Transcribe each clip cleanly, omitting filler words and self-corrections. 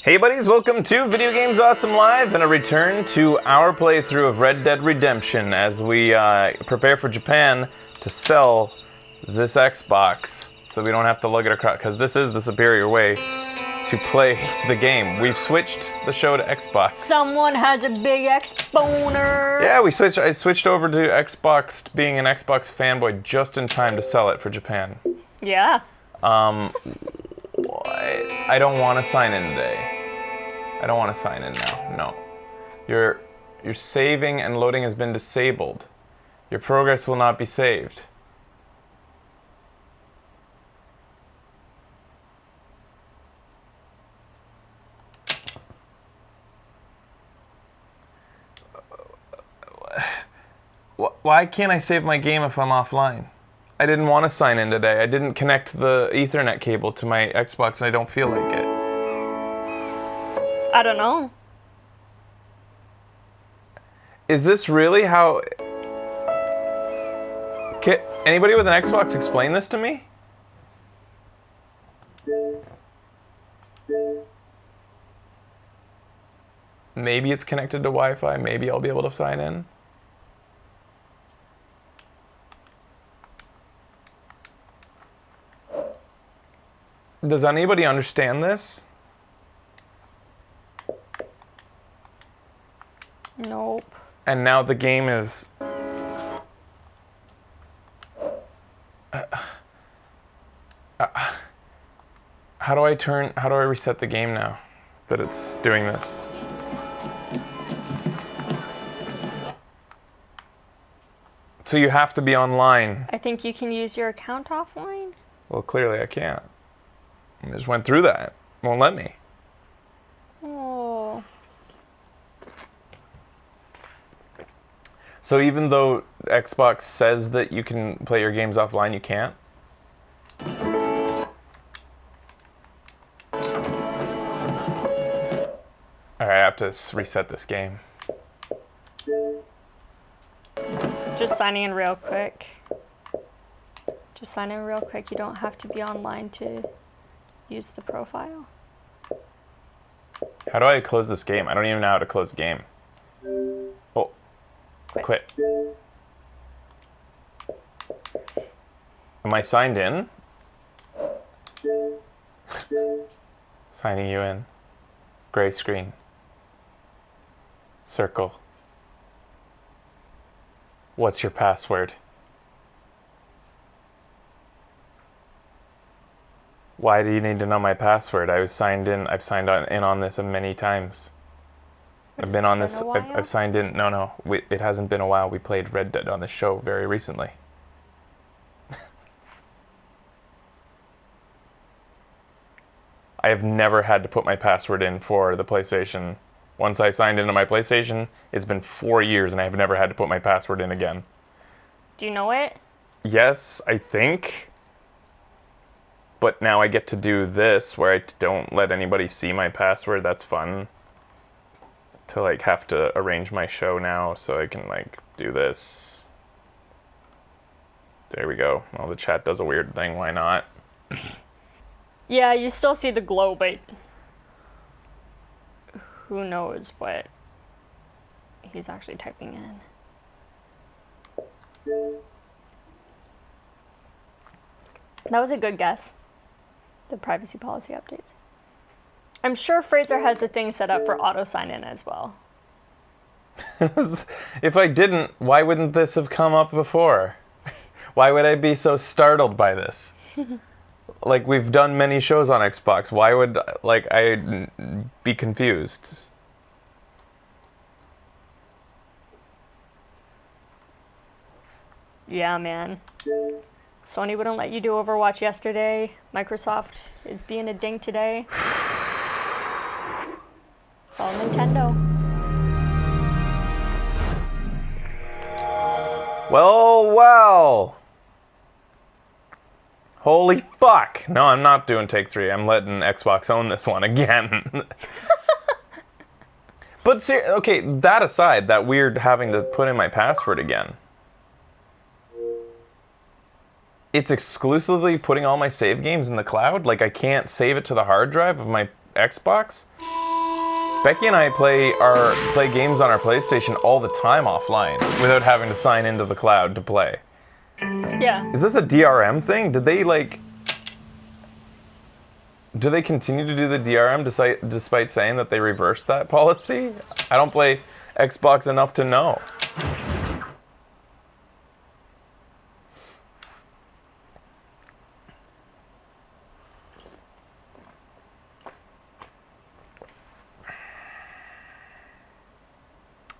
Hey buddies, welcome to Video Games Awesome Live and a return to our playthrough of Red Dead Redemption as we prepare for Japan to sell this Xbox so we don't have to lug it across, because this is the superior way to play the game. We've switched the show to Xbox. Someone has a big X-boner. Yeah, I switched over to Xbox, being an Xbox fanboy just in time to sell it for Japan. Yeah. I don't want to sign in today. I don't want to sign in now. No. Your saving and loading has been disabled. Your progress will not be saved. Why can't I save my game if I'm offline? I didn't want to sign in today. I didn't connect the Ethernet cable to my Xbox and I don't feel like it. I don't know. Is this really how... Can anybody with an Xbox explain this to me? Maybe it's connected to Wi-Fi. Maybe I'll be able to sign in. Does anybody understand this? Nope. And now the game is... how do I reset the game now that it's doing this? So you have to be online. I think you can use your account offline. Well, clearly I can't. I just went through that. Won't let me. Oh. So even though Xbox says that you can play your games offline, you can't? Alright, I have to reset this game. Just signing in real quick. Just sign in real quick. You don't have to be online to use the profile. How do I close this game? I don't even know how to close the game. Oh. Quit. Am I signed in? Signing you in. Gray screen. Circle. What's your password? Why do you need to know my password? I was signed in. I've signed in on this many times. I've been on this. I've signed in. No. It hasn't been a while. We played Red Dead on the show very recently. I have never had to put my password in for the PlayStation. Once I signed into my PlayStation, it's been 4 years and I have never had to put my password in again. Do you know it? Yes, I think. But now I get to do this where I don't let anybody see my password. That's fun. To like have to arrange my show now so I can like do this. There we go. Well, the chat does a weird thing. Why not? Yeah, you still see the glow, but who knows what he's actually typing in. That was a good guess. The privacy policy updates. I'm sure Fraser has a thing set up for auto sign-in as well. If I didn't, why wouldn't this have come up before? Why would I be so startled by this? Like, we've done many shows on Xbox. Why would, like, I be confused? Yeah, man. Sony wouldn't let you do Overwatch yesterday. Microsoft is being a dink today. It's all Nintendo. Well. Holy fuck. No, I'm not doing Take-Three. I'm letting Xbox own this one again. But okay, that aside, that weird having to put in my password again. It's exclusively putting all my save games in the cloud? Like, I can't save it to the hard drive of my Xbox, Becky and I play games on our PlayStation all the time offline without having to sign into the cloud to play. Yeah. Is this a DRM thing? Do they continue to do the DRM despite saying that they reversed that policy? I don't play Xbox enough to know.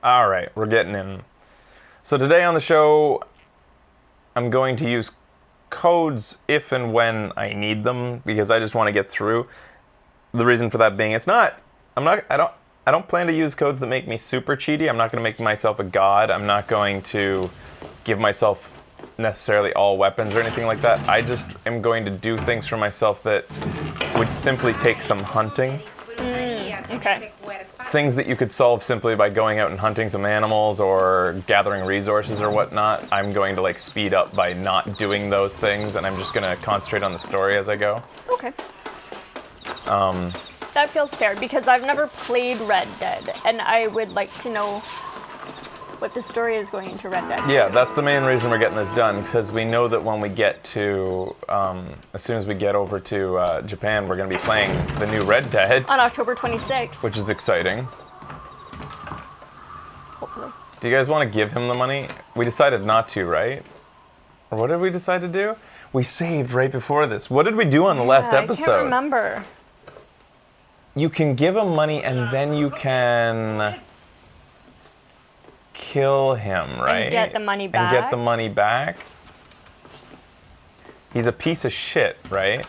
All right, we're getting in. So today on the show, I'm going to use codes if and when I need them because I just want to get through. The reason for that being, I don't plan to use codes that make me super cheaty. I'm not going to make myself a god. I'm not going to give myself necessarily all weapons or anything like that. I just am going to do things for myself that would simply take some hunting. Okay. Things that you could solve simply by going out and hunting some animals or gathering resources or whatnot. I'm going to speed up by not doing those things, and I'm just going to concentrate on the story as I go. Okay. That feels fair because I've never played Red Dead, and I would like to know what the story is going into Red Dead. Yeah, that's the main reason we're getting this done, because we know that when we get to, as soon as we get over to Japan, we're going to be playing the new Red Dead. On October 26th. Which is exciting. Hopefully. Do you guys want to give him the money? We decided not to, right? Or what did we decide to do? We saved right before this. What did we do on the last episode? I can't remember. You can give him money and then you can kill him, right? And get the money back. And get the money back. He's a piece of shit, right?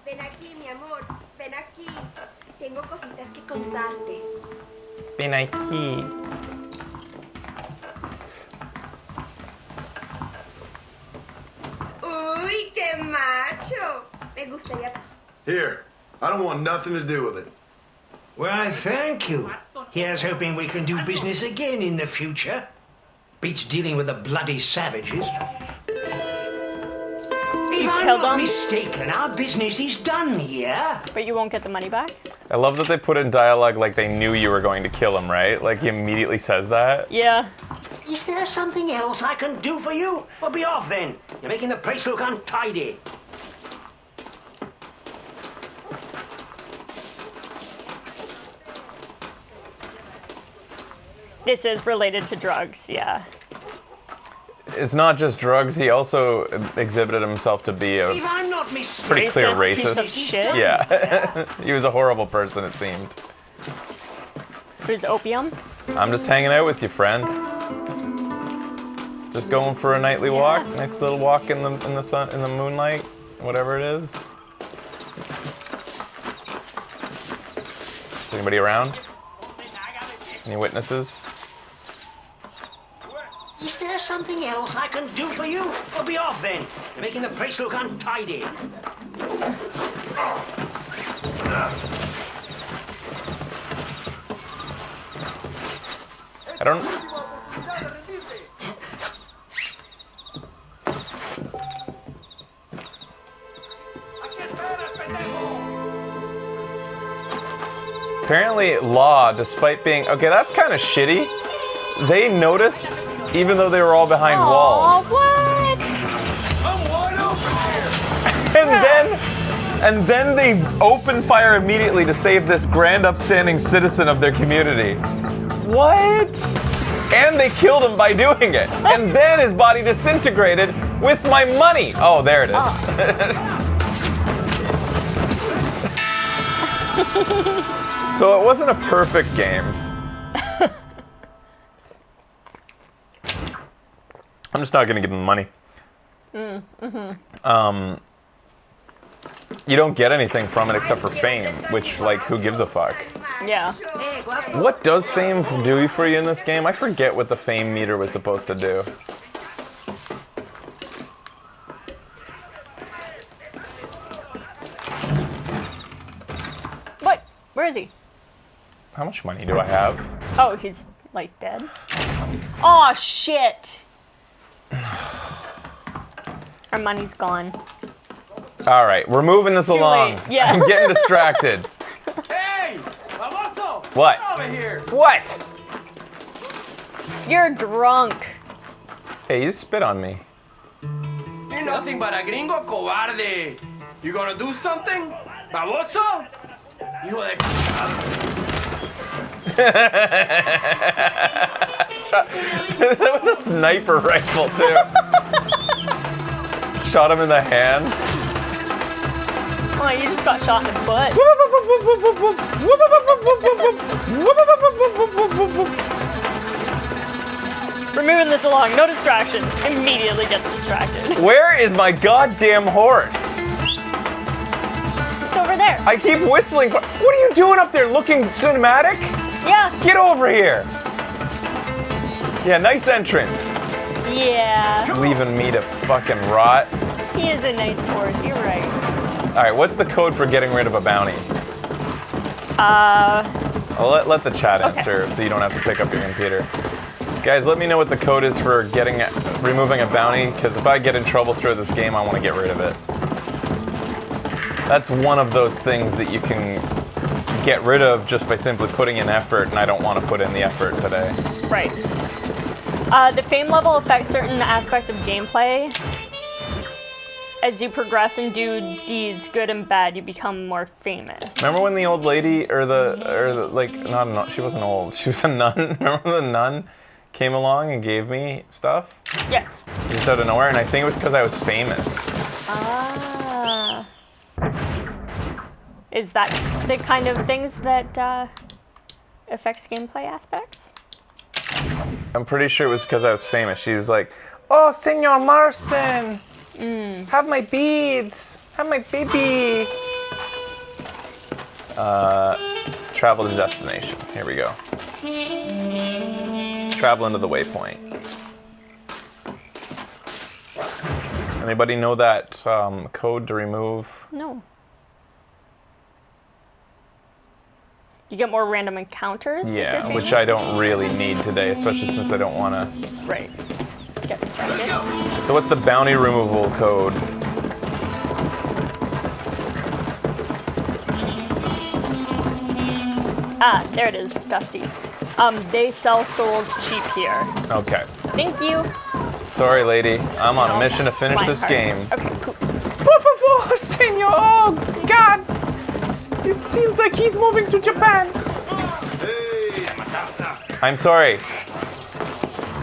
Ven aquí, mi amor. Ven aquí. Tengo cositas que contarte. Ven aquí. Uy, qué macho. Me gustaría. Here, I don't want nothing to do with it. Why, thank you. Here's hoping we can do business again in the future. Beats dealing with the bloody savages. If I'm killed not them? mistaken, our business is done here. But you won't get the money back? I love that they put in dialogue like they knew you were going to kill him, right? Like he immediately says that. Yeah. Is there something else I can do for you? Well, be off then. You're making the place look untidy. This is related to drugs, yeah. It's not just drugs. He also exhibited himself to be a If I'm not mistaken, pretty clear Racist piece racist. of shit. Yeah. He was a horrible person, it seemed. There's opium. I'm just hanging out with you, friend. Just going for a nightly walk. Nice little walk in the sun, in the moonlight, whatever it is. Is anybody around? Any witnesses? is there something else I can do for you? Well, be off then. You're making the place look untidy. I don't. Apparently, Law, despite being okay, that's kind of shitty. They noticed, even though they were all behind walls. Oh, what? I'm wide open here! And then they open fire immediately to save this grand upstanding citizen of their community. What? And they killed him by doing it. And then his body disintegrated with my money. Oh, there it is. So it wasn't a perfect game. I'm just not gonna give him money. You don't get anything from it except for fame, which, like, who gives a fuck? Yeah. Eh, guapo. What does fame do for you in this game? I forget what the fame meter was supposed to do. What? Where is he? How much money do I have? Oh, he's like dead. Oh shit. Our money's gone. All right, we're moving this along. late. Yeah. I'm getting distracted. What? Over here. What? You're drunk. Hey, you spit on me. You're nothing but a gringo cobarde. You gonna do something? Baboso? Hijo de... That was a sniper rifle, too. Shot him in the hand. Oh, you just got shot in the butt. We're moving this along. No distractions. Immediately gets distracted. Where is my goddamn horse? It's over there. I keep whistling. What are you doing up there looking cinematic? Yeah. Get over here. Yeah, nice entrance. Yeah. Leaving me to fucking rot. He is a nice horse. You're right. All right, what's the code for getting rid of a bounty? I'll let the chat answer so you don't have to pick up your computer. Guys, let me know what the code is for removing a bounty, because if I get in trouble through this game, I want to get rid of it. That's one of those things that you can get rid of just by simply putting in effort, and I don't want to put in the effort today. Right. The fame level affects certain aspects of gameplay. As you progress and do deeds, good and bad, you become more famous. Remember when the old lady, she wasn't old, she was a nun. Remember the nun came along and gave me stuff? Yes. Just out of nowhere, and I think it was because I was famous. Ah. Is that the kind of things that affects gameplay aspects? I'm pretty sure it was because I was famous. She was like, "Oh, Senor Marston, have my beads, have my baby." Travel to destination. Here we go. Travel into the waypoint. Anybody know that code to remove? No. You get more random encounters? if you're Yeah, famous? which I don't really need today, especially since I don't want to. Right. Get distracted. So what's the bounty removal code? Ah, there it is, Dusty. They sell souls cheap here. Okay. Thank you. Sorry, lady. I'm on a mission to finish My this part. game. Okay, cool. Por favor, senor. Oh, God. It seems like he's moving to Japan. Hey, I'm sorry.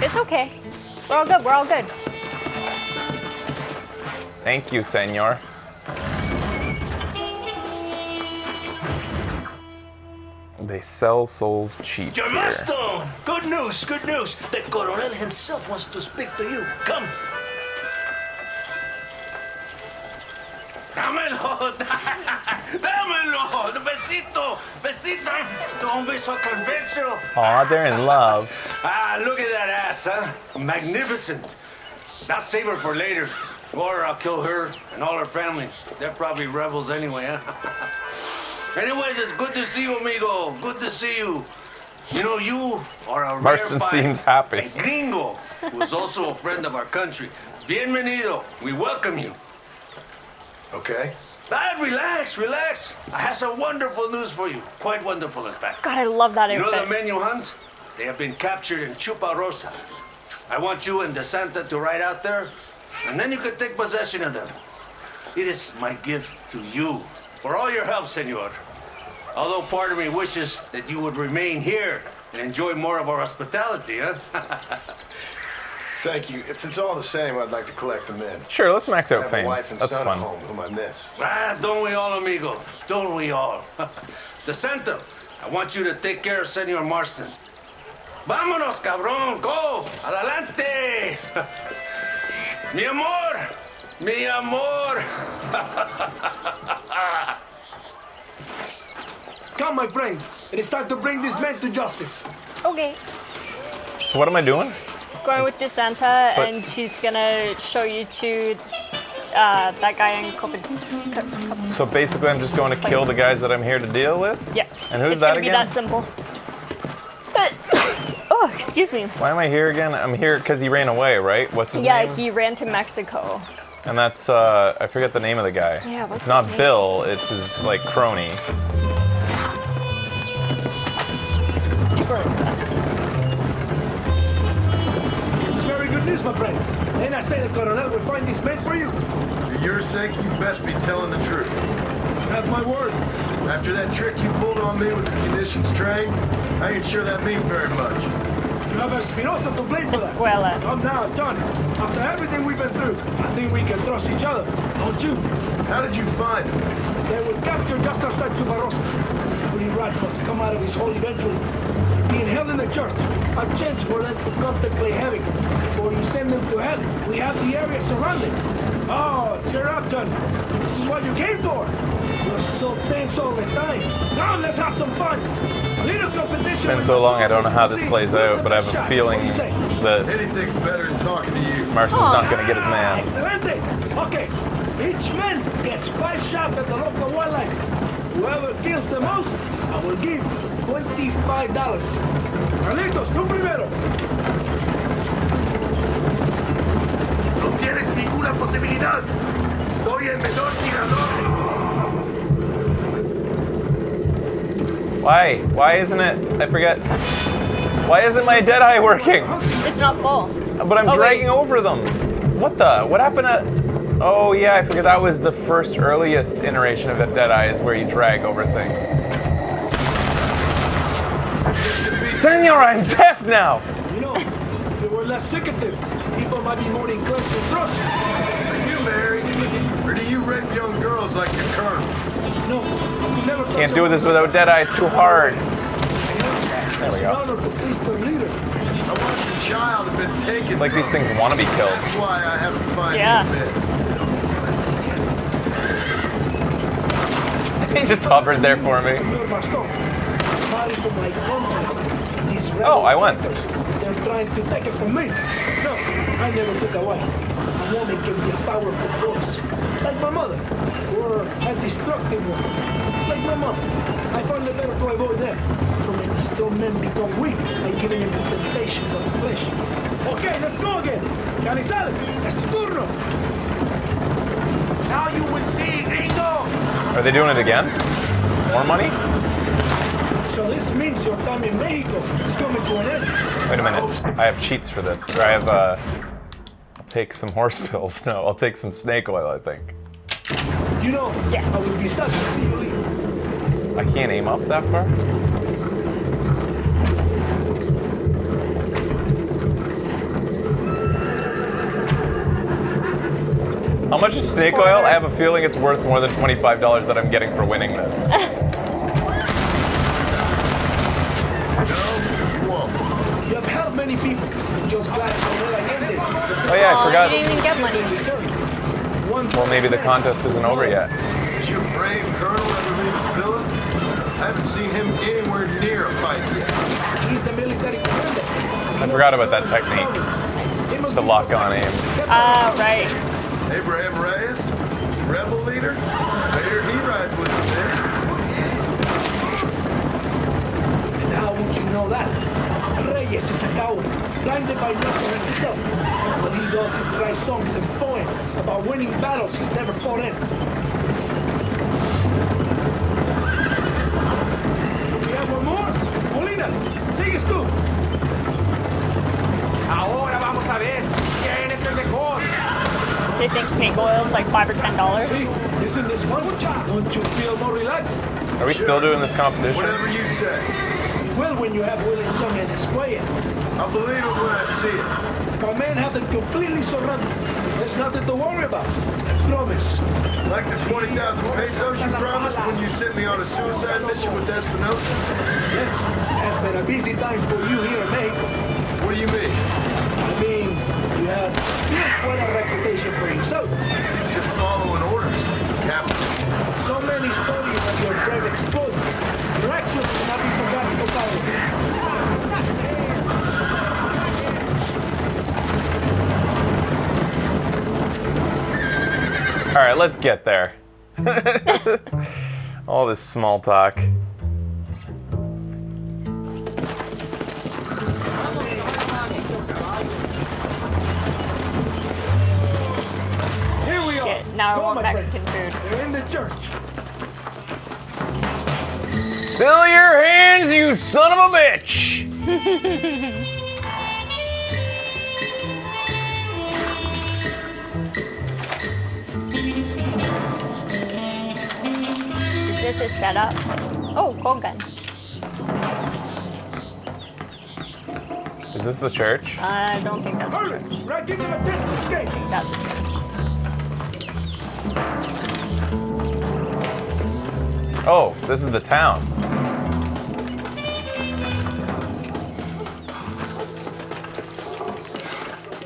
It's okay. We're all good. We're all good. Thank you, senor. They sell souls cheap Your here. Marston! Good news, good news. The Coronel himself wants to speak to you. Come. Dámelo! Dámelo! Besito! Besito! Don't be so conventional. Aw, they're in love. Ah, look at that ass, huh? Magnificent. I'll save her for later. Or I'll kill her and all her family. They're probably rebels anyway, huh? Anyways, it's good to see you, amigo. Good to see you. You know, you are a Marston rare seems find. happy. A gringo, who is also a friend of our country. Bienvenido. We welcome you. Okay. Ah, relax, relax. I have some wonderful news for you. Quite wonderful, in fact. God, I love that You know the outfit. men you hunt? They have been captured in Chuparosa. I want you and DeSanta to ride out there, and then you can take possession of them. It is my gift to you for all your help, senor. Although part of me wishes that you would remain here and enjoy more of our hospitality, huh? Thank you. If it's all the same, I'd like to collect them in. Sure, let's max I out have fame. a wife and That's son fun. at home whom I miss. Ah, don't we all, amigo? Don't we all? DeSanta, I want you to take care of Senor Marston. Vámonos, cabrón, go! Adelante! Mi amor! Mi amor! Come, my friend. It is time to bring this man to justice. Okay. So what am I doing? Going with DeSanta, and she's gonna show you to that guy in Copenhagen. So basically, I'm just going to kill the guys that I'm here to deal with? Yeah. And who's it's that gonna be again? that simple. Oh, excuse me. Why am I here again? I'm here because he ran away, right? What's his Yeah, name? he ran to Mexico. And that's, I forget the name of the guy. Yeah, what's it's not his name? Bill, it's his, like, crony. good news, my friend. Then I say the Coronel will find this man for you. For your sake, you best be telling the truth. You have my word. After that trick you pulled on me with the conditions train, I ain't sure that means very much. You have Espinosa to blame for that. Escuela. Come now, John. After everything we've been through, I think we can trust each other, don't you? How did you find him? They were captured just outside Chuparosa. Every rat must come out of his hole eventually. Being held in the church, a chance for them to contemplate heaven. Before you send them to hell, we have the area surrounded. Oh, cheer up, John. This is what you came for. You're so tense all the time. Come, let's have some fun. A little competition. It's been so long, I don't know how this plays out, but I have a feeling that Anything's better than talking to you. Marston's not going to get his man. Excelente. Okay, each man gets 5 shots at the local wildlife. Whoever kills the most, I will give $25. Carlitos, tú primero. No tienes ninguna posibilidad. Soy el mejor tirador. Why? Why isn't it? I forget. Why isn't my Deadeye working? It's not full. But I'm Oh, dragging wait. over them. What the? What happened at... Oh yeah, I forget that was the first earliest iteration of Deadeye is where you drag over things. Senor, I'm deaf now! You know, if it were less secretive, people might be more inclined to trust you. Are you married? Or do you rape young girls like your colonel? No, I could never Can't do this without Deadeye, it's too hard. There we we go. An honor to please the leader. I want the child had been taken. It's like these things want to be killed. That's why I have to find Yeah. his bed. He just hovered there for me. Señor Bastón, fighting for my country. These Oh, I won. rebel they're trying to take it from me. No, I never took a wife. A woman can be a powerful force. Like my mother. Or a destructive one. Like my mother. I find it better to avoid them. From when the strong men become weak by giving in to temptations of the flesh. Okay, let's go again. Canizales, es tu turno. Now you will see, gringo. Are they doing it again? More money? So this means your time in Mexico is coming to an end. Wait a minute. I have cheats for this. Or I have, I'll take some horse pills. No, I'll take some snake oil, I think. You know, Yes. I will be sad to see you leave. I can't aim up that far? How much is snake oil? I have a feeling it's worth more than $25 that I'm getting for winning this. No, you won't. You have helped many people. I'm just glad Coronel ended. Oh yeah, I Aw, forgot. you didn't even get money. Well, maybe the contest isn't over yet. Has your brave colonel ever leave his villa? I haven't seen him anywhere near a fight yet. He's the military commander. I forgot about that technique. The lock-on aim. Ah, right. Abraham Reyes, rebel leader. I hear he rides with us there. And how would you know that? Reyes is a coward, blinded by nothing himself. What he does is write songs and poems about winning battles he's never fought in. We have one more? Molinas, sigues tú. Ahora vamos a ver quién es el mejor. They think snake oil is like $5 or $10. See, isn't this fun? Don't you feel more relaxed? Are we still doing this competition? Whatever you say. You will when you have William Song and Esquire. I'll believe it when I see it. My men have them completely surrounded. There's nothing to worry about. I promise. Like the 20,000 pesos you promised when you sent me on a suicide mission with Espinosa? Yes, has been a busy time for you here in Mexico. What do you mean? I mean, you have built quite a reputation for yourself. Just following orders. Captain. So many stories of your brave exploits. Your actions cannot be forgotten forever. All right, let's get there. All this small talk. Here we are. Shit, now I Go, want my Mexican friend. food. We're in the church. Fill your hands, you son of a bitch! This is set up. Oh, gold gun. Is this the church? I don't think that's a Hurry! church. We're not giving a test escape! That's a church. Oh, this is the town.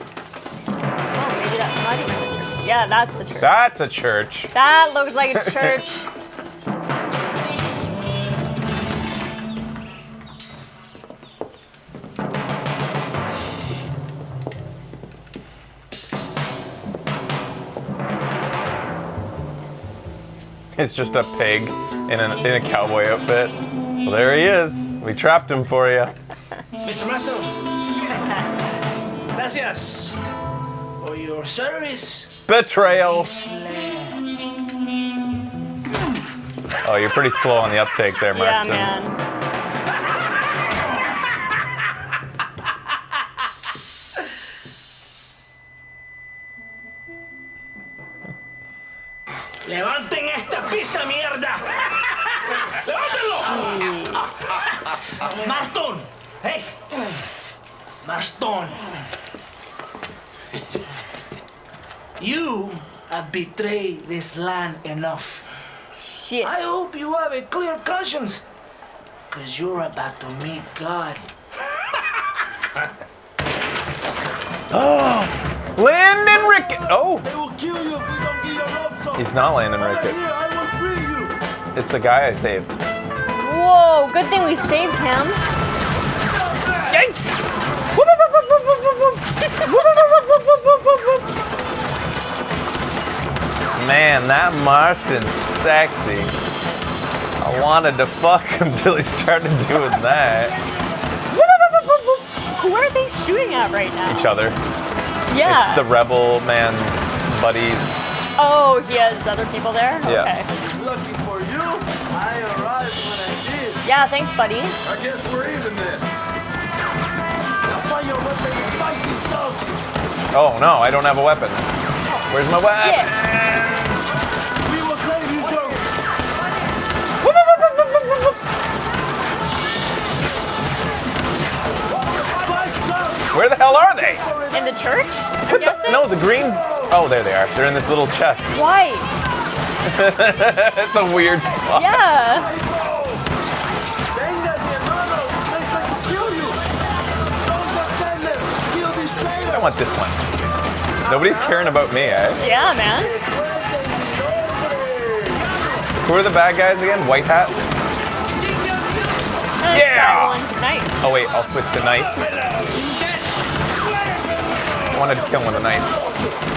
Oh, maybe that's not even a church. Yeah, that's the church. That's a church. That looks like a church. It's just a pig in a cowboy outfit. Well, there he is. We trapped him for you. Mr. Master, gracias for your service. Betrayal. This land. Oh, you're pretty slow on the uptake there, Yeah, Marston. man. Levanten esta pizza mierda. Levántenlo. Marston. Hey. Marston. You have betrayed this land enough. Shit. I hope you have a clear conscience, because you're about to meet God. Landon Ricketts. Oh, They will kill you if we don't give you a love song. he's not Landon Ricketts. Here, I will free you. It's the guy I saved. Whoa, good thing we saved him. Yikes! Man, that Marston's sexy. I wanted to fuck him till he started doing that. Who are they shooting at right now? Each other. Yeah. It's the rebel man's buddies. Oh, he has other people there? Yeah. Okay. Lucky for you, I arrived when I did. Yeah, thanks, buddy. I guess we're even then. Now find your weapons and fight these dogs. Oh no, I don't have a weapon. Where's my weapon? We will save you, Joe. Where the hell are they? In the church? I'm What the? guessing? No, the green. Oh, there they are. They're in this little chest. Why? It's a weird spot. Yeah. Venga, mi hermano. They try to kill you. Don't just stand there. Kill these traitors. I want this one. Nobody's caring about me, eh? Yeah, man. Who are the bad guys again? White hats? Nice, Yeah! that one. Nice. Oh wait, I'll switch to knife. I wanted to kill him with a knife.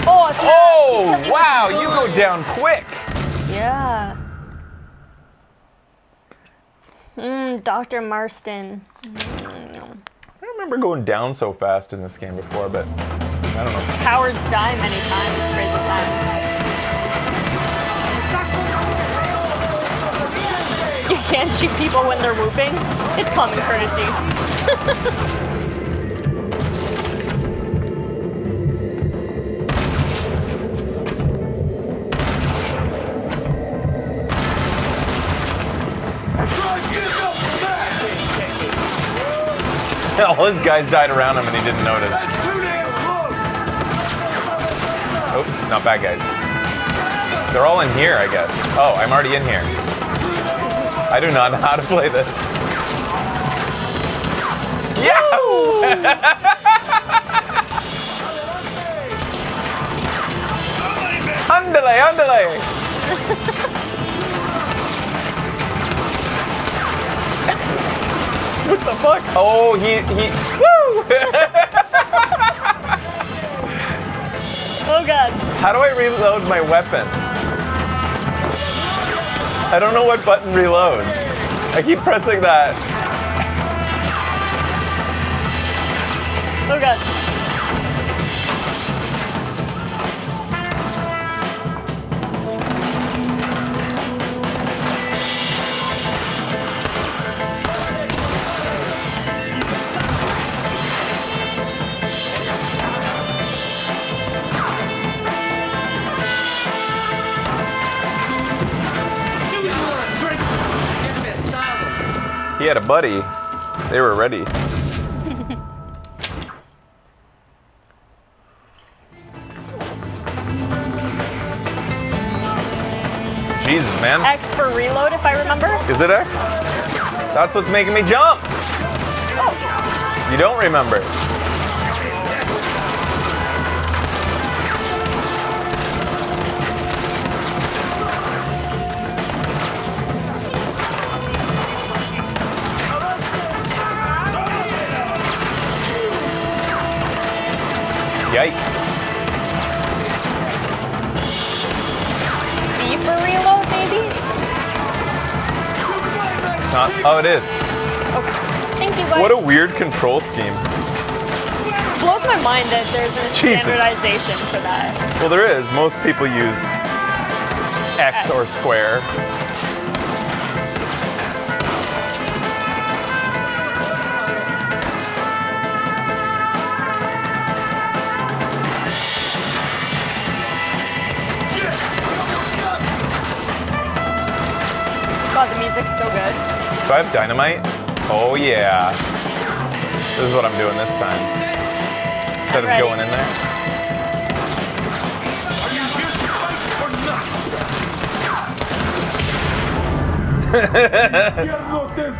Oh, it's Oh, wow, you go down quick. Yeah. Dr. Marston. I remember going down so fast in this game before, but I don't know. Cowards die many times, crazy time. You can't shoot people when they're whooping. It's common courtesy. All his guys died around him and he didn't notice. Oops, not bad guys. They're all in here, I guess. Oh, I'm already in here. I do not know how to play this. Yahoo! Andale, andale! What the fuck? Oh, he, woo! Oh god. How do I reload my weapon? I don't know what button reloads. I keep pressing that. Oh god. Drink He had a buddy. They were ready. Jesus, man. X for reload, if I remember. Is it X? That's what's making me jump. Oh, You don't remember. Yikes. B for reload, maybe? Not, oh, it is. Okay. Thank you, guys. What a weird control scheme. Blows my mind that there's a Jesus. standardization for that. Well, there is. Most people use X or square. God, the music's so good. Do I have dynamite? Oh yeah. This is what I'm doing this time. Instead of Ready. going in there.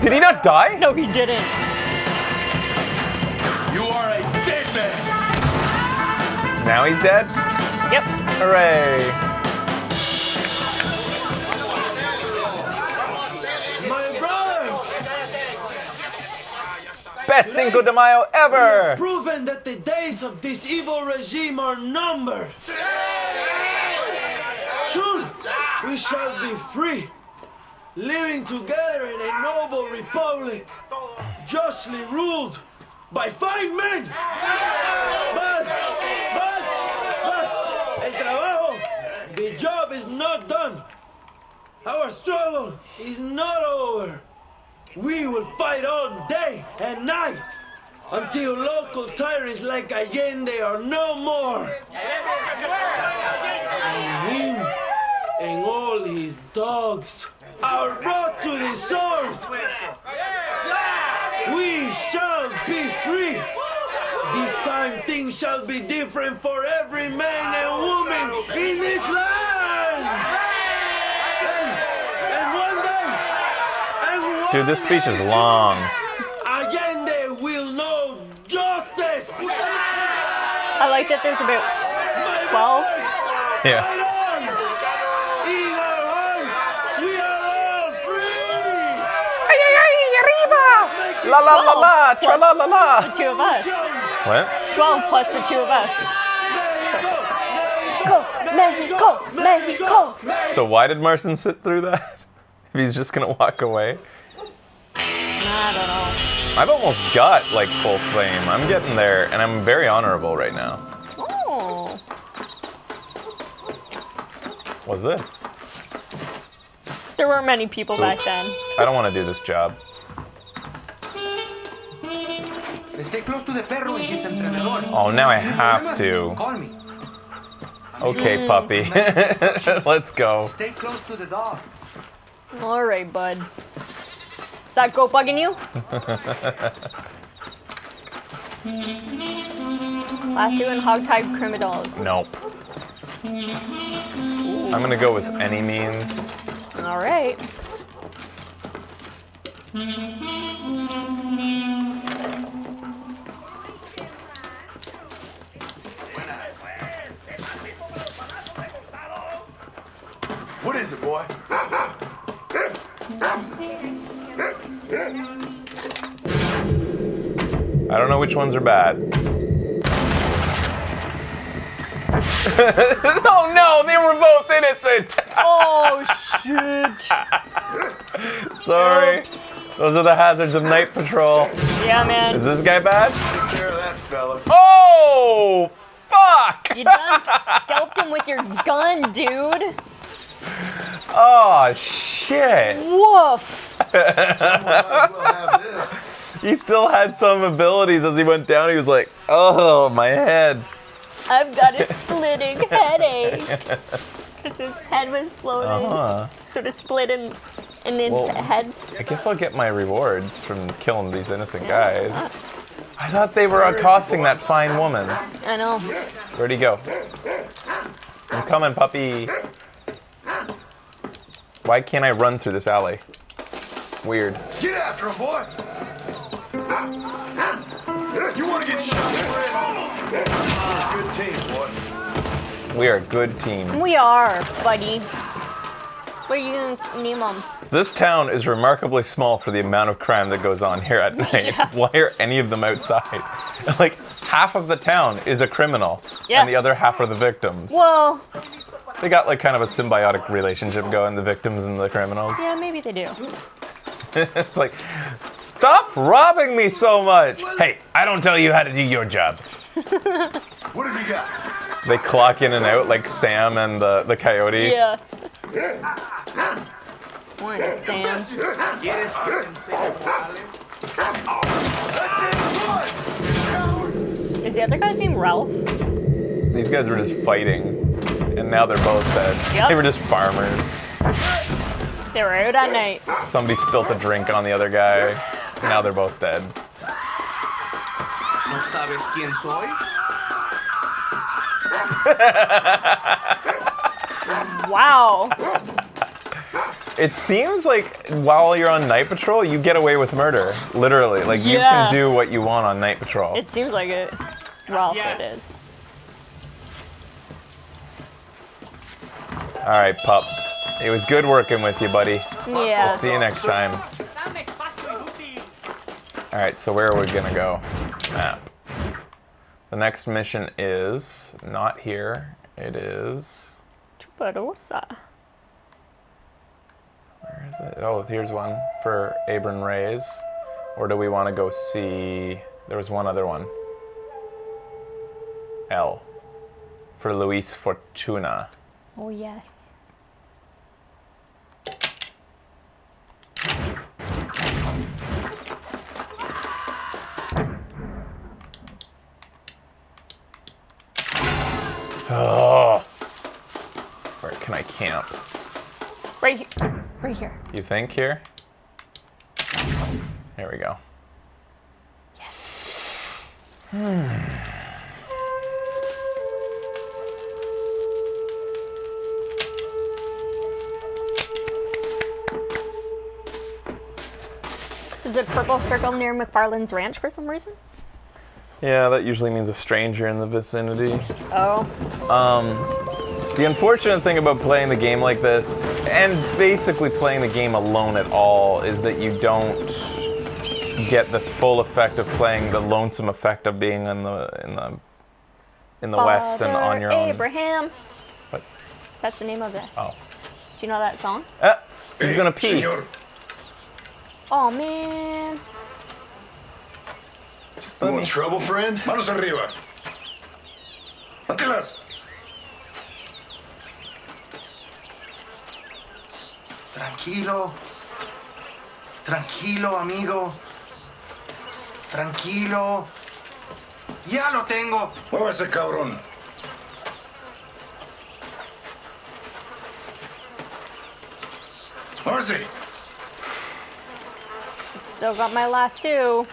Did he not die? No, he didn't. You are a dead man. Now he's dead? Yep. Hooray. My brothers! Best Cinco de Mayo ever! Proven that the days of this evil regime are numbered. Soon we shall be free, living together in a noble republic, justly ruled by fine men. But, el trabajo, the job is not done. Our struggle is not over. We will fight all day and night until local tyrants like Allende are no more. And him and all his dogs are brought to the sword. We shall be free. This time things shall be different for every man and woman in this land. And one day, Dude, this speech is long. Allende will know justice. I like that there's about 12. Yeah. Fight on! In our hearts, we are all free. Ay, ay, ay, arriba! La la la la, tra la la la. The two of us. What? 12 plus the two of us. Mexico, Mexico, Mexico. So why did Marcin sit through that? If he's just gonna walk away? I don't know. I've almost got like full flame. I'm getting there, and I'm very honorable right now. Oh. What's this? There weren't many people back Oops. then. I don't want to do this job. Stay close to the perro and his entrenador. Oh, now I have to. Call me. Okay, puppy. Let's go. Stay close to the dog. All right, bud. Is that goat bugging you? Lasso and hogtied criminals. Nope. I'm gonna go with any means. All right. What is it, boy? I don't know which ones are bad. Oh no, they were both innocent! Oh, shit. Sorry. Oops. Those are the hazards of night patrol. Yeah, man. Is this guy bad? Take care of that, fella. Oh! Fuck! You done scalped him with your gun, dude. Oh, shit. Woof. Might as well have this. He still had some abilities as he went down. He was like, oh, my head. I've got a splitting headache. Because his head was floating. Uh-huh. Sort of split in in the Well, head. I guess I'll get my rewards from killing these innocent guys. I thought they were accosting that fine woman. I know. Where'd he go? I'm coming, puppy. Why can't I run through this alley? Weird. Get after him, boy! You want to get shot? Good team, boy. We are a good team. We are, buddy. What are you gonna name them? This town is remarkably small for the amount of crime that goes on here at night. Yeah. Why are any of them outside? Like, half of the town is a criminal, Yeah. and the other half are the victims. Well, They got like kind of a symbiotic relationship going, the victims and the criminals. yeah, maybe they do. It's like, stop robbing me so much! Hey, I don't tell you how to do your job. What have you got? They clock in and out like Sam and the coyote. Yeah. Morning, Sam. Is the other guy's name Ralph? These guys were just fighting, and now they're both dead. Yep. They were just farmers. They were out at night. Somebody spilt a drink on the other guy. Now they're both dead. ¿No sabes quién soy? Wow. It seems like while you're on night patrol, you get away with murder. Literally. Like, you Yeah. can do what you want on night patrol. It seems like it. Ralph, it is. All right, pup. It was good working with you, buddy. Yeah. We'll see you next time. All right, so where are we gonna go? Map. The next mission is not here. It is. Chuparosa. Where is it? Oh, here's one for Abram Reyes. Or do we want to go see? There was one other one. L. For Luis Fortuna. Oh, yes. Oh. Where can I camp? Right here. Right here. You think here? There we go. Is it purple circle near McFarlane's ranch for some reason? Yeah, that usually means a stranger in the vicinity. Oh. The unfortunate thing about playing the game like this, and basically playing the game alone at all, is that you don't get the full effect of playing the lonesome effect of being in the West and on your own. Abraham. What? That's the name of this. Oh. Do you know that song? He's gonna pee. Senor. Oh, man. Just You let me. want trouble, friend? Manos arriba. Ántelas. Tranquilo. Tranquilo, amigo. Tranquilo. Ya lo tengo. Muévase, cabrón. Muévase. Still got my lasso.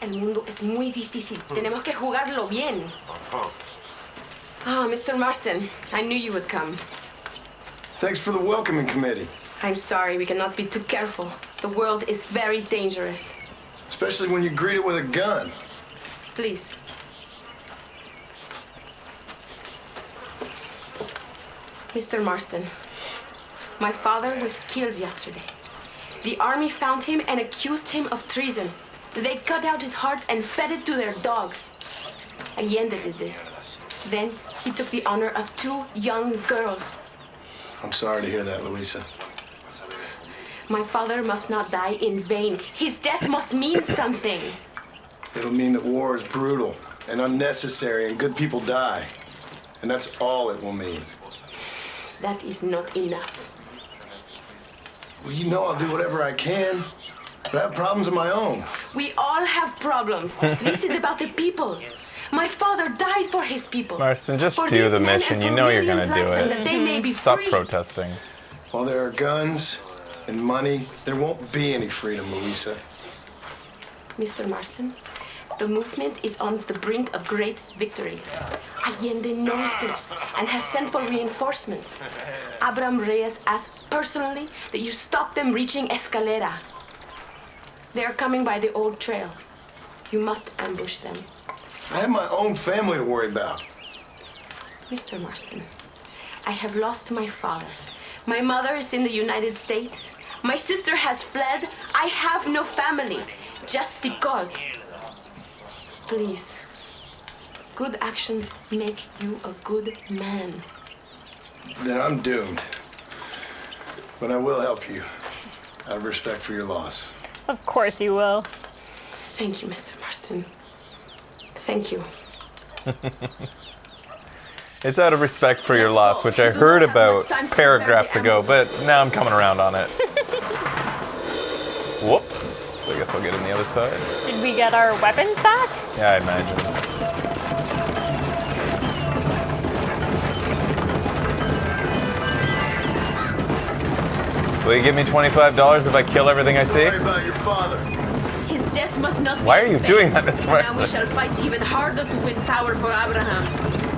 El mundo es muy difícil. Tenemos que jugarlo bien. Ah, Mr. Marston, I knew you would come. Thanks for the welcoming committee. I'm sorry, we cannot be too careful. The world is very dangerous. Especially when you greet it with a gun. Please. Mr. Marston, my father was killed yesterday. The army found him and accused him of treason. They cut out his heart and fed it to their dogs. Allende did this. Then he took the honor of 2 young girls. I'm sorry to hear that, Luisa. My father must not die in vain. His death must mean something. It'll mean that war is brutal and unnecessary and good people die. And that's all it will mean. That is not enough. Well, you know I'll do whatever I can. But I have problems of my own. We all have problems. This is about the people. My father died for his people. Marston, just For do these the men mission. and You for know you're gonna millions' do lives, and it. that they may be Stop free. protesting. While there are guns and money, there won't be any freedom, Luisa. Mr. Marston, the movement is on the brink of great victory. Allende knows this and has sent for reinforcements. Abraham Reyes asked personally that you stop them reaching Escalera. They are coming by the old trail. You must ambush them. I have my own family to worry about. Mr. Marston, I have lost my father. My mother is in the United States. My sister has fled. I have no family. Just because. Please. Good actions make you a good man. Then I'm doomed. But I will help you, out of respect for your loss. Of course you will. Thank you, Mr. Marston. Thank you. It's out of respect for your loss, which I heard about paragraphs ago, but now I'm coming around on it. Whoops. I guess I'll get on the other side. Did we get our weapons back? Yeah, I imagine. Will you give me $25 if I kill everything I see? Sorry about your father. His death must not be Why are you in vain. doing that, Mr. Now we Marston? shall fight even harder to win power for Abraham.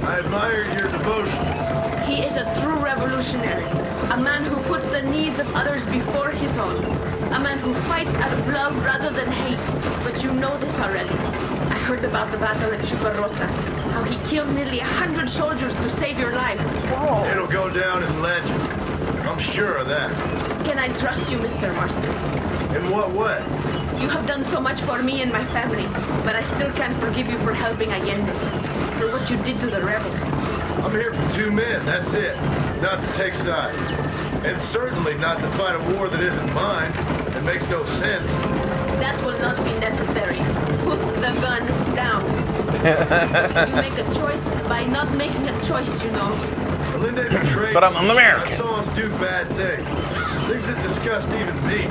I admire your devotion. He is a true revolutionary. A man who puts the needs of others before his own. A man who fights out of love rather than hate. But you know this already. I heard about the battle at Chuparosa. How he killed nearly 100 soldiers to save your life. Whoa. It'll go down in legend. I'm sure of that. Can I trust you, Mr. Marston? In what way? You have done so much for me and my family, but I still can't forgive you for helping Allende. For what you did to the rebels. I'm here for two men, that's it. Not to take sides. And certainly not to fight a war that isn't mine. It makes no sense. That will not be necessary. Put the gun down. You make a choice by not making a choice, you know. Allende betrayed But I'm me. an American. I saw him do bad things. Things that disgust even me.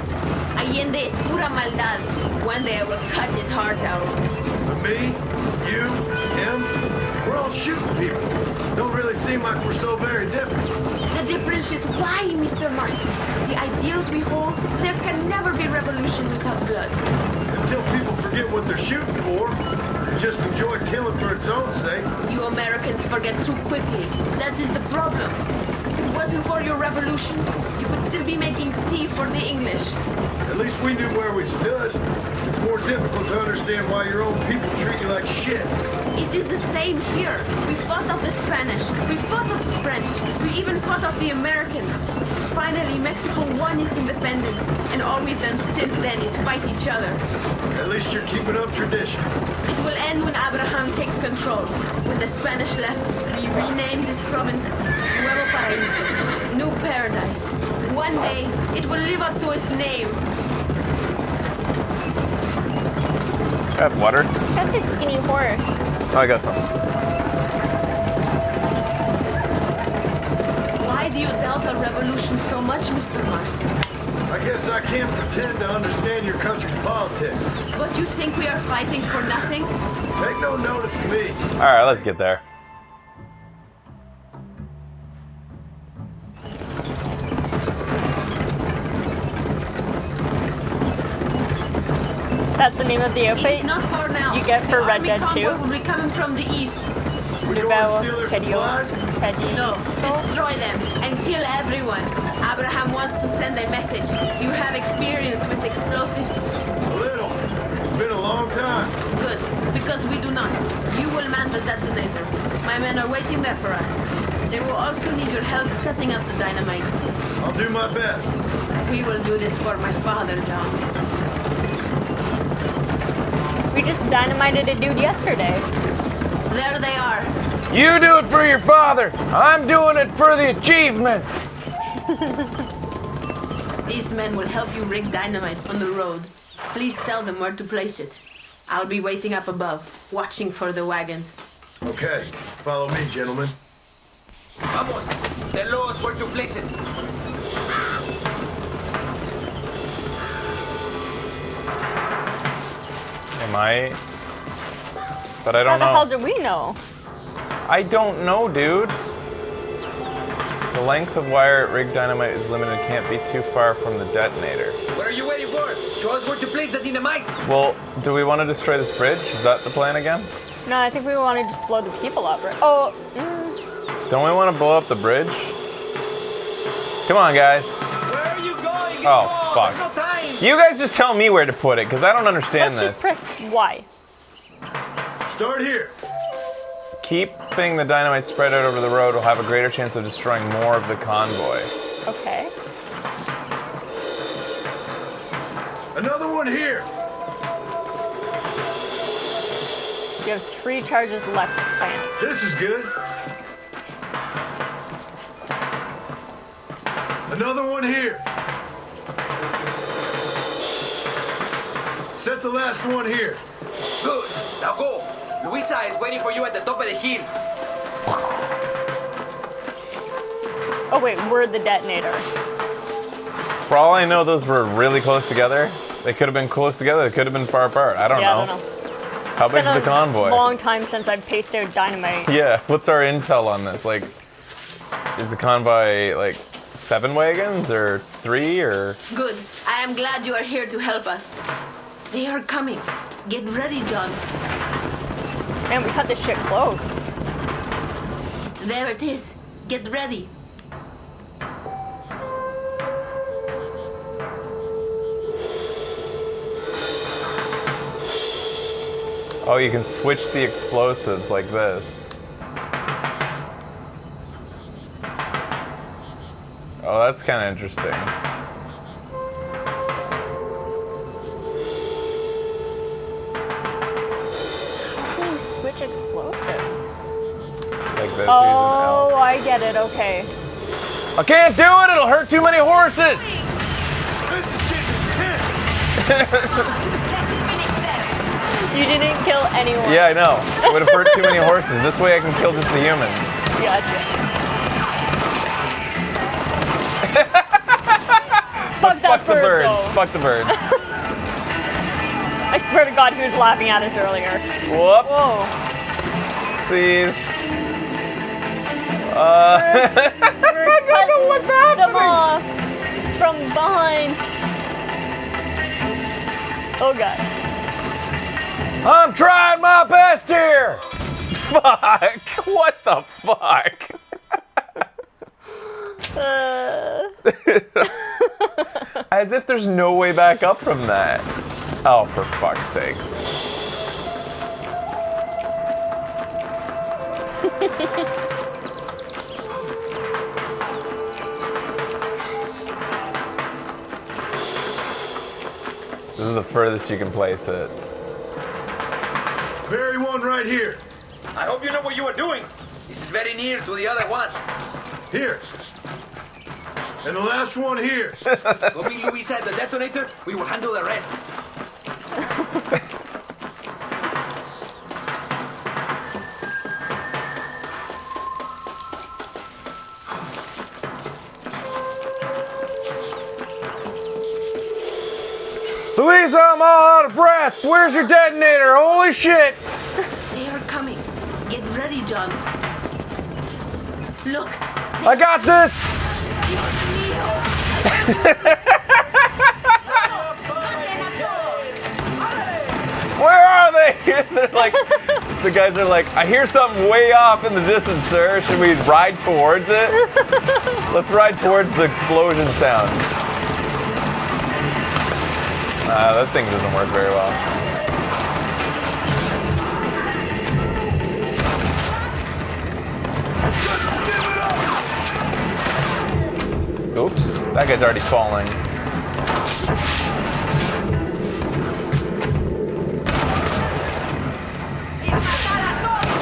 Allende es pura maldad. One day I will cut his heart out. But me, you, him, we're all shooting people. Don't really seem like we're so very different. The difference is why, Mr. Marston. The ideals we hold, there can never be revolution without blood. Until people forget what they're shooting for, and just enjoy killing for its own sake. You Americans forget too quickly. That is the problem. If it wasn't for your revolution, you would still be making tea for the English. At least we knew where we stood. It's more difficult to understand why your own people treat you like shit. It is the same here. We fought off the Spanish. We fought off the French. We even fought off the Americans. Finally, Mexico won its independence, and all we've done since then is fight each other. At least you're keeping up tradition. It will end when Abraham takes control. When the Spanish left, we renamed this province Nuevo Paraíso, New Paradise. One day, it will live up to its name. Got water? That's a skinny horse. Oh, I got some. Why do you doubt our revolution so much, Mr. Marston? I guess I can't pretend to understand your country's politics. But you think we are fighting for nothing? Take no notice of me. All right, let's get there. That's the name of the It outfit is not far now. you get for The Red army Dead 2? convoy will be coming from the east. We going Nuevo to steal their Perio. supplies? No, destroy them and kill everyone. Abraham wants to send a message. You have experience with explosives. A little. It's been a long time. Good, because we do not. You will man the detonator. My men are waiting there for us. They will also need your help setting up the dynamite. I'll do my best. We will do this for my father, John. We just dynamited a dude yesterday. There they are. You do it for your father. I'm doing it for the achievements. These men will help you rig dynamite on the road. Please tell them where to place it. I'll be waiting up above, watching for the wagons. Okay, follow me, gentlemen. Vamos. Tell us where to place it. Am I? But I How don't the hell know. do we know? I don't know, dude. The length of wire at rig dynamite is limited. Can't be too far from the detonator. What are you waiting for? Show us where to place the dynamite. Well, do we want to destroy this bridge? Is that the plan again? No, I think we want to just blow the people up. Right? Oh, Don't we want to blow up the bridge? Come on, guys. Where are you going? Oh, Come on, fuck. there's no time. You guys just tell me where to put it, because I don't understand let's just this. press Y. Start here. Keeping the dynamite spread out over the road will have a greater chance of destroying more of the convoy. Okay. Another one here. You have 3 charges left to plant. This is good. Another one here. Set the last one here. Good. Now go. Luisa is waiting for you at the top of the hill. Oh wait, we're the detonator. For all I know, those were really close together. They could have been close together. They could have been far apart. I don't know. I don't know. How big's the convoy? Long time since I've paced out dynamite. Yeah, what's our intel on this? Like, is the convoy like 7 wagons or 3 or? Good. I am glad you are here to help us. They are coming. Get ready, John. Man, we cut this shit close. There it is. Get ready. Oh, you can switch the explosives like this. Oh, that's kind of interesting. How can you switch explosives? Like this, Oh, using I get it. Okay. L. I can't do it! It'll hurt too many horses! This is getting intense. You didn't kill anyone. Yeah, I know. It would have hurt too many horses. This way I can kill just the humans. Gotcha. Fuck that Fuck the bird, birds. though. Fuck the birds. I swear to God, he was laughing at us earlier. Whoops. Whoa. Sees. We're cutting them off from behind. Oh God. I'm trying my best here! Fuck! What the fuck? As if there's no way back up from that. Oh, for fuck's sakes. This is the furthest you can place it. Bury one right here. I hope you know what you are doing. This is very near to the other one. Here. And the last one here. Go meet Luisa at the detonator. We will handle the rest. Louisa, I'm all out of breath. Where's your detonator? Holy shit! They are coming. Get ready, John. Look. I got this! Where are they? They're like, the guys are like, I hear something way off in the distance, sir. Should we ride towards it? Let's ride towards the explosion sounds. That thing doesn't work very well. Oops, that guy's already falling.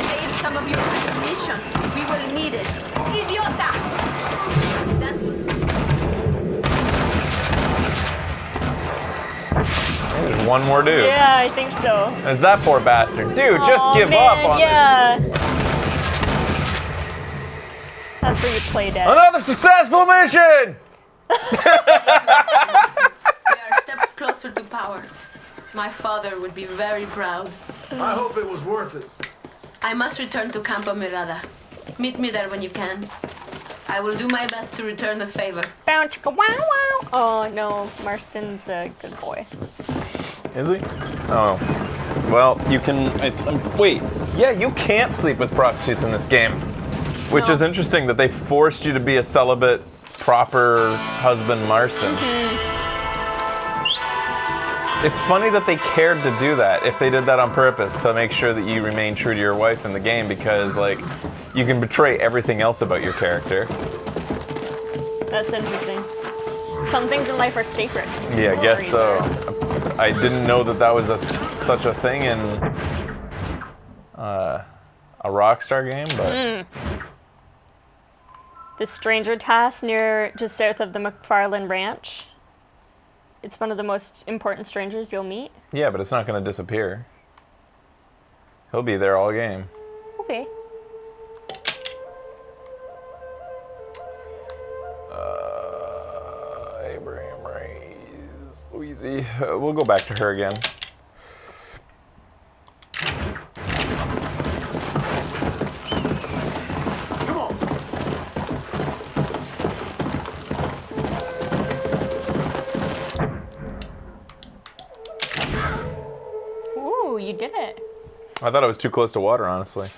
Save some of your ammunition. We will need it. Idiota! That will... There's one more dude. Yeah, I think so. There's that poor bastard. Dude, just Aw, give man, up on yeah. this. That's where you play dead. Another successful mission! We are a step closer to power. My father would be very proud. I hope it was worth it. I must return to Campo Mirada. Meet me there when you can. I will do my best to return the favor. Bow chicka wow wow. Oh no, Marston's a good boy. Is he? Oh. Well, you can. Wait. Yeah, you can't sleep with prostitutes in this game. Which No. is interesting that they forced you to be a celibate, proper husband, Marston. It's funny that they cared to do that, if they did that on purpose, to make sure that you remain true to your wife in the game, because, like, you can betray everything else about your character. That's interesting. Some things in life are sacred. Yeah, I for a guess reason. so. I didn't know that that was such a thing in a Rockstar game, but... The Stranger Task near just south of the McFarland Ranch. It's one of the most important strangers you'll meet. Yeah, but it's not going to disappear. He'll be there all game. Okay. Abraham Reyes, Louise. We'll go back to her again. Come on. Ooh, you did it. I thought I was too close to water, honestly.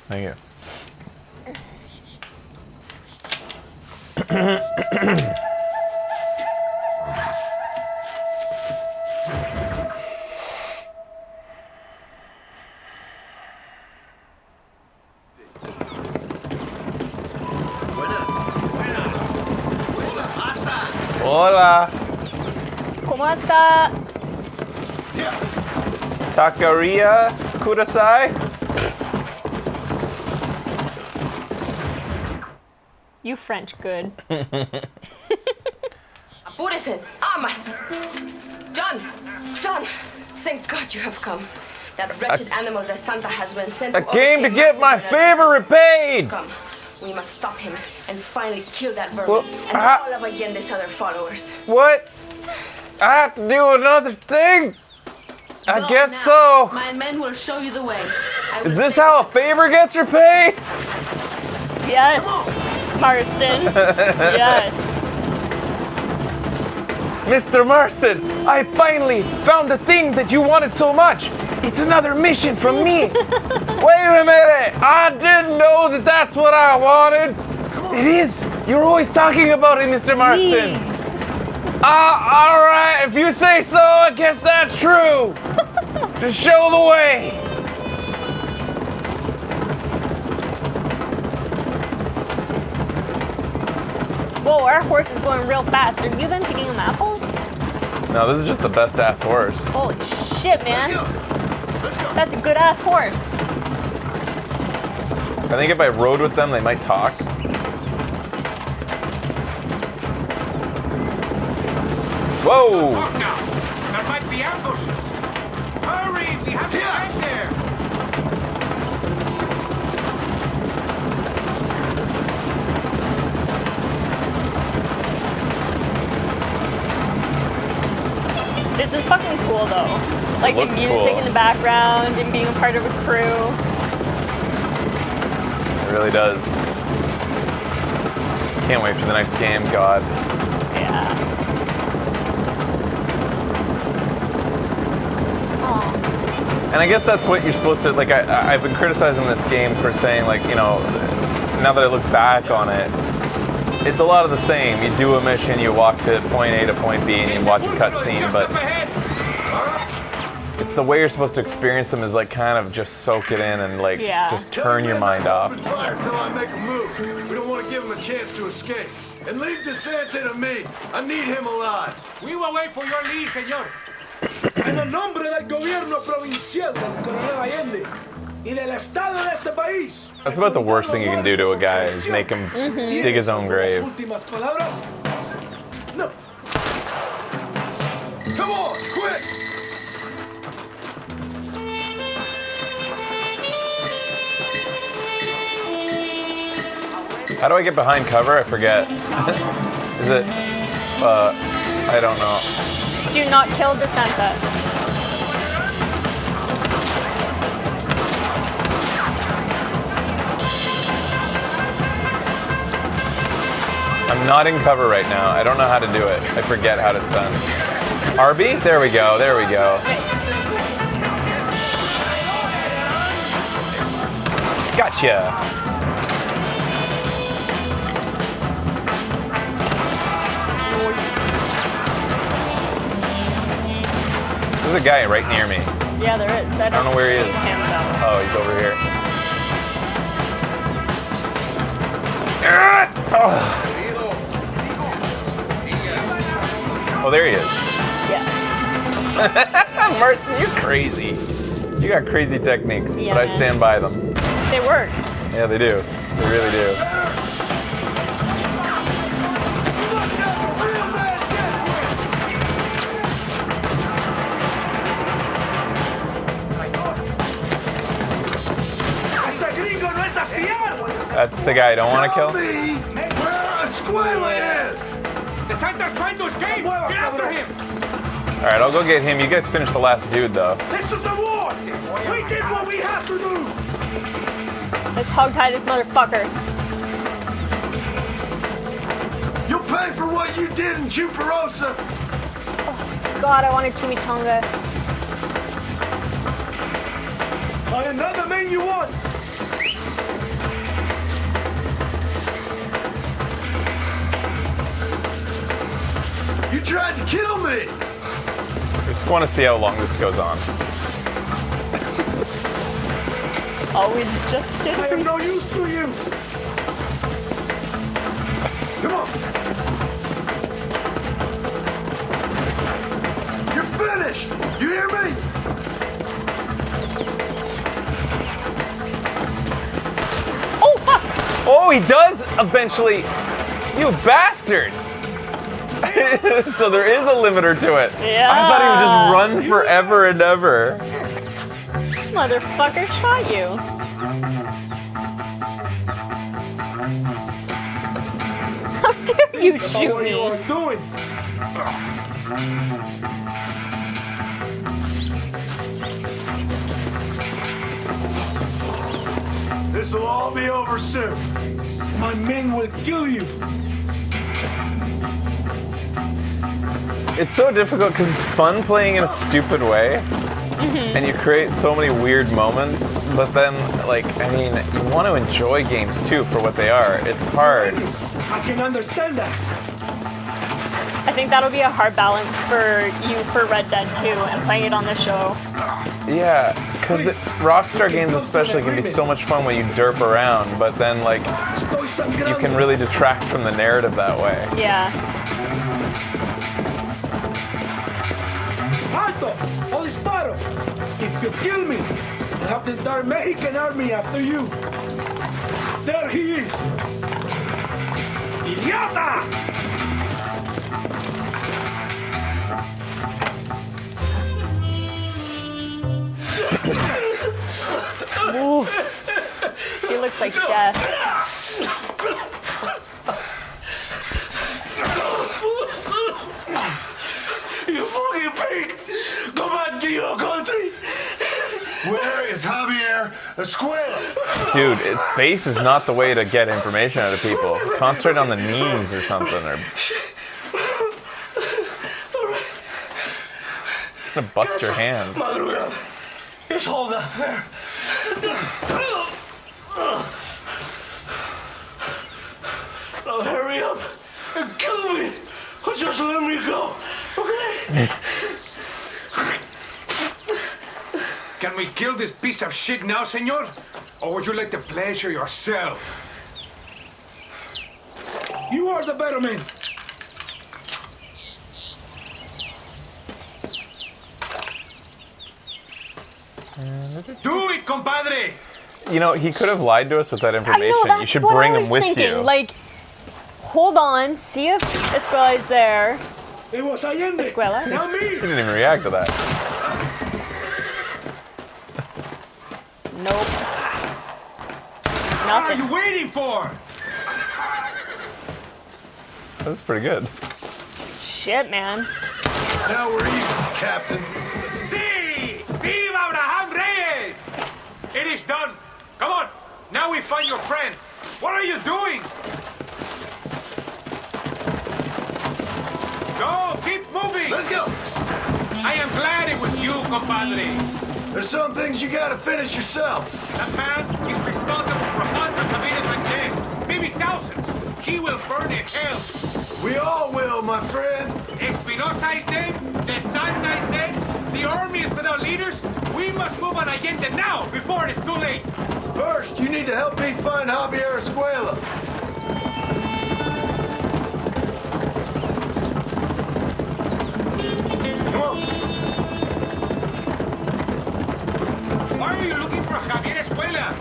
Thank you. Hola. ¿Cómo está? Taqueria Kudasai? You French good. Apúrese. Armas. John. John. Thank God you have come. That wretched animal de Santa has been sent I to came to overstay get my massive favor repaid! Come. We must stop him and finally kill that vermin Well, and all of Allende's other followers. What? I have to do another thing? I Go guess now. so. My men will show you the way. I will Is this stay how a with favor gets repaid? Yes, Marston. Yes. Mr. Marston, I finally found the thing that you wanted so much. It's another mission from me. Wait a minute. I didn't know that that's what I wanted. It is. You're always talking about it, Mr. Marston. All right. If you say so, I guess that's true. Just show the way. Whoa, our horse is going real fast. Are you then picking them apples? No, this is just the best ass horse. Holy shit, man. Let's go. That's a good ass horse. I think if I rode with them, they might talk. Whoa! Walk now. There might be ambushes. Hurry, we have to get there. This is fucking cool though. Like the looks music cool. in the background and being a part of a crew. It really does. Can't wait for the next game, God. Yeah. Aw. And I guess that's what you're supposed to, like, I've been criticizing this game for saying, like, you know, now that I look back on it, it's a lot of the same. You do a mission, you walk to point A to point B, and you watch a cutscene, but it's the way you're supposed to experience them is, like, kind of just soak it in and, like, Yeah. just turn your mind off. Open fire till I make a move. We don't want to give him a chance to escape. And leave DeSanta to me. I need him alive. We will wait for your lead, señor. En el nombre del gobierno provincial del coronel Allende y del estado de este país. That's about the worst thing you can do to a guy, is make him dig his own grave. Últimas palabras. No. Come on, quick! How do I get behind cover? I forget. Is it, I don't know. Do not kill DeSanta. I'm not in cover right now. I don't know how to do it. I forget how it's done. RB? There we go. There we go. Gotcha. There's a guy right near me. Yeah, there is. I don't know where he see is. him, though. Oh, he's over here. Oh, there he is. Yeah. Marston, you're crazy. You got crazy techniques, Yeah, but I man. stand by them. They work. Yeah, they do. They really do. That's the guy I don't want to kill. Tell me where Escuela is! The Santa's trying to escape! Get after him! All right, I'll go get him. You guys finish the last dude, though. This is a war! We did what we have to do! Let's hog-tie this motherfucker. You'll pay for what you did in Chuparosa! God, I wanted chimichanga. Another man you want! You tried to kill me! I just want to see how long this goes on. Always just I am kidding. no use to you! Come on! You're finished! You hear me? Oh, fuck! Oh, he does eventually. You bastard! So there is a limiter to it. Yeah. I thought he would just run forever and ever. Motherfucker shot you. How dare you shoot What you me? are doing? This will all be over soon. My men will kill you! It's so difficult because it's fun playing in a stupid way. And you create so many weird moments, but then, like, I mean, you want to enjoy games too for what they are. It's hard. I can understand that. I think that'll be a hard balance for you for Red Dead 2 and playing it on the show. Yeah, because Rockstar games especially can be so much fun when you derp around, but then, like, Estoy sangrando. you can really detract from the narrative that way. Yeah. Alto! O disparo! If you kill me, I'll have the entire Mexican army after you. There he is! Idiota! Oof. He looks like death. You fucking pig! Go back to your country! Where is Javier Escuela? Dude, face is not the way to get information out of people. Concentrate on the knees or something, or gonna bust your hand. Madrugada. Just hold up there. Now hurry up and kill me. Or just let me go, okay? Can we kill this piece of shit now, senor? Or would you like the pleasure yourself? You are the better man. Do it, compadre! You know, he could have lied to us with that I information. know, that's You should what bring I him was with thinking. you. Like, hold on, see if Escuela is there. It was Allende. Escuela? Now me. He didn't even react to that. Nope. What are you Nothing. waiting for? That's pretty good. Shit, man. Now we're even, Captain. Sí! Viva Abraham Reyes! It is done. Come on. Now we find your friend. What are you doing? No, keep moving! Let's go. I am glad it was you, compadre. There's some things you gotta finish yourself. That man is responsible for hundreds of innocent deaths, maybe thousands. He will burn in hell. We all will, my friend. Espinosa is dead, De Santa is dead, the army is without leaders. We must move on Allende now, before it is too late. First, you need to help me find Javier Escuela. Come on. Why are you looking for Javier Escuela?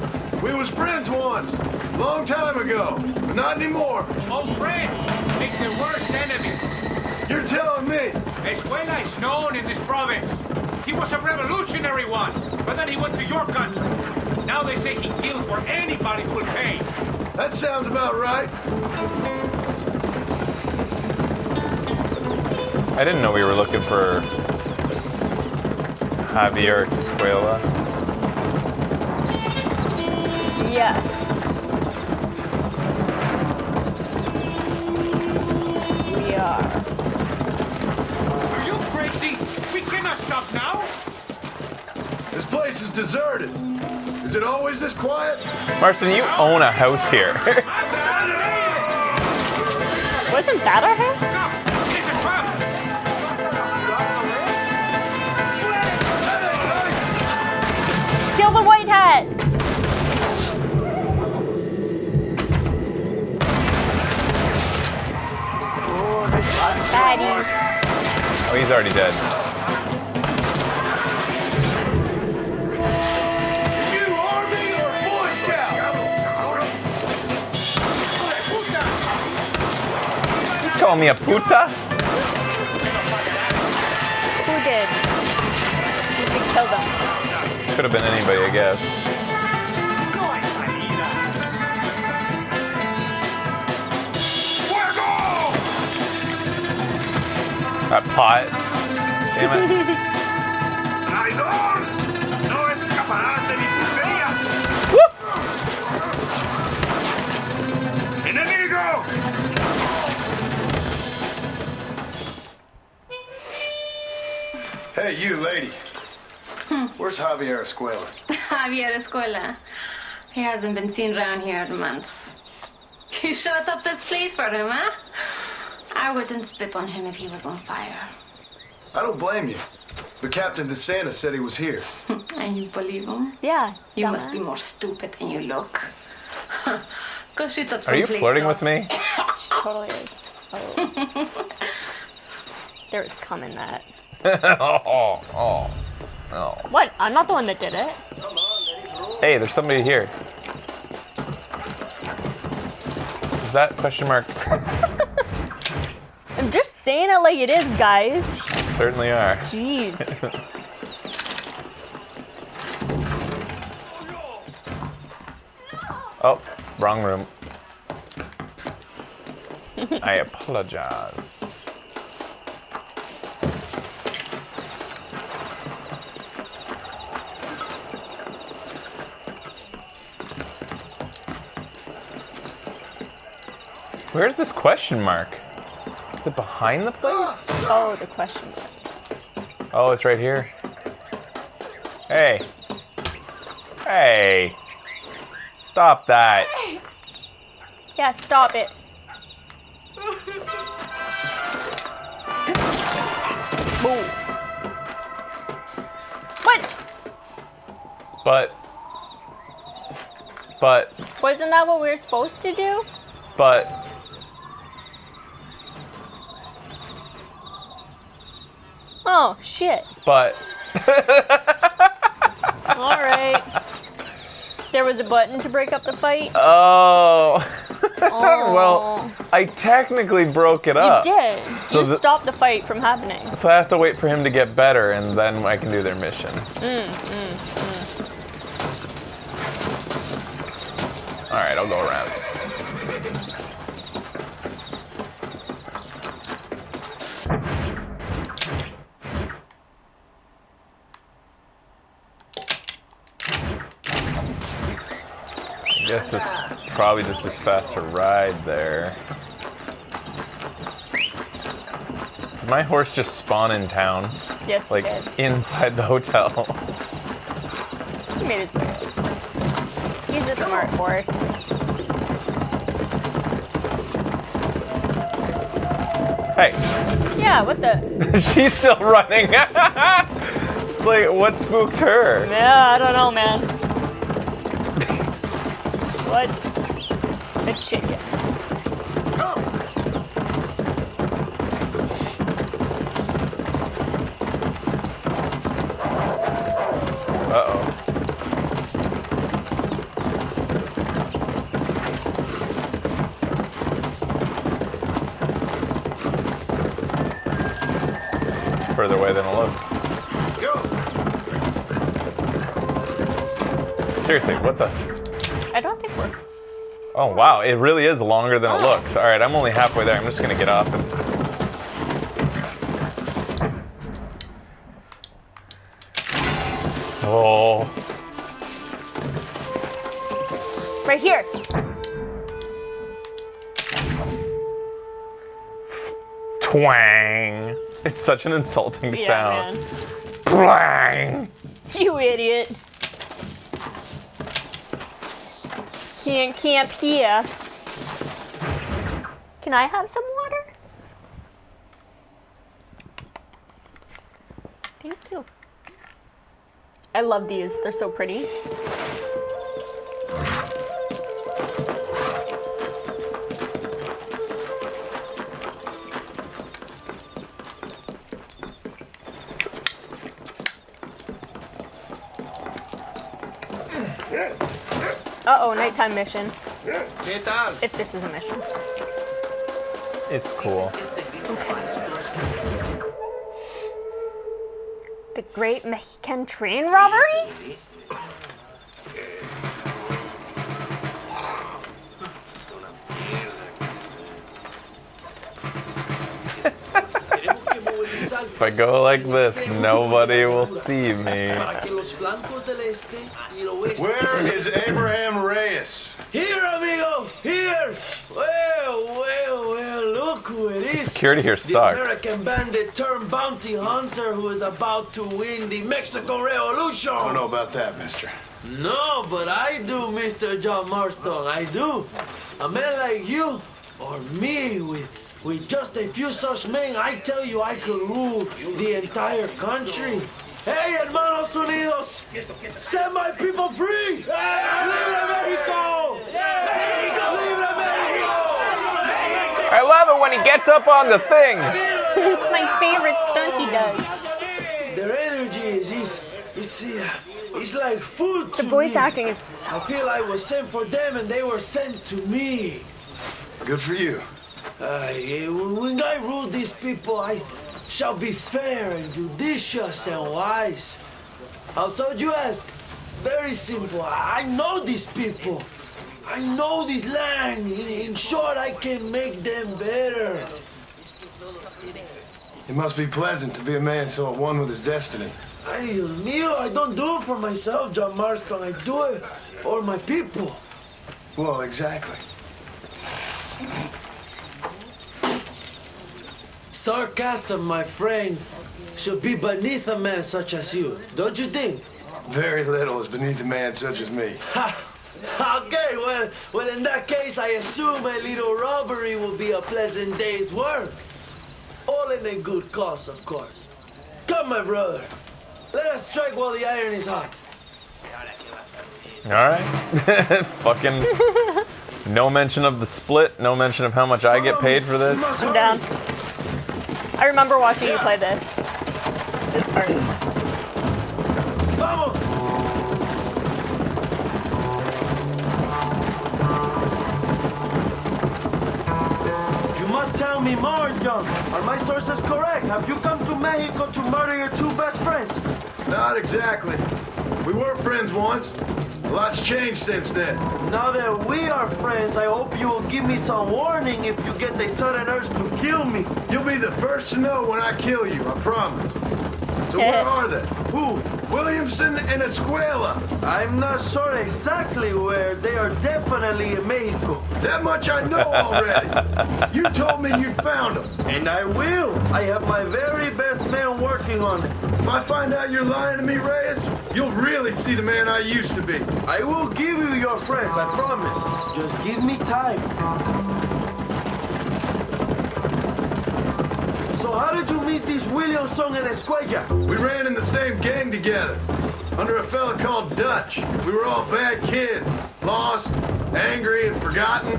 We was friends once, long time ago, but not anymore. Old friends make the worst enemies. You're telling me. Escuela is known in this province. He was a revolutionary once, but then he went to your country. Now they say he kills for anybody who will pay. That sounds about right. I didn't know we were looking for Javier Escuela. Yes. We are. Are you crazy? We cannot stop now. This place is deserted. Is it always this quiet? Marston, you own a house here. Wasn't that our house? Stop! It's a trap! Kill the white hat! Oh, there's lots of baddies. Oh, he's already dead. You Army or Boy Scout? You call me a puta? Who did? We should kill them. Could have been anybody, I guess. That pot. Damn it. ¡Traidor! ¡No escaparás de mi puntería! ¡Enemigo! Hey, you lady. Where's Javier Escuela? Javier Escuela. He hasn't been seen around here in months. You shut up this place for him, huh? I wouldn't spit on him if he was on fire. I don't blame you. But Captain DeSanta said he was here. And you believe him? Yeah. You must be dumbass. more stupid than you look. Go shoot up Are some you flirting with me? Totally is. Oh. There was cum in that. Oh. What? I'm not the one that did it. Hey, there's somebody here. Is that question mark? I'm just saying it like it is, guys. Certainly are. Jeez. Oh, wrong room. I apologize. Where's this question mark? Is it behind the place? Oh, the question mark. Oh, it's right here. Hey. Hey. Stop that. Yeah, stop it. Boo. What? But, Wasn't that what we were supposed to do? Oh, shit. but. All right. There was a button to break up the fight. Oh. Oh. Well, I technically broke it up. You did. So You the- stopped the fight from happening. So I have to wait for him to get better, and then I can do their mission. All right, I'll go around. I guess it's probably just as fast a ride there. Did my horse just spawn in town? Yes, Like, he did. inside the hotel. He made his way. He's a smart horse. Hey, Yeah, what the? she's still running. It's like, what spooked her? Yeah, I don't know, man. What? A chicken. Uh-oh. Further away than it looked. Go! Seriously, what the? I don't think we're. Oh, wow, it really is longer than it looks. All right, I'm only halfway there. I'm just gonna get off and... Oh, Right here. twang. It's such an insulting Yeah, sound. man. Twang. You idiot. Can't camp here. Can I have some water? Thank you. I love these. They're so pretty. Uh-oh, nighttime mission. If this is a mission. It's cool. The Great Mexican Train Robbery? If I go like this, nobody will see me. Where is Abraham Reyes? Here, amigo, here. Well, look who it is. Security here sucks. The American bandit turned bounty hunter who is about to win the Mexican Revolution. I don't know about that, mister. No, but I do, Mr. John Marston, I do. A man like you, or me, with just a few such men, I tell you, I could rule the entire country. Hey, hermanos unidos, set my people free! Libre Mexico! Libre Mexico! I love it when he gets up on the thing. It's my favorite stunt he does. Their energy is like food to The voice me. acting is so I feel I was sent for them and they were sent to me. Good for you. When I rule these people, I shall be fair and judicious and wise. How so, you ask? Very simple. I know these people. I know this land. In short, I can make them better. It must be pleasant to be a man so at one with his destiny. Ay, Dios mío, I don't do it for myself, John Marston. I do it for my people. Well, exactly. Sarcasm, my friend, should be beneath a man such as you, don't you think? Very little is beneath a man such as me. Okay, well, in that case, I assume a little robbery will be a pleasant day's work. All in a good cause, of course. Come, my brother. Let us strike while the iron is hot. All right. Fucking no mention of the split. No mention of how much I get paid for this. I'm down. I remember watching you play this. This part. Vamos! You must tell me more, John. Are my sources correct? Have you come to Mexico to murder your two best friends? Not exactly. We were friends once. A lot's changed since then. Now that we are friends, I hope you will give me some warning if you get the sudden urge to kill me. You'll be the first to know when I kill you, I promise. So where are they? Who? Williamson and Escuela. I'm not sure exactly where. They are definitely in Mexico. That much I know already. You told me you found them. And I will. I have my very best man working on it. If I find out you're lying to me, Reyes, you'll really see the man I used to be. I will give you your friends, I promise. Just give me time. So how did you meet these Williamson and Escuella? We ran in the same gang together, under a fella called Dutch. We were all bad kids, lost, angry, and forgotten.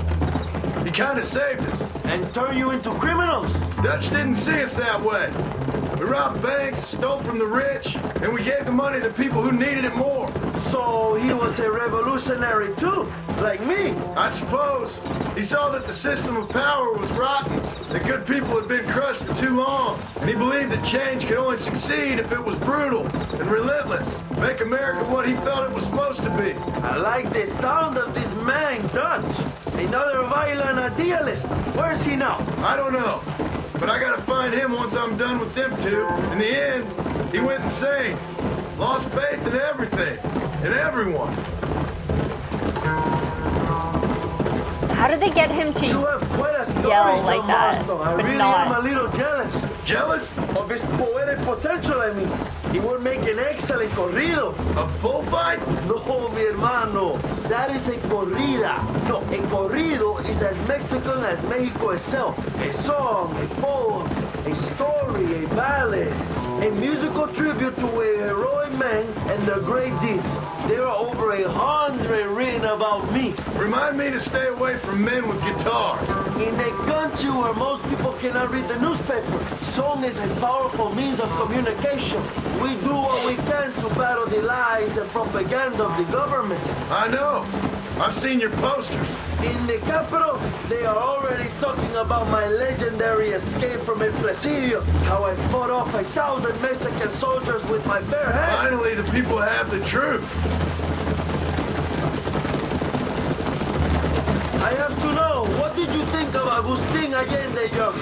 He kind of saved us. And turned you into criminals? Dutch didn't see us that way. We robbed banks, stole from the rich, and we gave the money to people who needed it more. So he was a revolutionary too, like me. I suppose. He saw that the system of power was rotten, that good people had been crushed for too long, and he believed that change could only succeed if it was brutal and relentless, make America what he felt it was supposed to be. I like the sound of this man, Dutch. Another violent idealist. Where's he now? I don't know, but I gotta find him once I'm done with them two. In the end, he went insane, lost faith in everything, and everyone. How did they get him to You have quite a story, yell like John that, Marston. I but really not? am a little jealous Jealous? of his poetic potential, I mean. He would make an excellent corrido. A bullfight? No, mi hermano. That is a corrida. No, a corrido is as Mexican as Mexico itself. A song, a poem, a story, a ballad. A musical tribute to a heroic man and their great deeds. There are over 100 written about me. Remind me to stay away from men with guitar. In a country where most people cannot read the newspaper, song is a powerful means of communication. We do what we can to battle the lies and propaganda of the government. I know. I've seen your posters. In the capital, they are already talking about my legendary escape from El Presidio, how I fought off 1,000 Mexican soldiers with my bare hands. Finally, the people have the truth. I have to know, what did you think of Agustin Allende, young?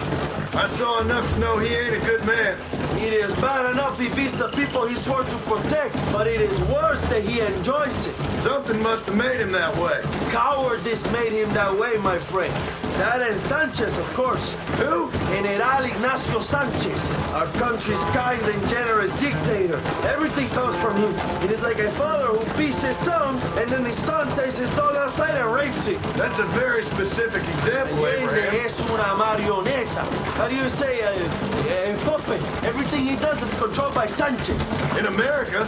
I saw enough to know he ain't a good man. It is bad enough he beats the people he swore to protect, but it is worse that he enjoys it. Something must have made him that way. Cowardice made him that way, my friend. That and Sanchez, of course. Who? General Ignacio Sanchez, our country's kind and generous dictator. Everything comes from him. It is like a father who beats his son, and then the son takes his dog outside and rapes it. That's a very specific example, Allende Abraham. es una marioneta. How do you say, a puppet? Everything he does is controlled by Sanchez. In America,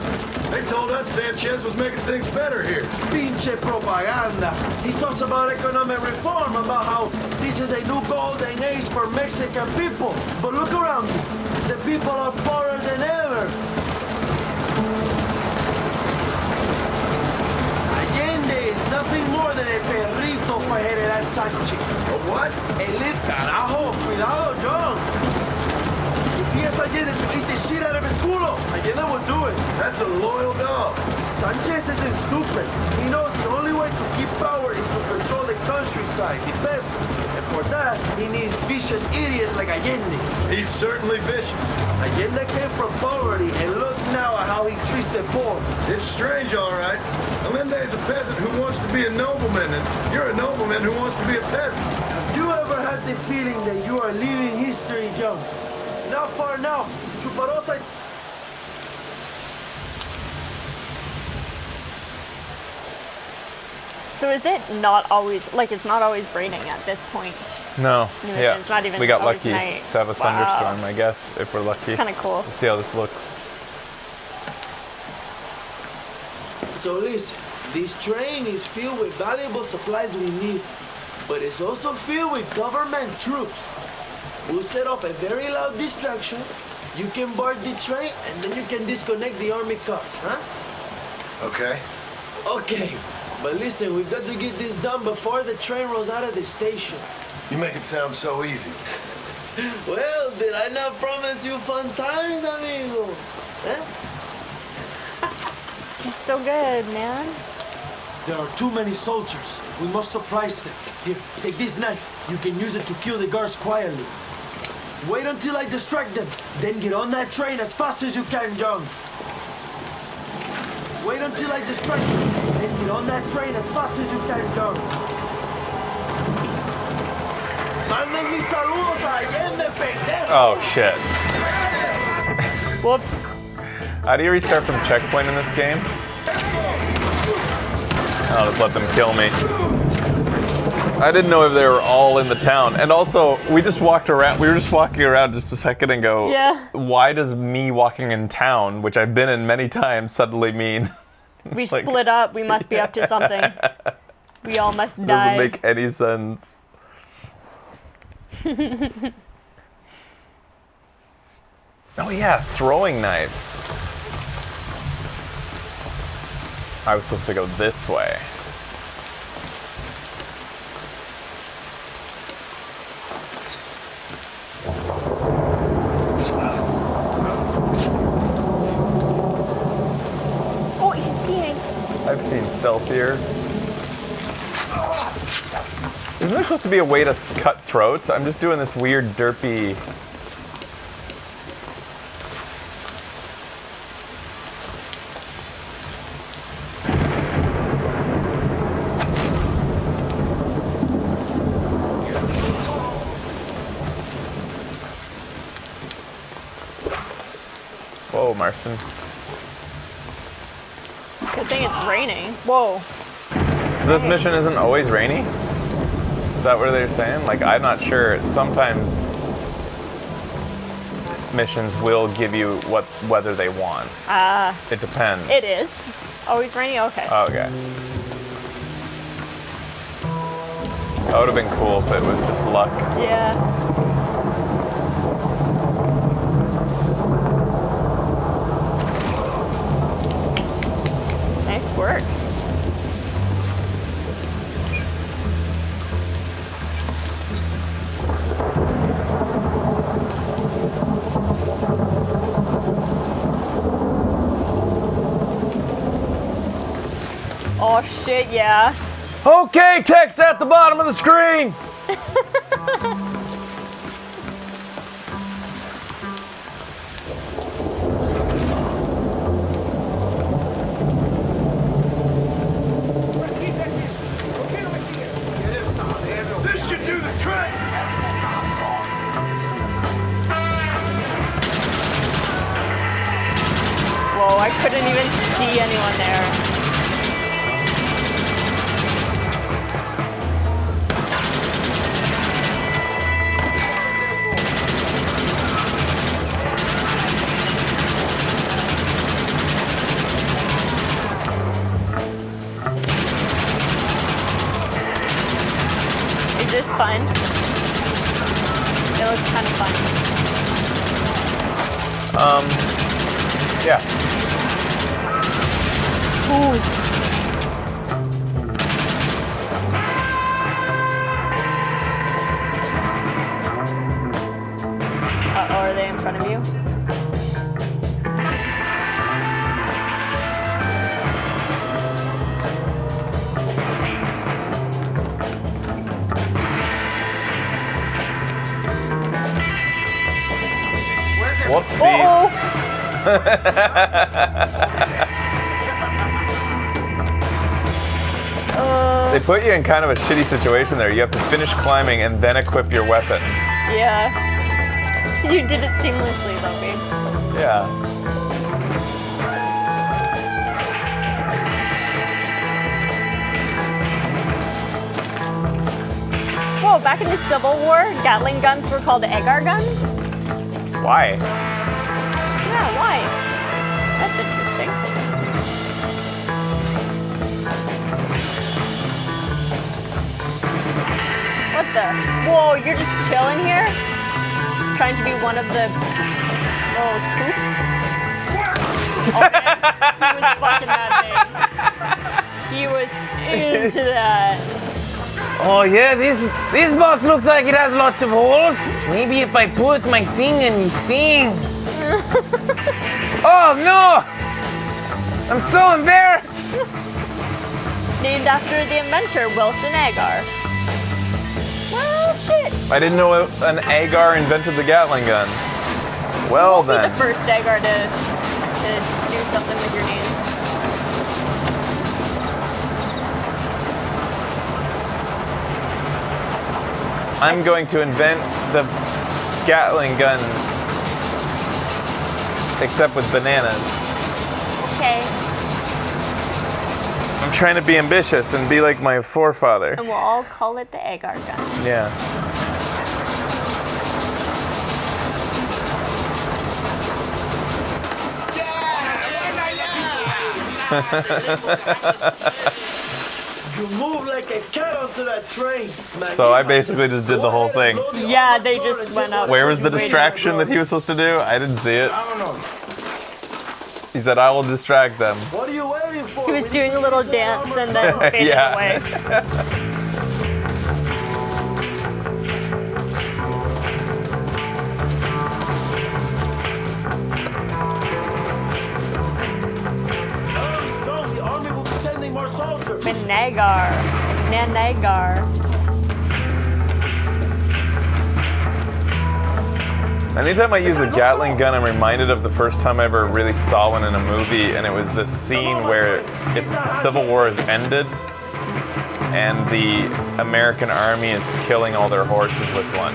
they told us Sanchez was making things better here. Pinche propaganda. He talks about economic reform, about how this is a new golden age for Mexican people. But look around you. The people are poorer than ever. Allende is nothing more than a perrito for General Sanchez. A what? El carajo, cuidado, John. If he has Allende to eat the shit out of his culo, Allende will do it. That's a loyal dog. Sanchez isn't stupid. He knows the only way to keep power is to control the countryside, the peasants. And for that, he needs vicious idiots like Allende. He's certainly vicious. Allende came from poverty, and look now at how he treats the poor. It's strange, all right. Allende is a peasant who wants to be a nobleman, and you're a nobleman who wants to be a peasant. Have you ever had the feeling that you are leaving history, John? Not far now. Chuparosa. So is it not always, like it's not always raining at this point? No. You know, Yeah. it's not even we got always lucky night. to have a Wow. thunderstorm, I guess, if we're lucky. Kind of cool. Let's see how this looks. So listen, this train is filled with valuable supplies we need, but it's also filled with government troops. We'll set up a very loud distraction. You can board the train, and then you can disconnect the army cars, huh? Okay. Okay, but listen, we've got to get this done before the train rolls out of the station. You make it sound so easy. Well, did I not promise you fun times, amigo? Huh? It's so good, man. There are too many soldiers. We must surprise them. Here, take this knife. You can use it to kill the guards quietly. Wait until I distract them. Then get on that train as fast as you can, John. Wait until I distract you. And get on that train as fast as you can, girl. Manden mis saludos a Allende, pendejo. Oh shit. Whoops. How do you restart from checkpoint in this game? I'll just let them kill me. I didn't know if they were all in the town. And also, we just walked around. We were just walking around just a second and go, Yeah. why does me walking in town, which I've been in many times, suddenly mean We Like- split up. We must be up to something. We all must die. doesn't make any sense. Oh yeah, throwing knives. I was supposed to go this way. Oh, he's peeing. I've seen stealthier. Isn't there supposed to be a way to cut throats? I'm just doing this weird derpy. Whoa, Marston. Good thing it's raining. Whoa. So this mission isn't always rainy? Is that what they're saying? Like, I'm not sure. Sometimes missions will give you what weather they want. It depends. It is. Always rainy? Okay. Okay. That would have been cool if it was just luck. Yeah. Nice work. Oh shit, yeah. Okay, text at the bottom of the screen! This should do the trick! Whoa, I couldn't even see anyone there. Is this fun? It looks kind of fun. Yeah. Uh-oh, are they in front of you? Whoopsie. Uh-oh! They put you in kind of a shitty situation there. You have to finish climbing and then equip your weapon. Yeah. You did it seamlessly, though, babe. Yeah. Whoa, back in the Civil War, Gatling guns were called Agar guns? Why? Yeah, why? That's interesting. What the? Whoa, you're just chilling here? Trying to be one of the little coops? Oh man, he was fucking that thing. He was into that. Oh yeah, this box looks like it has lots of holes. Maybe if I put my thing in this thing. Oh no! I'm so embarrassed. Named after the inventor, Wilson Agar. Well, shit. I didn't know an Agar invented the Gatling gun. Well Won't be then. the first Agar to do something with your name. I'm going to invent the Gatling gun, except with bananas. Okay. I'm trying to be ambitious and be like my forefather. And we'll all call it the Agar gun. Yeah. You move like a cat onto that train. So I basically just did the whole thing. Yeah, they just went up. Where was the distraction that he was supposed to do? I didn't see it. I don't know. He said, I will distract them. What are you waiting for? He was doing a little dance and then faded Yeah. away. No, the army will be sending more soldiers. Menagar. Nanagar. Anytime I use a Gatling gun, I'm reminded of the first time I ever really saw one in a movie, and it was this scene where the Civil War has ended, and the American army is killing all their horses with one.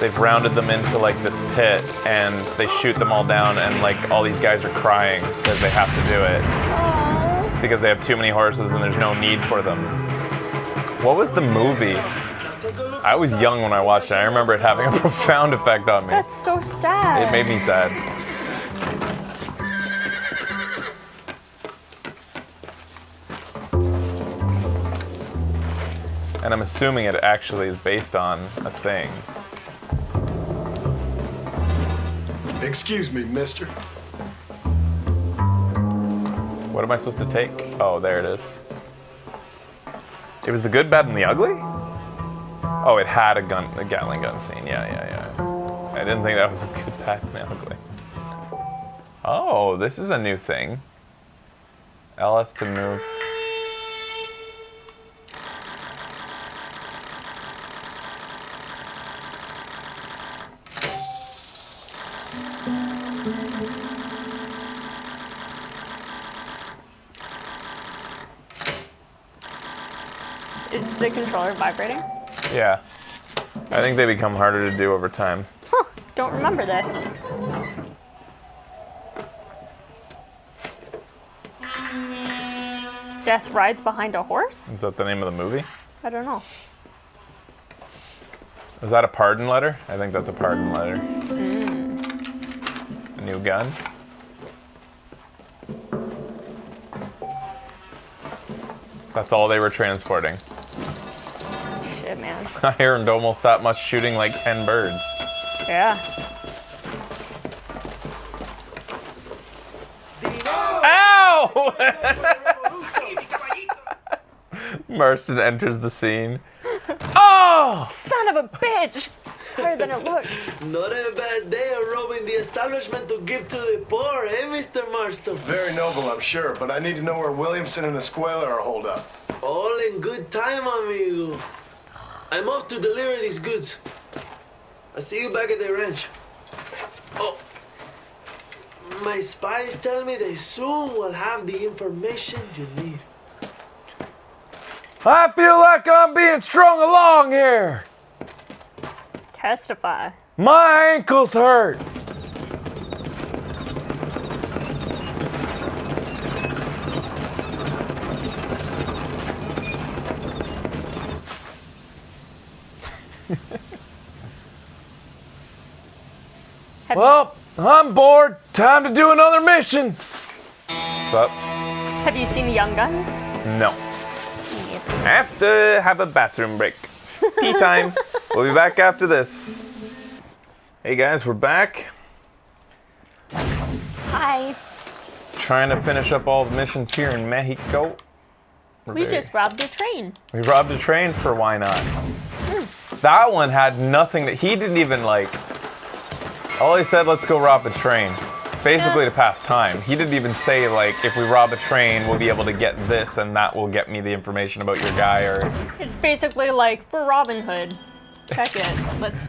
They've rounded them into like this pit, and they shoot them all down, and like all these guys are crying because they have to do it. Because they have too many horses and there's no need for them. What was the movie? I was young when I watched it. I remember it having a profound effect on me. That's so sad. It made me sad. And I'm assuming it actually is based on a thing. Excuse me, mister. What am I supposed to take? Oh, there it is. It was the good, bad, and the ugly? Oh, it had a Gatling gun scene. Yeah. I didn't think that was a good, bad, and the ugly. Oh, this is a new thing. LS to move. Is the controller vibrating? Yeah. I think they become harder to do over time. Huh, don't remember this. Death rides behind a horse? Is that the name of the movie? I don't know. Is that a pardon letter? I think that's a pardon letter. A new gun. That's all they were transporting. Shit, man. I earned almost that much shooting like 10 birds. Yeah. Ow! Marston enters the scene. Oh! Son of a bitch! It's harder than it looks. Not a bad day of robbing the establishment to give to the poor, eh, Mr. Marston? Very noble, I'm sure, but I need to know where Williamson and Escuela are holed up. All in good time, amigo. I'm off to deliver these goods. I'll see you back at the ranch. Oh, my spies tell me they soon will have the information you need. I feel like I'm being strung along here. Testify. My ankle's hurt. Well, I'm bored. Time to do another mission. What's up? Have you seen the Young Guns? No. I have to have a bathroom break. Tea time. We'll be back after this. Hey guys, we're back. Hi. Trying to finish up all the missions here in Mexico. We just robbed a train. We robbed a train for why not? That one had nothing that he didn't even like. All he said, let's go rob a train. Basically to pass time. He didn't even say like, if we rob a train, we'll be able to get this and that will get me the information about your guy or... It's basically like, for Robin Hood. Check it.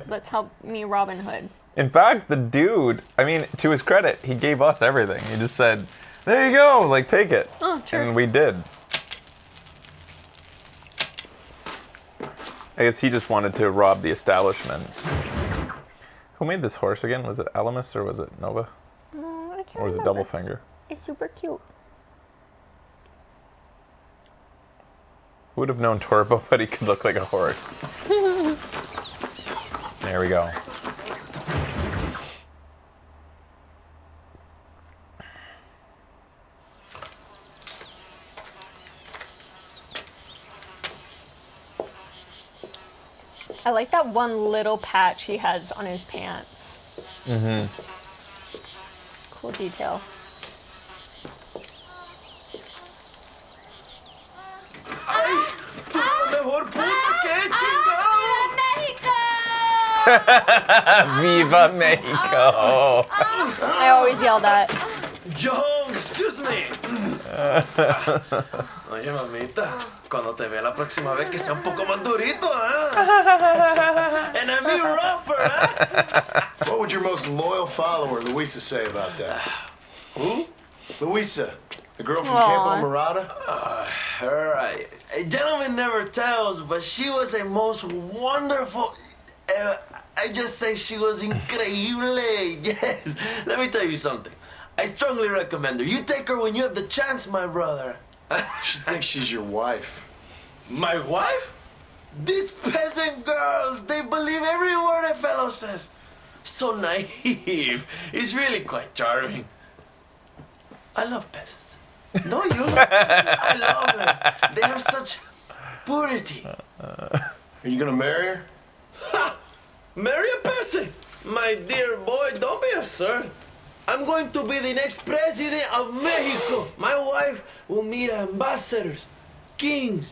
Let's help me Robin Hood. In fact, the dude, I mean, to his credit, he gave us everything. He just said, there you go, like take it. Oh, true. And we did. I guess he just wanted to rob the establishment. Who made this horse again? Was it Alamus or was it Nova? I can't Or was it remember. Doublefinger? It's super cute. Who would have known Turbo, but he could look like a horse? There we go. I like that one little patch he has on his pants. Mm-hmm. It's a cool detail. ¡Ay! ¡Tú eres la mejor puta que he chingado! Viva Mexico! I always yell that. John, excuse me. Oye, mamita, cuando te vea la próxima vez que sea un poco más durito, ¿eh? And I mean rougher, ¿eh? What would your most loyal follower, Luisa, say about that? Who? Luisa, the girl from Aw. Campo Morada? Her, a gentleman never tells, but she was a most wonderful. I just say she was increíble. Yes. Let me tell you something. I strongly recommend her. You take her when you have the chance, my brother. She thinks she's your wife. My wife? These peasant girls, they believe every word a fellow says. So naive. It's really quite charming. I love peasants. Don't you? I love them. They have such purity. Are you gonna marry her? Ha! Marry a peasant? My dear boy, don't be absurd. I'm going to be the next president of Mexico. My wife will meet ambassadors, kings,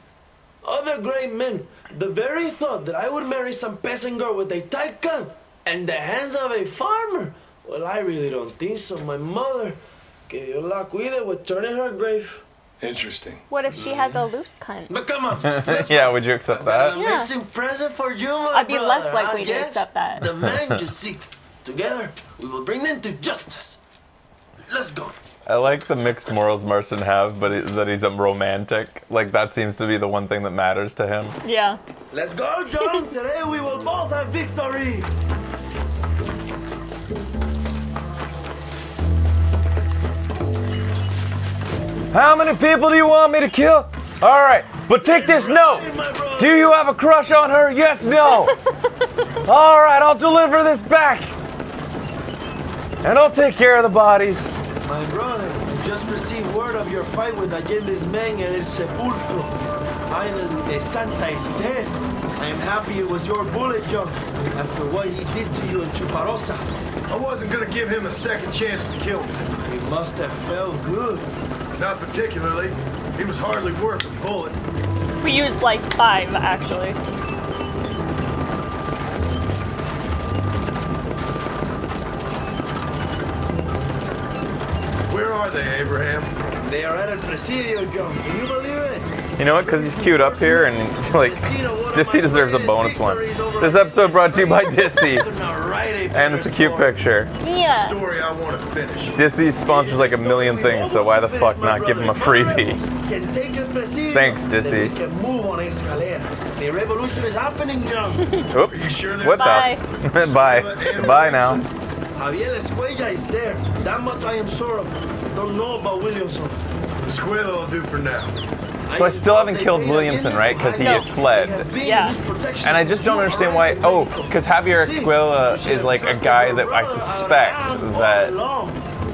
other great men. The very thought that I would marry some peasant girl with a tight gun and the hands of a farmer, well, I really don't think so. My mother, que Dios la cuide, would turn in her grave. Interesting. What if she has a loose cunt? But come on. let's Yeah, would you accept An that? Yeah. amazing present for you, my I'd be brother, less huh? likely to Yes? accept that. The man you seek. Together, we will bring them to justice. Let's go. I like the mixed morals Marston have, but that he's a romantic. Like, that seems to be the one thing that matters to him. Yeah. Let's go, John. Today we will both have victory. How many people do you want me to kill? All right, but take this note. Do you have a crush on her? Yes, no. All right, I'll deliver this back. And I'll take care of the bodies. My brother, I just received word of your fight with Allende's men and El Sepulcro. Finally, the Santa is dead. I am happy it was your bullet, John, after what he did to you in Chuparosa. I wasn't gonna give him a second chance to kill me. It must have felt good. Not particularly. He was hardly worth a bullet. We used like 5, actually. Where are they, Abraham? They are at El Presidio, John. Can you believe it? You know what? Because he's queued up here, and like, Dissy deserves a bonus one. This episode brought to you by Dissy, and it's a cute picture. Yeah. Story I want to finish. Dissy sponsors like a million things, so why the fuck not give him a freebie? Thanks, Dissy. We can move on Escalera. The revolution is happening, John. Oops. You sure that- What Bye. the? Bye. Goodbye now. Javier Escuella is there. That much I am sure of. Don't know about Williamson. Escuela will do for now. So I still haven't killed Williamson, right? Because he had fled. Yeah. And I just don't understand why. Oh, because Javier Escuela is like a guy that I suspect that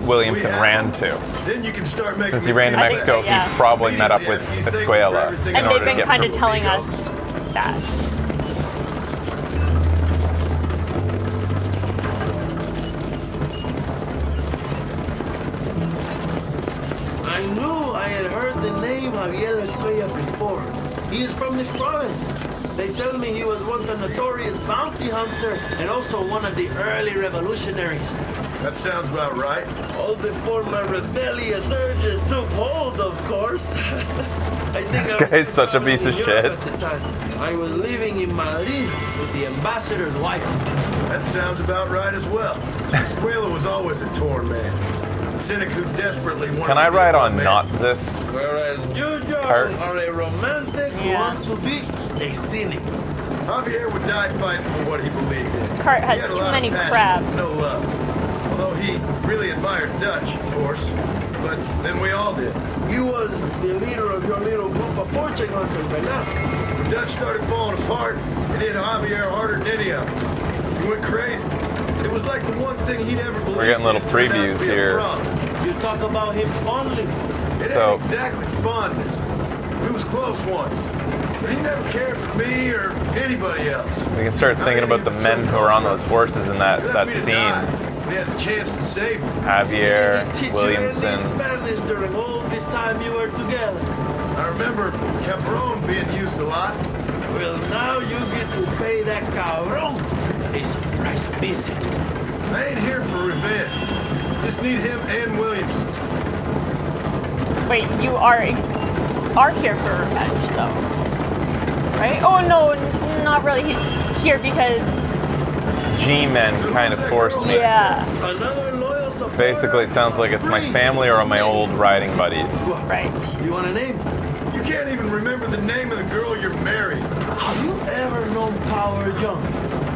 Williamson ran to. Then you can start making. Since he ran to I think Mexico, so, yeah. he probably met up with Escuela in And order they've to been get kind of telling us that. I knew I had heard the name Javier Escuella before. He is from this province. They tell me he was once a notorious bounty hunter and also one of the early revolutionaries. That sounds about right. All before my rebellious urges took hold, of course. I think I was Guy's such a traveling piece of in Europe shit. At the time. I was living in Madrid with the ambassador's wife. That sounds about right as well. Escuela was always a torn man. A cynic who desperately wanted Can I to be ride a on man. not this? Whereas you, John, Part. are a romantic who Yeah. wants to be a cynic. Javier would die fighting for what he believed in. Cart has He had a too lot of many passion, crabs. no love. Although he really admired Dutch, of course. But then we all did. You was the leader of your little group of fortune hunters, right now. When Dutch started falling apart, it hit Javier harder than any of them. He went crazy. It was like the one thing he'd ever believed. We're getting little in turned out to previews be a here. fraud. You talk about him fondly. It So- ain't exactly fondness. We was close once. But he never cared for me or anybody else. We can start thinking about the men who are on those horses in that scene. We had a chance to save him. Javier, Did he teach Williamson. you any Spanish during all this time you were together? I remember Cabron being used a lot. Well, now you get to pay that cabron a surprise visit. I ain't here for revenge. Just need him and Williamson. Wait, you are here for revenge, though, right? Oh no, not really. He's here because G-men kind of forced me. yeah, Another loyal supporter. Basically, it sounds like it's my family or my old riding buddies. right. You want a name? You can't even remember the name of the girl you're married. Have you ever known Power Young?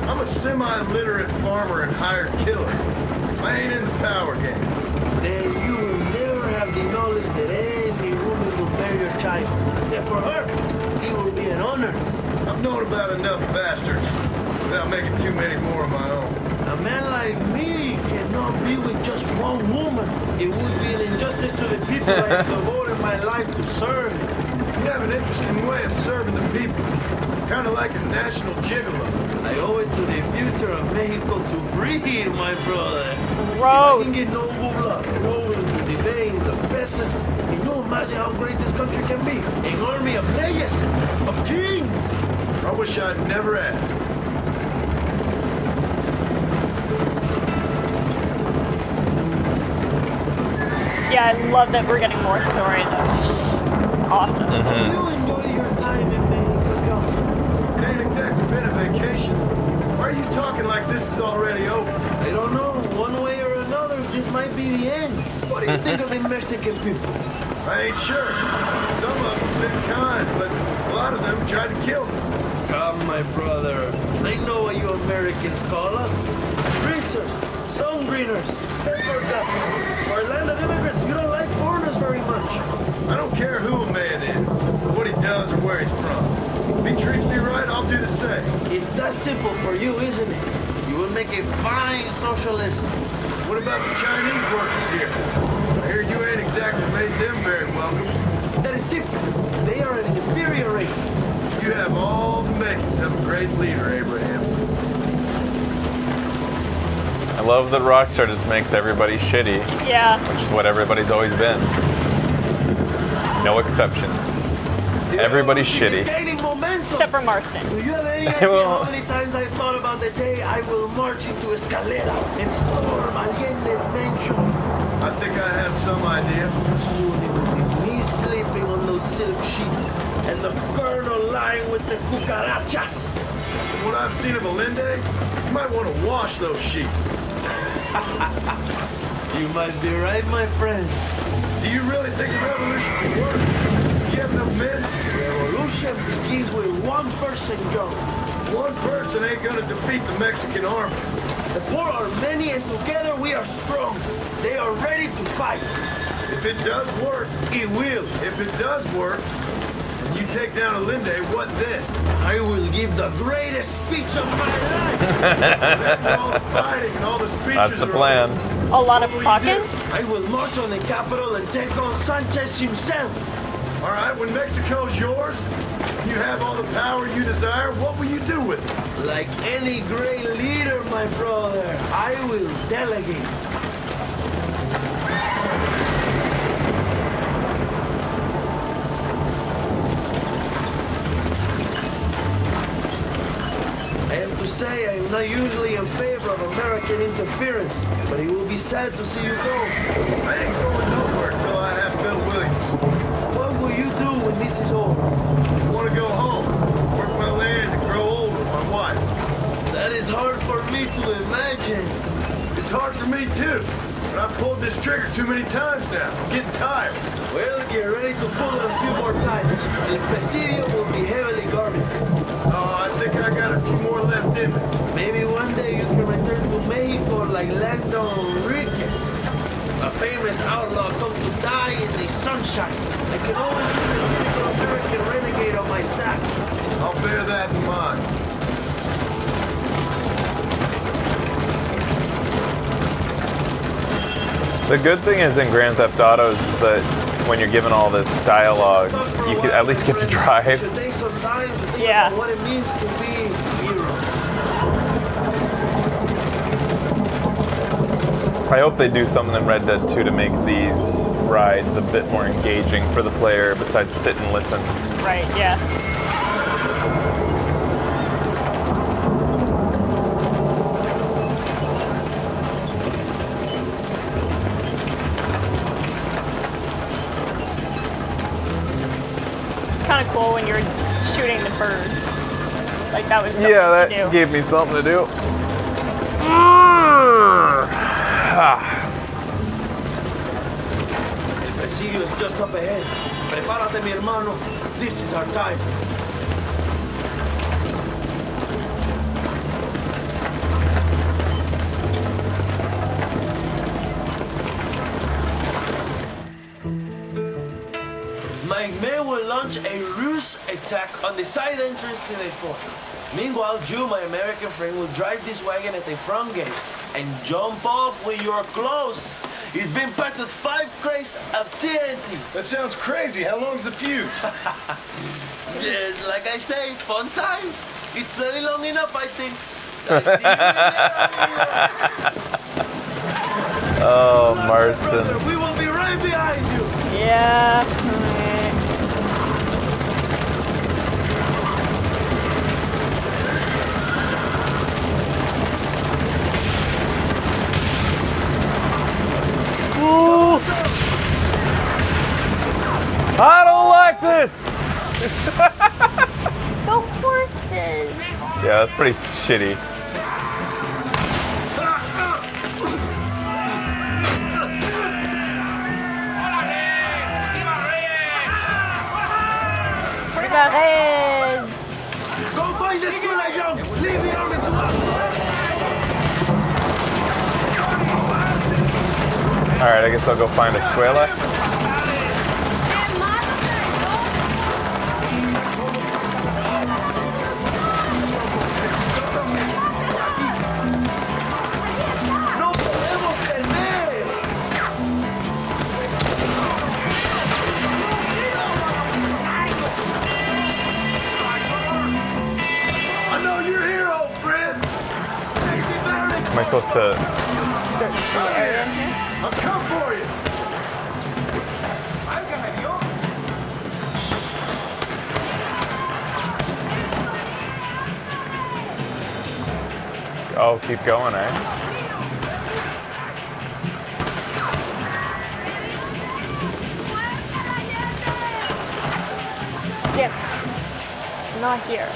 I'm a semi-literate farmer and hired killer. I ain't in the power game. Then you will never have the knowledge that any woman will bear your child. And for her, it will be an honor. I've known about enough bastards without making too many more of my own. A man like me cannot be with just one woman. It would be an injustice to the people I have devoted my life to serve. You have an interesting way of serving the people. Kind of like a national gigolo. I owe it to the future of Mexico to breed, my brother. If I Gross. can get noble blood flowing through the veins of peasants, can you imagine how great this country can be? An army of reyes, of kings. I wish I'd never asked. Yeah, I love that we're getting more story though. It's awesome. You enjoy your time in Mexico, John. It ain't exactly been a vacation. Why are you talking like this is already over? I don't know, one way or another, this might be the end. What do you think of the Mexican people? I ain't sure. Some of them have been kind, but a lot of them tried to kill me. Come, my brother. I know what you Americans call us. Greasers, sun greeners, pepper guts. For a land of immigrants, you don't like foreigners very much. I don't care who a man is, what he does, or where he's from. If he treats me right, I'll do the same. It's that simple for you, isn't it? You would make a fine socialist. What about the Chinese workers here? I hear you ain't exactly made them very welcome. That is different. They are an inferior race. You have all the makings of a great leader, Abraham. I love that Rockstar just makes everybody shitty, Yeah. which is what everybody's always been. No exceptions. Everybody's revolution is shitty. gaining momentum. Except for Marston. Do you have any idea Well- how many times I've thought about the day I will march into Escalera and storm Allende's mansion? I think I have some idea. Soon it will be me sleeping on those silk sheets and the colonel lying with the cucarachas. From what I've seen of Allende, you might want to wash those sheets. You might be right, my friend. Do you really think a revolution can work? You have enough men? Revolution begins with one person, Joe. One person ain't gonna defeat the Mexican army. The poor are many and together we are strong. They are ready to fight. If it does work, It will. if it does work, and you take down Allende, what then? I will give the greatest speech of my life. After all the fighting and all the speeches That's the are plan. A lot of talking. I will march on the capital and take on Sanchez himself. All right, when Mexico's yours, you have all the power you desire, what will you do with it? Like any great leader, my brother, I will delegate. I have to say, I am not usually in favor of American interference, but it will be sad to see you go. I ain't going nowhere till I have Bill Williams. What will you do when this is over? I want to go home, work my land, and grow old with my wife. That is hard for me to imagine. It's hard for me too, but I've pulled this trigger too many times now. I'm getting tired. Well, get ready to pull it a few more times. El Presidio will be heavily guarded. Oh, I think I got a few more left in me. Maybe one day you can return to Mexico like Lando Enriquez. A famous outlaw come to die in the sunshine. I can always use a cynical American renegade on my staff. I'll bear that in mind. The good thing is in Grand Theft Auto is that when you're given all this dialogue, you can at least get to drive. Should take some time to think Yeah. about what it means to be a hero. I hope they do something in Red Dead 2 to make these rides a bit more engaging for the player besides sit and listen. Right, yeah. It's kind of cool when you're shooting the birds. Like that was something Yeah, to that do. gave me something to do. El presidio is just up ahead. Prepárate, mi hermano. This is our time. My men will launch a ruse attack on the side entrance to the fort. Meanwhile, you, my American friend, will drive this wagon at the front gate and jump off with your clothes. He's been packed with 5 crates of TNT. That sounds crazy. How long's the fuse? Yes, like I say, fun times. It's plenty long enough, I think. I see you in Oh, there. Marston. Brother, we will be right behind you. Yeah. Ooh. I don't like this. Go horses. Yeah, that's pretty shitty. Viva Reds. Go find the Escuela Young. Leave the army to us. Alright, I guess I'll go find Escuela. No podemos perder. I know you're a hero, Fred. Am I supposed to... Search for the area in here. I'll come for you. Oh, keep going, eh? Yep. It's not here.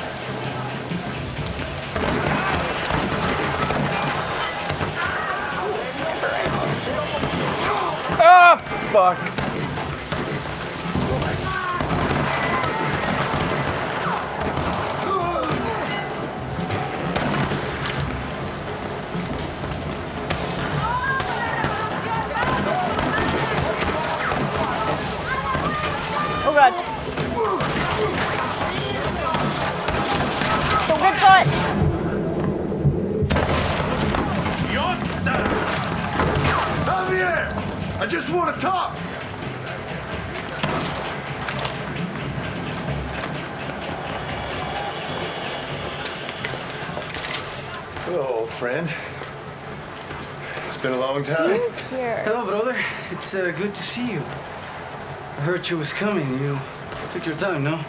Ah, fuck. Oh god. So good shot. Javier, I just want to talk. Hello, old friend. It's been a long time. He's here. Hello, brother. It's good to see you. I heard you was coming. You took your time, no?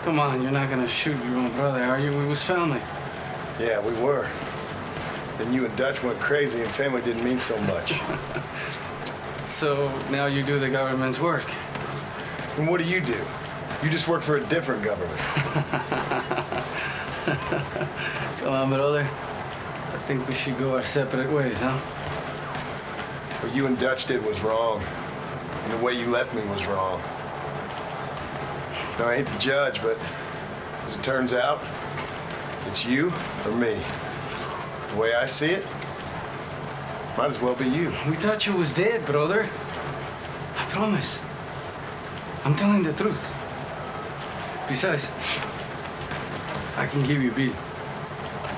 Come on, you're not gonna shoot your own brother, are you? We was family. Yeah, we were. Then you and Dutch went crazy and family didn't mean so much. So now you do the government's work. And what do? You just work for a different government. Come on, brother. I think we should go our separate ways, huh? What you and Dutch did was wrong. And the way you left me was wrong. Now, I hate to judge, but as it turns out, It's you or me. The way I see it, might as well be you. We thought you was dead, brother. I promise. I'm telling the truth. Besides, I can give you a bill.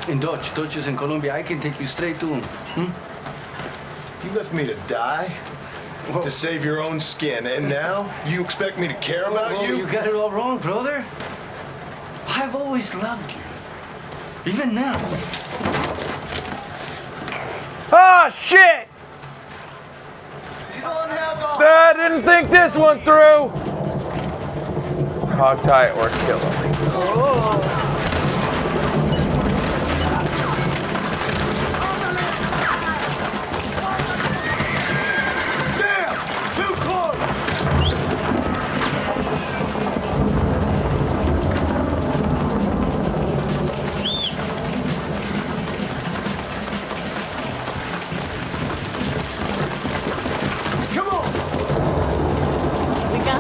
In Dutch. Dutch is in Colombia. I can take you straight to him. You left me to die to save your own skin, and now you expect me to care about you? You got it all wrong, brother. I've always loved you. Even now. Ah, shit! I didn't think this one through. Hog tie or kill him. Oh.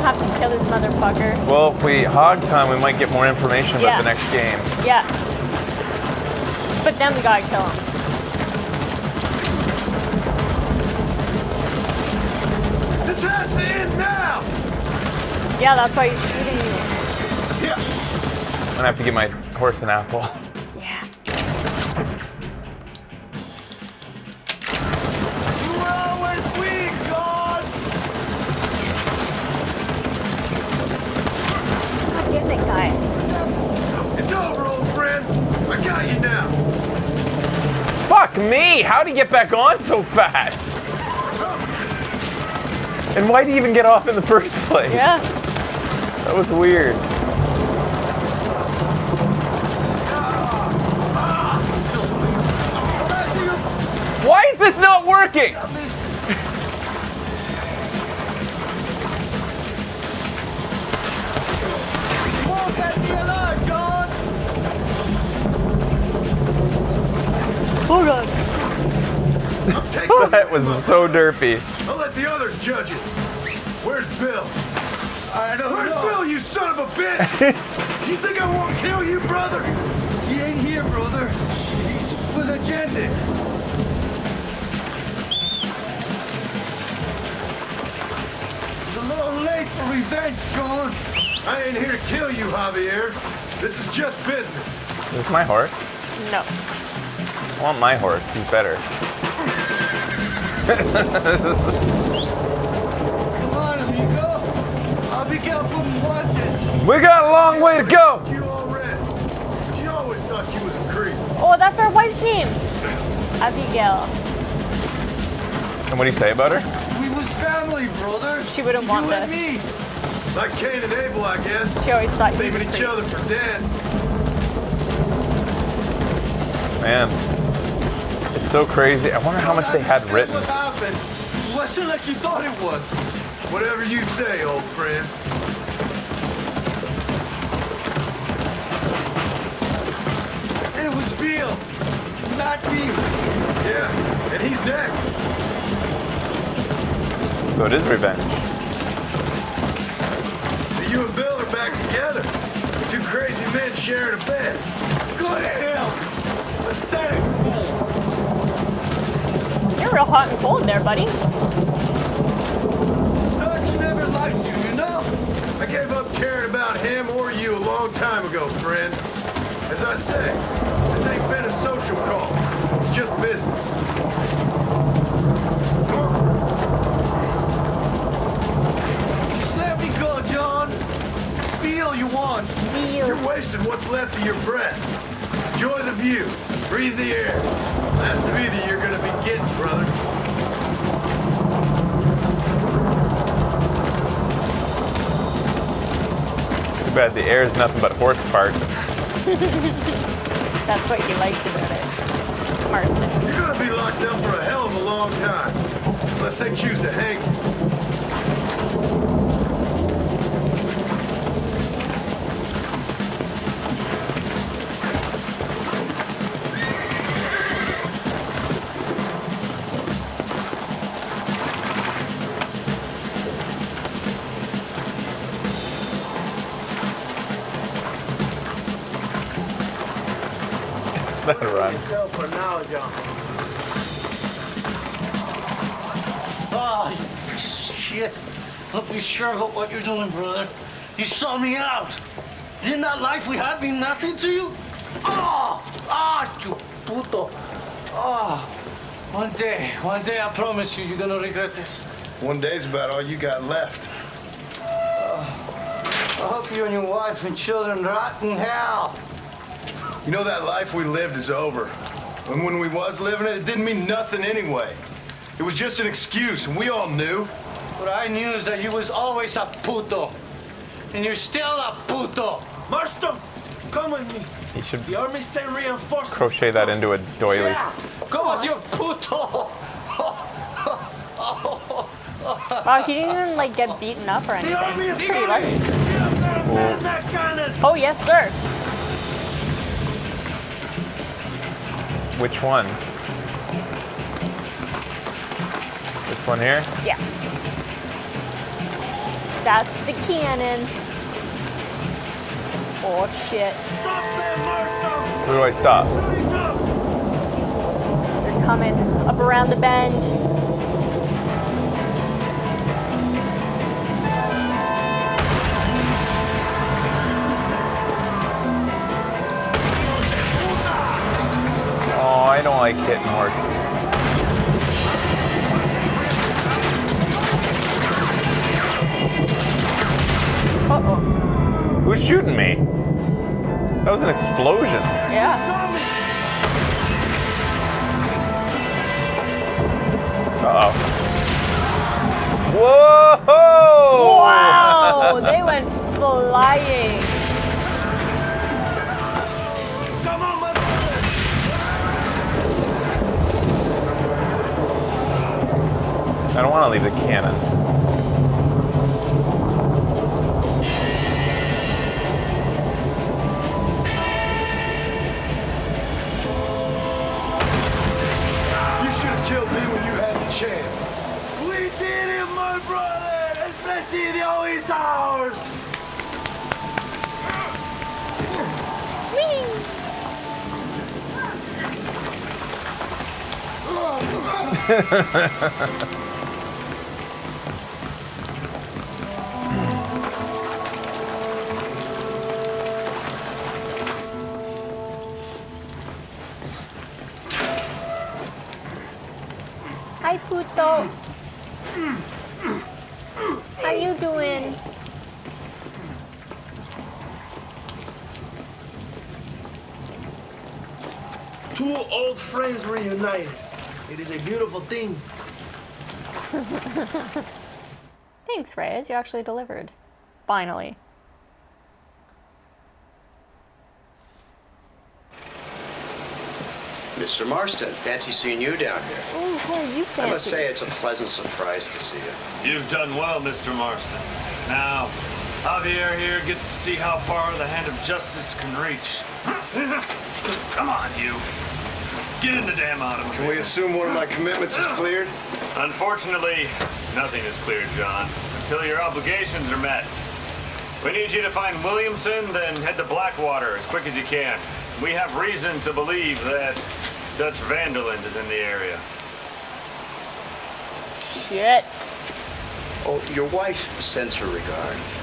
Have to kill this motherfucker. Well, if we hog time, we might get more information about the next game. Yeah. But then we gotta kill him. This has to end now! Yeah, that's why he's shooting you. Yeah. I'm gonna have to give my horse an apple. Yeah. You were always weak, God! Get that guy. It's over, old friend. I got you now. Fuck me! How'd he get back on so fast? And why'd he even get off in the first place? Yeah. That was weird. Why is this not working? Oh god. That was so derpy. I'll let the others judge it. Where's Bill? I don't know. Where's Bill, you son of a bitch? Do you think I won't kill you, brother? He ain't here, brother. He's with agenda. It's a little late for revenge, John. I ain't here to kill you, Javier. This is just business. Is this my horse? No. I want my horse. He's better. Come on, amigo. I'll be careful and watch this. We got a long way to go. You already. But you always thought she was a creep. Oh, that's our wife's name. Abigail. And what do you say about her? We was family, brother. She wouldn't want you this. and me. Like Cain and Abel, I guess. She always thought you Leaving was each other for dead. Man, it's so crazy. I wonder how much they had written. What happened? It wasn't like you thought it was. Whatever you say, old friend. It was Bill, not me. Yeah, and he's next. So it is revenge. You and Bill are back together. Two crazy men sharing a bed. Go to hell. Pathetic fool. You're real hot and cold there, buddy. Dutch never liked you, you know? I gave up caring about him or you a long time ago, friend. As I say, this ain't been a social call. It's just business. Come on. Just let me go, John. Feel you want. You're wasting what's left of your breath. Enjoy the view. Breathe the air. That's the view that you're gonna be getting, brother. Too bad the air is nothing but horse farts. That's what he likes about it. Marston. You're gonna be locked up for a hell of a long time. Unless they choose to hang you. that run? For now, John. Oh, shit. Hope you're sure about what you're doing, brother. You saw me out. Didn't that life we had mean nothing to you? You puto. One day, I promise you, you're gonna regret this. One day's about all you got left. I hope you and your wife and children rot in hell. You know that life we lived is over. And when we was living it, it didn't mean nothing anyway. It was just an excuse, and we all knew. What I knew is that you was always a puto. And you're still a puto. Marston, come with me. You should The army sent reinforcements. crochet that into a doily. Yeah, come on, you puto. Wow, he didn't even like get beaten up or anything. He's pretty lucky. Oh yes, sir. Which one? This one here? Yeah. That's the cannon. Oh shit. Where do I stop? They're coming up around the bend. Oh, I don't like hitting horses. Uh-oh. Who's shooting me? That was an explosion. Yeah. Uh-oh. Whoa! Wow, they went flying. Come on, my I don't want to leave the cannon. You should have killed me when you had the chance. We did it, my brother! Especially the always ours! Hi, Puto. How you doing? Two old friends reunited. It is a beautiful thing. Thanks, Reyes. You actually delivered. Finally. Mr. Marston, fancy seeing you down here. Ooh, who are you fancy? I must say it's a pleasant surprise to see you. You've done well, Mr. Marston. Now, Javier here gets to see how far the hand of justice can reach. Come on, you. Get in the damn automobile. Can we assume one of my commitments is cleared? Unfortunately, nothing is cleared, John, until your obligations are met. We need you to find Williamson, then head to Blackwater as quick as you can. We have reason to believe that Dutch Vanderland is in the area. Shit. Oh, your wife sends her regards.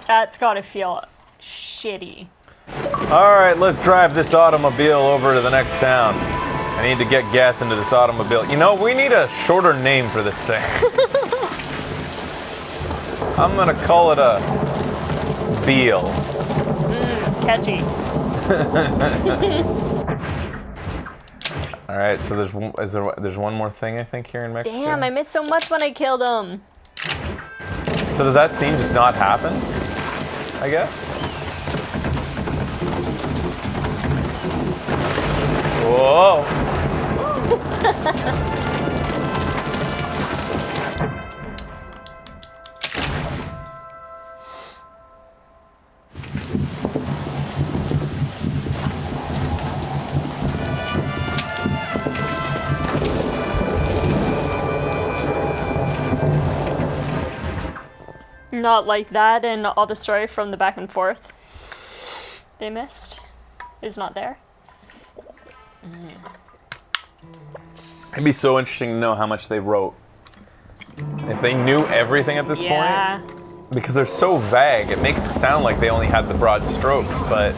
That's gotta feel shitty. All right, let's drive this automobile over to the next town. I need to get gas into this automobile. You know, we need a shorter name for this thing. I'm gonna call it a Beal. Catchy. All right, so there's one more thing I think here in Mexico. Damn, I missed so much when I killed him. So does that scene just not happen? I guess. Whoa! Not like that and all the story from the back and forth. they missed is not there. It'd be so interesting to know how much they wrote. If they knew everything at this Yeah. point. Because they're so vague, it makes it sound like they only had the broad strokes, but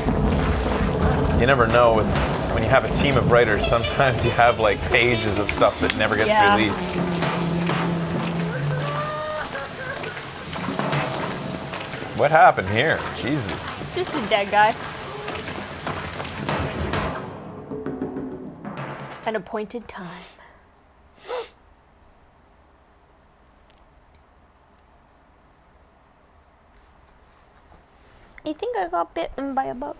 you never know when you have a team of writers, sometimes you have like pages of stuff that never gets released. What happened here? Jesus. Just a dead guy. An appointed time. I think I got bitten by a bug.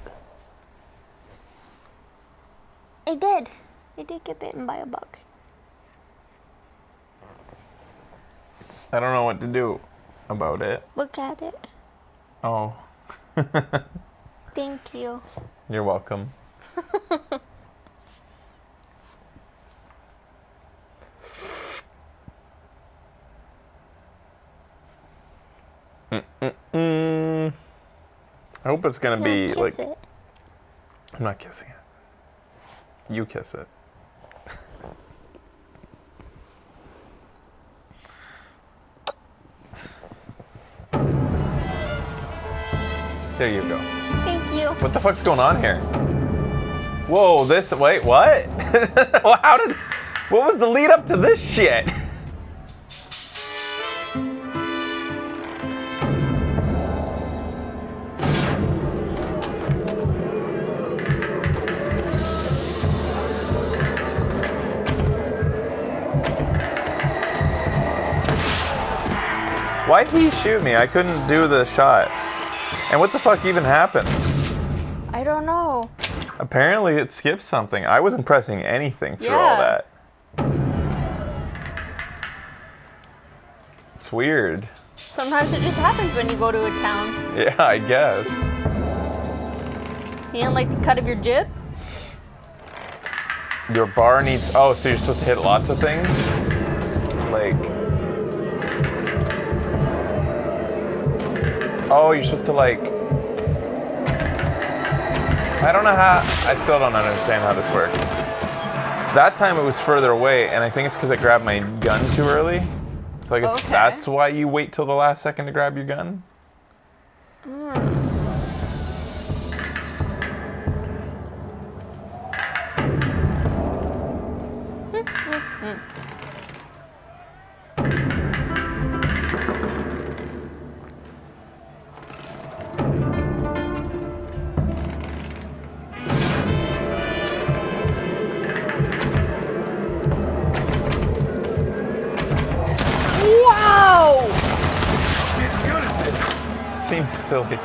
I did. I did get bitten by a bug. I don't know what to do about it. Look at it. Oh. Thank you. You're welcome. I hope it's gonna be kiss like. it. I'm not kissing it. You kiss it. There you go. Thank you. What the fuck's going on here? Whoa, wait, what? Well, what was the lead up to this shit? Why'd he shoot me? I couldn't do the shot. And what the fuck even happened? I don't know. Apparently it skipped something. I wasn't pressing anything through all that. It's weird. Sometimes it just happens when you go to a town. Yeah, I guess. You didn't like the cut of your jib? Your bar needs... Oh, so you're supposed to hit lots of things? Like... Oh, you're supposed to like... I don't know how... I still don't understand how this works. That time it was further away, and I think it's because I grabbed my gun too early. So I guess that's why you wait till the last second to grab your gun? Seems silly.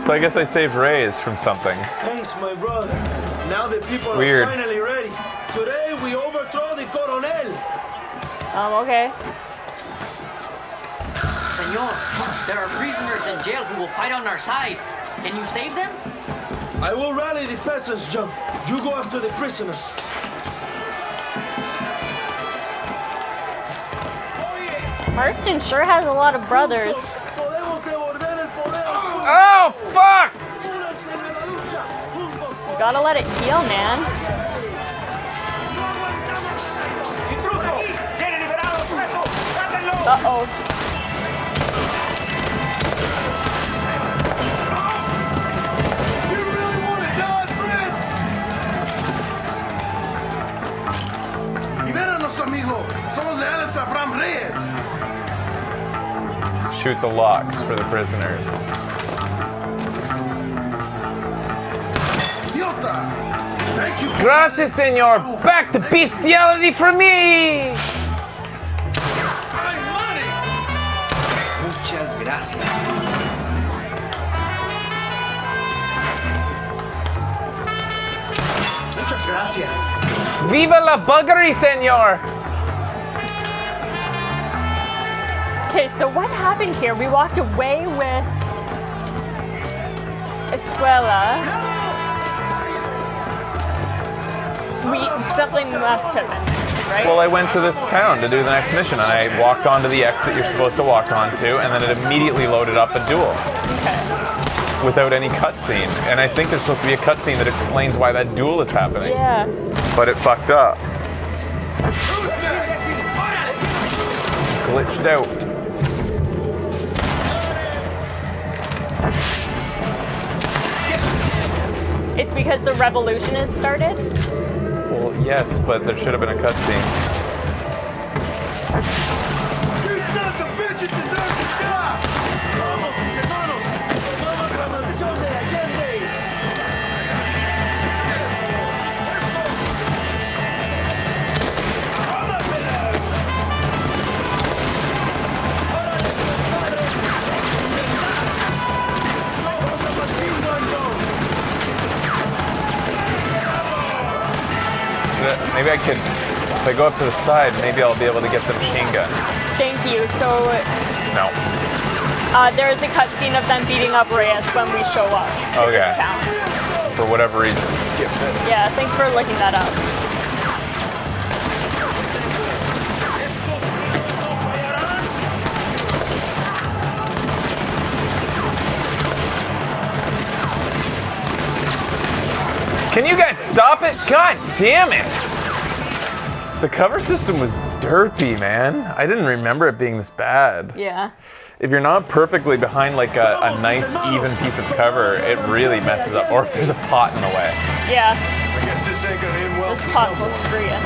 So I guess I saved Reyes from something. Thanks, my brother. Now the people Weird. are finally ready. Today we overthrow the Coronel. Okay. Senor, there are prisoners in jail who will fight on our side. Can you save them? I will rally the peasants, John. You go after the prisoners. Marston sure has a lot of brothers. Oh, fuck! You gotta let it heal, man. Uh-oh. Libéranos, amigo. Somos leales a Bram Reyes. Shoot the locks for the prisoners. Thank you. Gracias, senor. Back to bestiality for me. Muchas gracias. Muchas gracias. Viva la buggery, senor. Okay, so what happened here? We walked away with Escuela. Something must have been missed, right? Well, I went to this town to do the next mission, and I walked onto the X that you're supposed to walk onto, and then it immediately loaded up a duel. Okay. without any cutscene. And I think there's supposed to be a cutscene that explains why that duel is happening. Yeah. But it fucked up. Glitched out. It's because the revolution has started? Well, yes, but there should have been a cutscene. You sons of bitches deserve to die! Vamos, mis hermanos! Vamos a la mansión de Allende! Maybe I could, if I go up to the side, maybe I'll be able to get the machine gun. Thank you. So No. there is a cutscene of them beating up Reyes when we show up to Okay. this town. For whatever reason, skip it. Yeah, thanks for looking that up. Can you guys stop it? God damn it! The cover system was derpy, man. I didn't remember it being this bad. Yeah. If you're not perfectly behind like a nice even piece of cover, it really messes up. Or if there's a pot in the way. Yeah. I guess this ain't gonna end well. Those pots will screw you.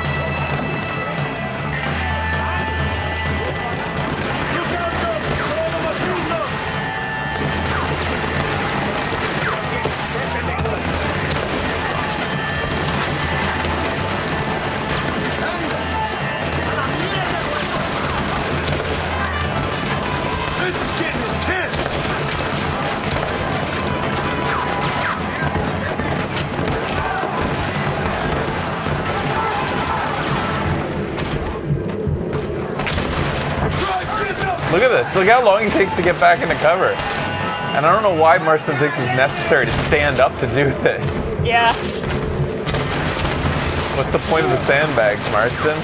This is getting intense! Look at this. Look how long it takes to get back into cover. And I don't know why Marston thinks it's necessary to stand up to do this. Yeah. What's the point of the sandbags, Marston?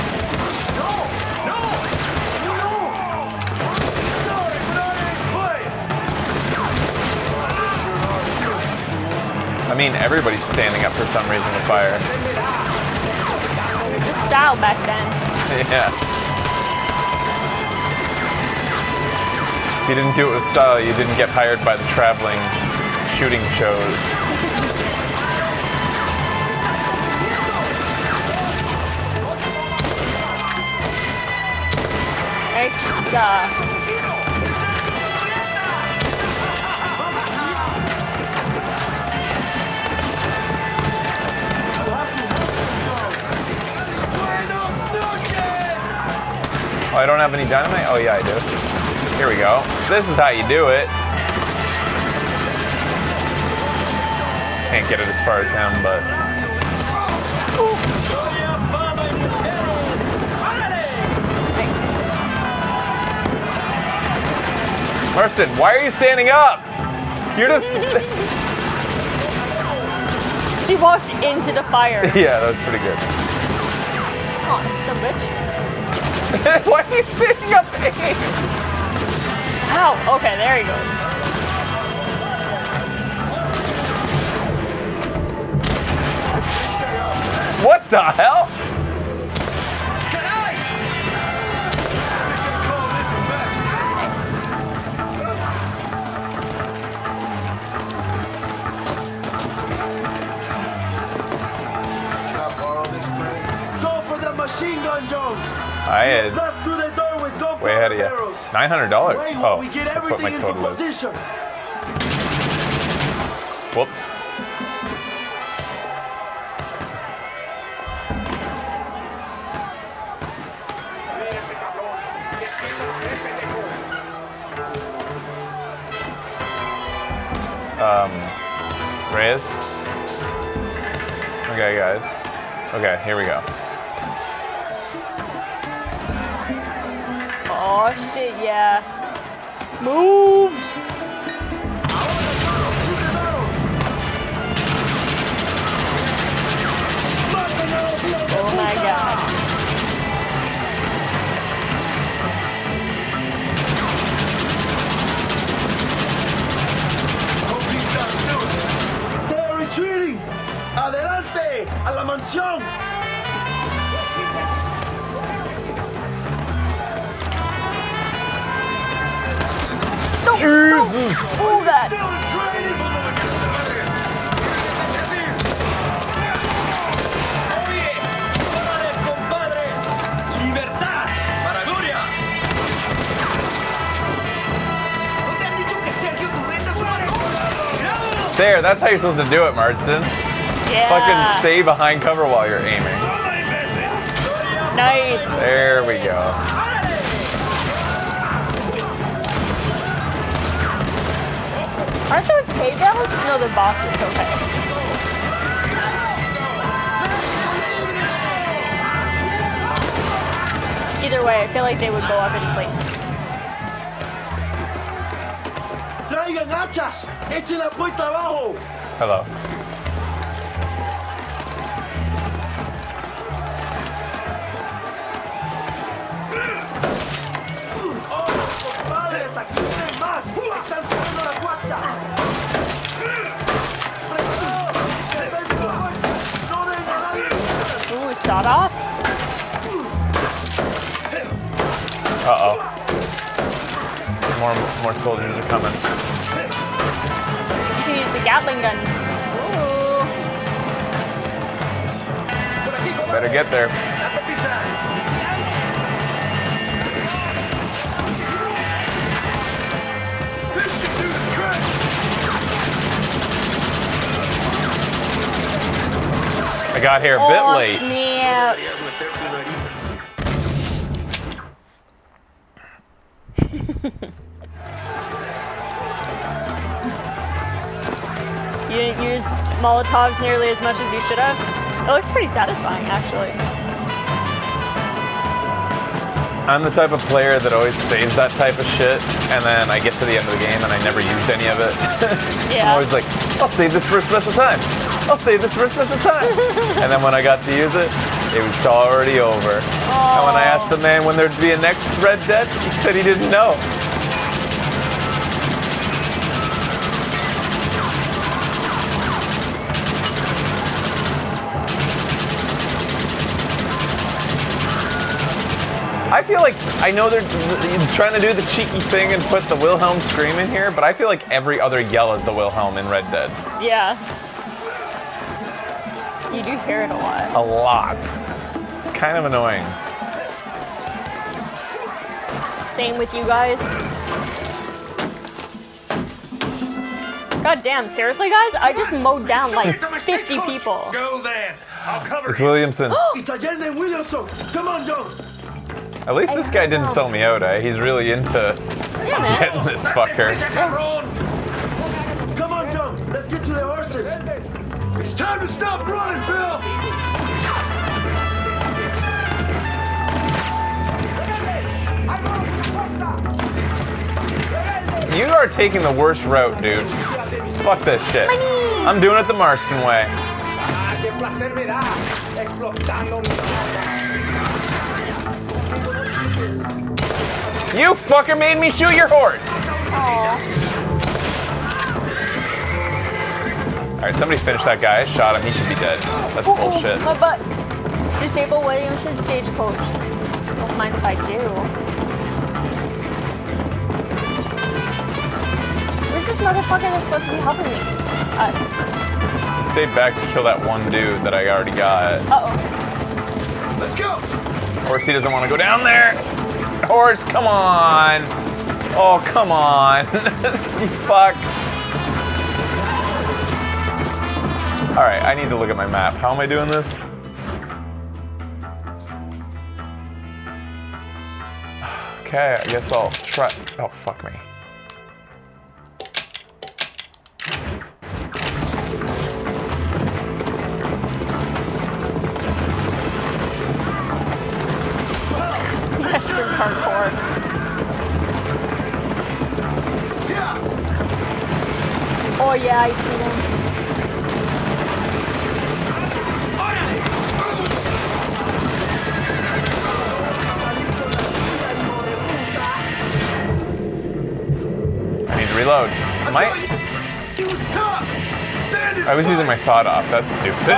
I mean, everybody's standing up for some reason to fire. It was the style back then. Yeah. If you didn't do it with style, you didn't get hired by the traveling shooting shows. Oh, I don't have any dynamite? Oh yeah, I do. Here we go. This is how you do it. Can't get it as far as him, but... Marston, why are you standing up? You're just... She walked into the fire. Yeah, that was pretty good. Oh, some bitch. Why are you standing up? Ow, okay, there he goes. What the hell? Go for the machine gun, John. I had Blast through the door with gunpowder way ahead of you. barrels. $900. Wait while Oh, we get that's what my everything into total is. position. Whoops. Reyes. Okay, guys. Okay, here we go. Oh shit, yeah. Move! Oh my god. Hope these guys Jesus! Oh, God. There, that's how you're supposed to do it, Marston. Yeah. Fucking stay behind cover while you're aiming. Nice. There we go. Aren't those hay bales? No, they're boxes. Okay. Either way, I feel like they would go up in flames. ¡Traigan hachas! ¡Echen la puerta abajo! Hello. ¡Compadres, aquí tienen más! ¡Están tirando la cuarta! Ooh, sawed off. Uh-oh. More soldiers are coming. You can use the Gatling gun. Ooh. Better get there. I got here a bit late. Snap. You didn't use Molotovs nearly as much as you should have. It looks pretty satisfying, actually. I'm the type of player that always saves that type of shit, and then I get to the end of the game and I never used any of it. Yeah. I'm always like, I'll save this for a special time. I'll save this for a special time. And then when I got to use it, it was already over. And when I asked the man when there'd be a next Red Dead, he said he didn't know. I feel like, I know they're trying to do the cheeky thing and put the Wilhelm scream in here, but I feel like every other yell is the Wilhelm in Red Dead. Yeah. You do hear it a lot. A lot. It's kind of annoying. Same with you guys. God damn, seriously guys? I just mowed down like 50 people. Go then. I'll cover It's Williamson. It's Allende Williamson. Come on, John. At least this guy didn't sell me out, eh? He's really into getting this fucker. Come on, John. Let's get to the horses. It's time to stop running, Bill! You are taking the worst route, dude. Fuck this shit. I'm doing it the Marston way. You fucker made me shoot your horse! Alright, somebody finish that guy. I shot him. He should be dead. That's bullshit. My butt. Disable Williamson stagecoach. Don't mind if I do. Where's this motherfucker that's supposed to be helping me? Us. He stayed back to kill that one dude that I already got. Uh-oh. Let's go! Horse, he doesn't want to go down there. Horse, come on. Oh, come on. You fuck. Alright, I need to look at my map. How am I doing this? Okay, I guess I'll try. Oh, fuck me. Western hardcore. Oh yeah, I see them. I need to reload. I was using my sawed off. That's stupid.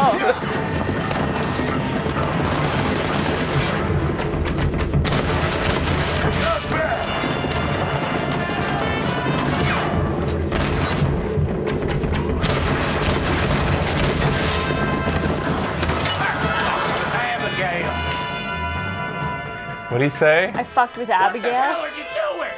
What'd he say? I fucked with Abigail. What are you doing?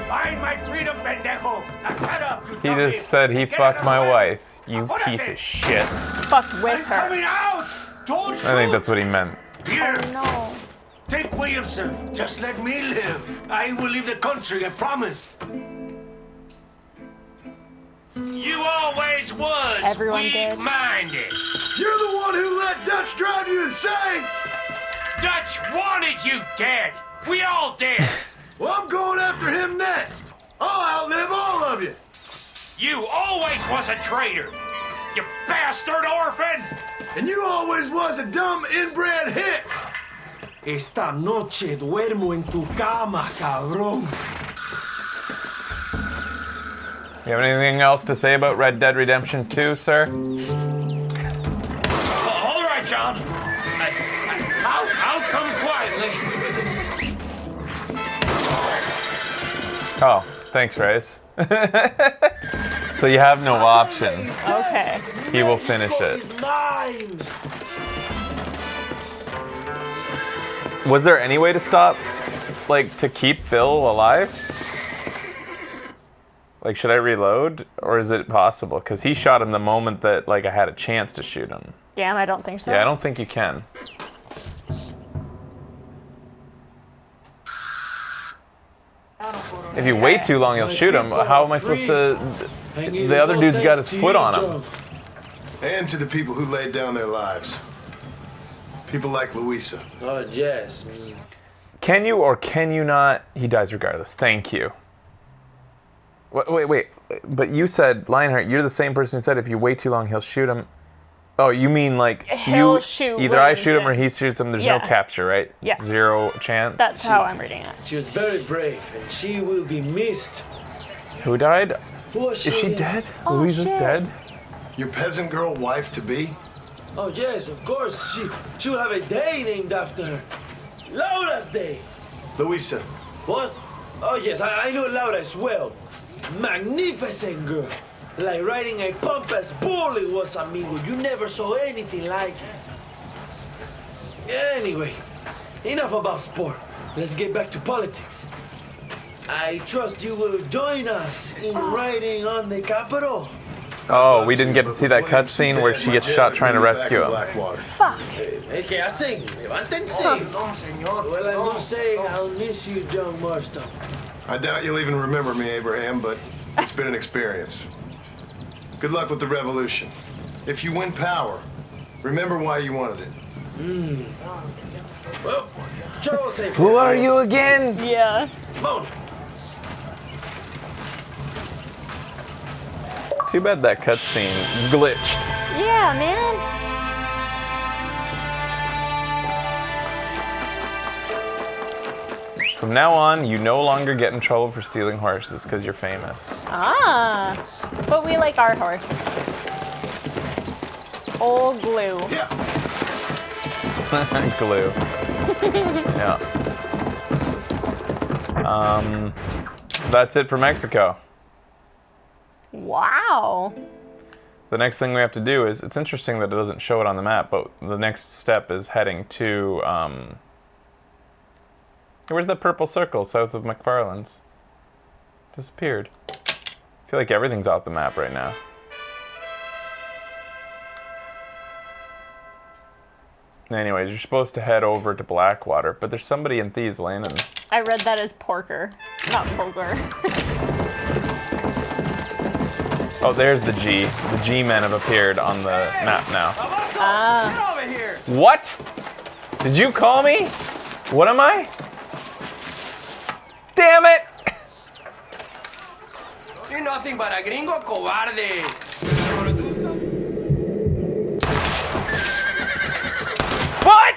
Find my freedom, pendejo. Now shut up, you He dummy. just said he Get fucked out my of the way. wife. You piece of shit. Fucked with her. Coming out! Don't shoot! I think that's what he meant. Here, Oh no. take Williamson. Just let me live. I will leave the country, I promise. You always was Everyone did. weak-minded. You're the one who let Dutch drive you insane! Dutch wanted you dead. We all did. Well, I'm going after him next. I'll outlive all of you. You always was a traitor. You bastard orphan. And you always was a dumb inbred hick. Esta noche duermo en tu cama, cabrón. You have anything else to say about Red Dead Redemption 2, sir? All right, John. I'll come quietly. Oh, thanks, Rice. So you have no option. Okay. He will finish it. It's mine. Was there any way to stop, like, to keep Bill alive? Like, should I reload? Or is it possible? Because he shot him the moment that, like, I had a chance to shoot him. Damn, I don't think so. Yeah, I don't think you can. If you wait too long, you'll shoot him. How am I supposed to... The other dude's got his foot on him. And to the people who laid down their lives. People like Louisa. Oh, yes. Can you or can you not? He dies regardless. Thank you. Wait. But you said, Lionheart, you're the same person who said if you wait too long, he'll shoot him. Oh, you mean like He'll shoot either I shoot him or Williamson. he shoots him. There's Yeah. no capture, right? Yeah. 0 chance. That's how I'm reading it. She was very brave, and she will be missed. Who died? Who was Is she again? dead? Oh, Louisa's shit. dead? Your peasant girl wife to be? Oh, yes, of course. She will have a day named after her. Laura's Day. Louisa. What? Oh, yes, I know Laura as well. Magnificent girl. Like riding a pompous bull it was, amigo. You never saw anything like it. Anyway, enough about sport. Let's get back to politics. I trust you will join us in riding on the Capitol. Oh, we didn't get to see that cutscene where she gets shot trying to rescue him. Fuck. Hey, ¿qué hacen? Levántense. Well, I must say, I'll miss you, John Marston. I doubt you'll even remember me, Abraham, but it's been an experience. Good luck with the revolution. If you win power, remember why you wanted it. Well, Joseph. Who are you again? Yeah. Come on. Too bad that cutscene glitched. Yeah, man. From now on, you no longer get in trouble for stealing horses because you're famous. Ah. But we like our horse. Old Glue. Glue. Yeah. That's it for Mexico. Wow. The next thing we have to do is, it's interesting that it doesn't show it on the map, but the next step is heading to, where's that purple circle south of McFarland's? Disappeared. I feel like everything's off the map right now. Anyways, you're supposed to head over to Blackwater, but there's somebody in Thieves Lane and... I read that as porker, not poker. Oh, there's the G. The G-men have appeared on the map now. Ah. Get over here. What? Did you call me? What am I? Damn it! You're nothing but a gringo cobarde. What?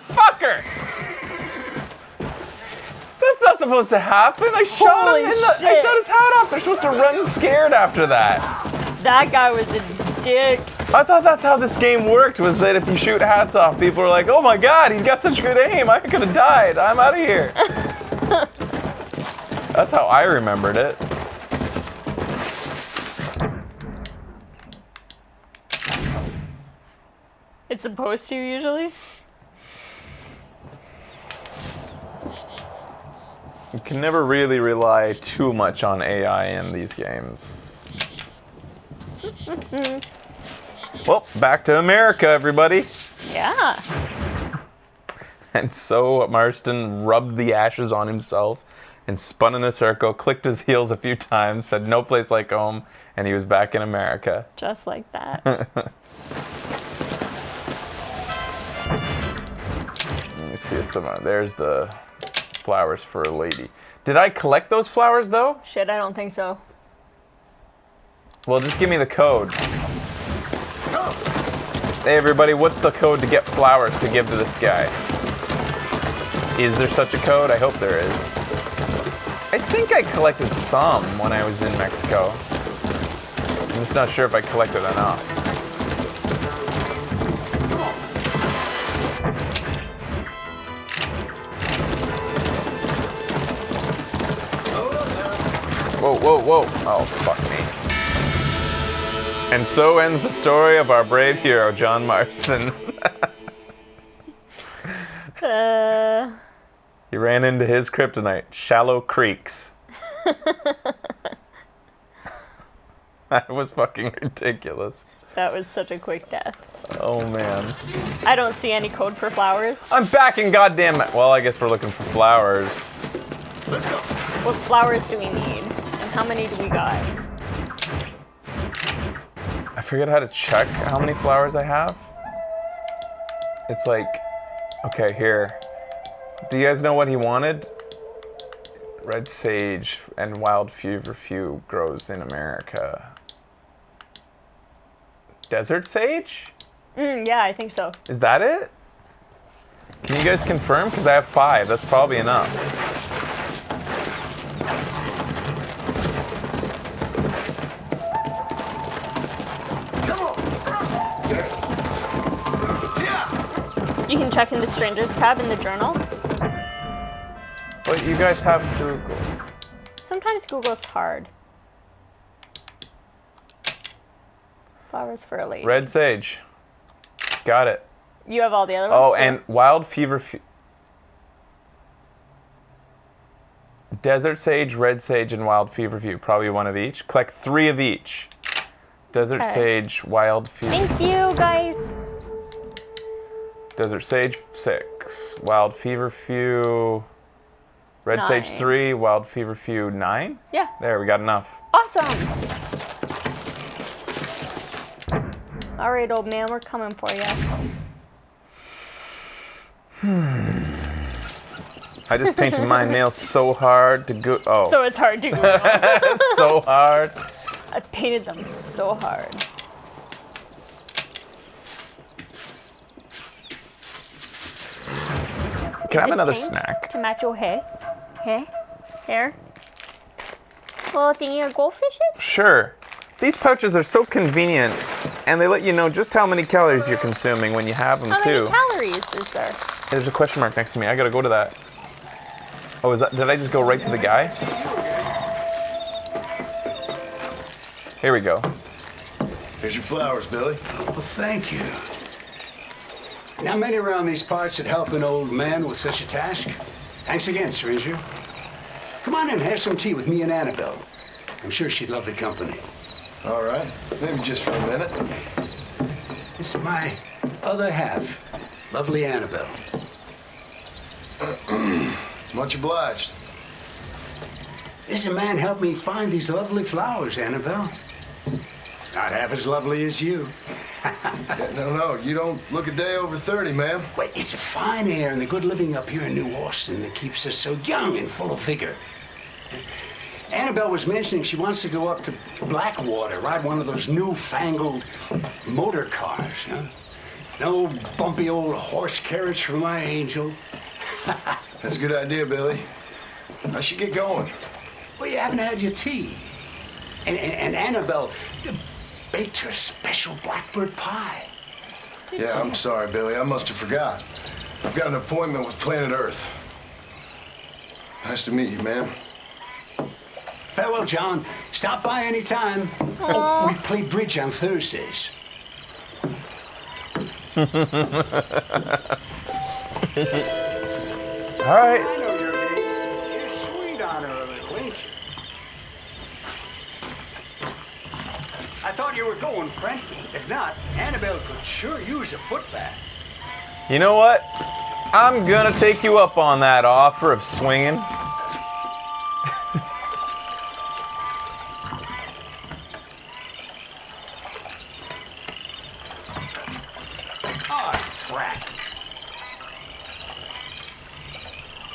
Fucker! That's not supposed to happen. I shot Holy him in the, I shit. shot his hat off. They're supposed to run scared after that. That guy was a dick. I thought that's how this game worked, was that if you shoot hats off, people are like, oh my god, he's got such good aim. I could have died. I'm out of here. That's how I remembered it. It's supposed to usually. You can never really rely too much on AI in these games. Well, back to America, everybody. Yeah. And so Marston rubbed the ashes on himself and spun in a circle, clicked his heels a few times, said no place like home, and he was back in America. Just like that. Let me see if there's the flowers for a lady. Did I collect those flowers though? Shit, I don't think so. Well, just give me the code. Hey everybody, what's the code to get flowers to give to this guy? Is there such a code? I hope there is. I think I collected some when I was in Mexico. I'm just not sure if I collected enough. Whoa, whoa, whoa. Oh, fuck me. And so ends the story of our brave hero, John Marston. He ran into his kryptonite, shallow creeks. That was fucking ridiculous. That was such a quick death. Oh, man. I don't see any code for flowers. I'm back in goddamn... Well, I guess we're looking for flowers. Let's go. What flowers do we need? And how many do we got? I forget how to check how many flowers I have. It's like... Okay, here. Do you guys know what he wanted? Red sage and wild feverfew grows in America. Desert sage? Yeah, I think so. Is that it? Can you guys confirm? Because I have 5. That's probably enough. You can check in the Strangers tab in the journal. But you guys have Google. Sometimes Google's hard. Flowers for a lady. Red sage. Got it. You have all the other ones? Oh, too? and wild feverfew. Desert sage, red sage, and wild feverfew. Probably one of each. Collect 3 of each. Desert Okay. sage, wild feverfew. Thank you, guys. Desert sage, 6. Wild feverfew. Red sage, 9. 3. Wild feverfew, 9? Yeah. There, we got enough. Awesome. All right, old man, we're coming for you. I just painted my nails so hard to go. Oh. So it's hard to Google. It's so hard. I painted them so hard. Can I have another Pink snack? to match your hair? Hair? Little thingy of goldfishes? Sure. These pouches are so convenient, and they let you know just how many calories you're consuming when you have them How too. many calories is there? There's a question mark next to me. I gotta go to that. Oh, is that? Did I just go right to the guy? Here we go. Here's your flowers, Billy. Well, thank you. Not many around these parts that help an old man with such a task. Thanks again, stranger. Come on in, have some tea with me and Annabelle. I'm sure she'd love the company. All right. Maybe just for a minute. This is my other half, lovely Annabelle. Much obliged. This man helped me find these lovely flowers, Annabelle. Not half as lovely as you. Yeah, no, you don't look a day over 30, man. Wait, it's the fine air and the good living up here in New Austin that keeps us so young and full of vigor. Annabelle was mentioning she wants to go up to Blackwater, ride one of those newfangled motor cars, huh? No bumpy old horse carriage for my angel. That's a good idea, Billy. I should get going. Well, you haven't had your tea. And Annabelle baked her special blackbird pie. Yeah, I'm sorry, Billy. I must have forgot. I've got an appointment with Planet Earth. Nice to meet you, man. Farewell, John. Stop by any time. Oh, we play bridge on Thursdays. All right. on her a little, ain't you? I thought you were going, friend. If not, Annabelle could sure use a foot bath. You know what? I'm gonna take you up on that offer of swinging. Oh, crap.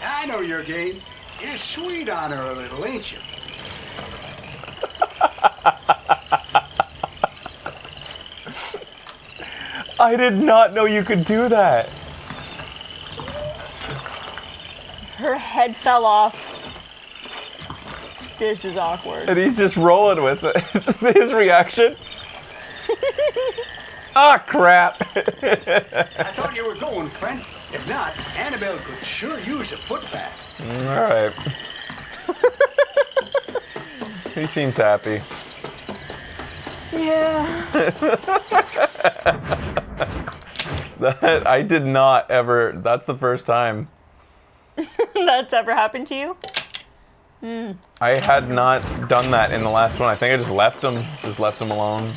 I know your game. You're sweet on her a little, ain't you? I did not know you could do that. Her head fell off. This is awkward. And he's just rolling with it. His reaction. Ah, crap. I thought you were going, friend. If not, Annabelle could sure use a foot bath. All right. He seems happy. Yeah. That I did not ever. That's the first time That's ever happened to you? I had not done that in the last one. I think I just left him alone.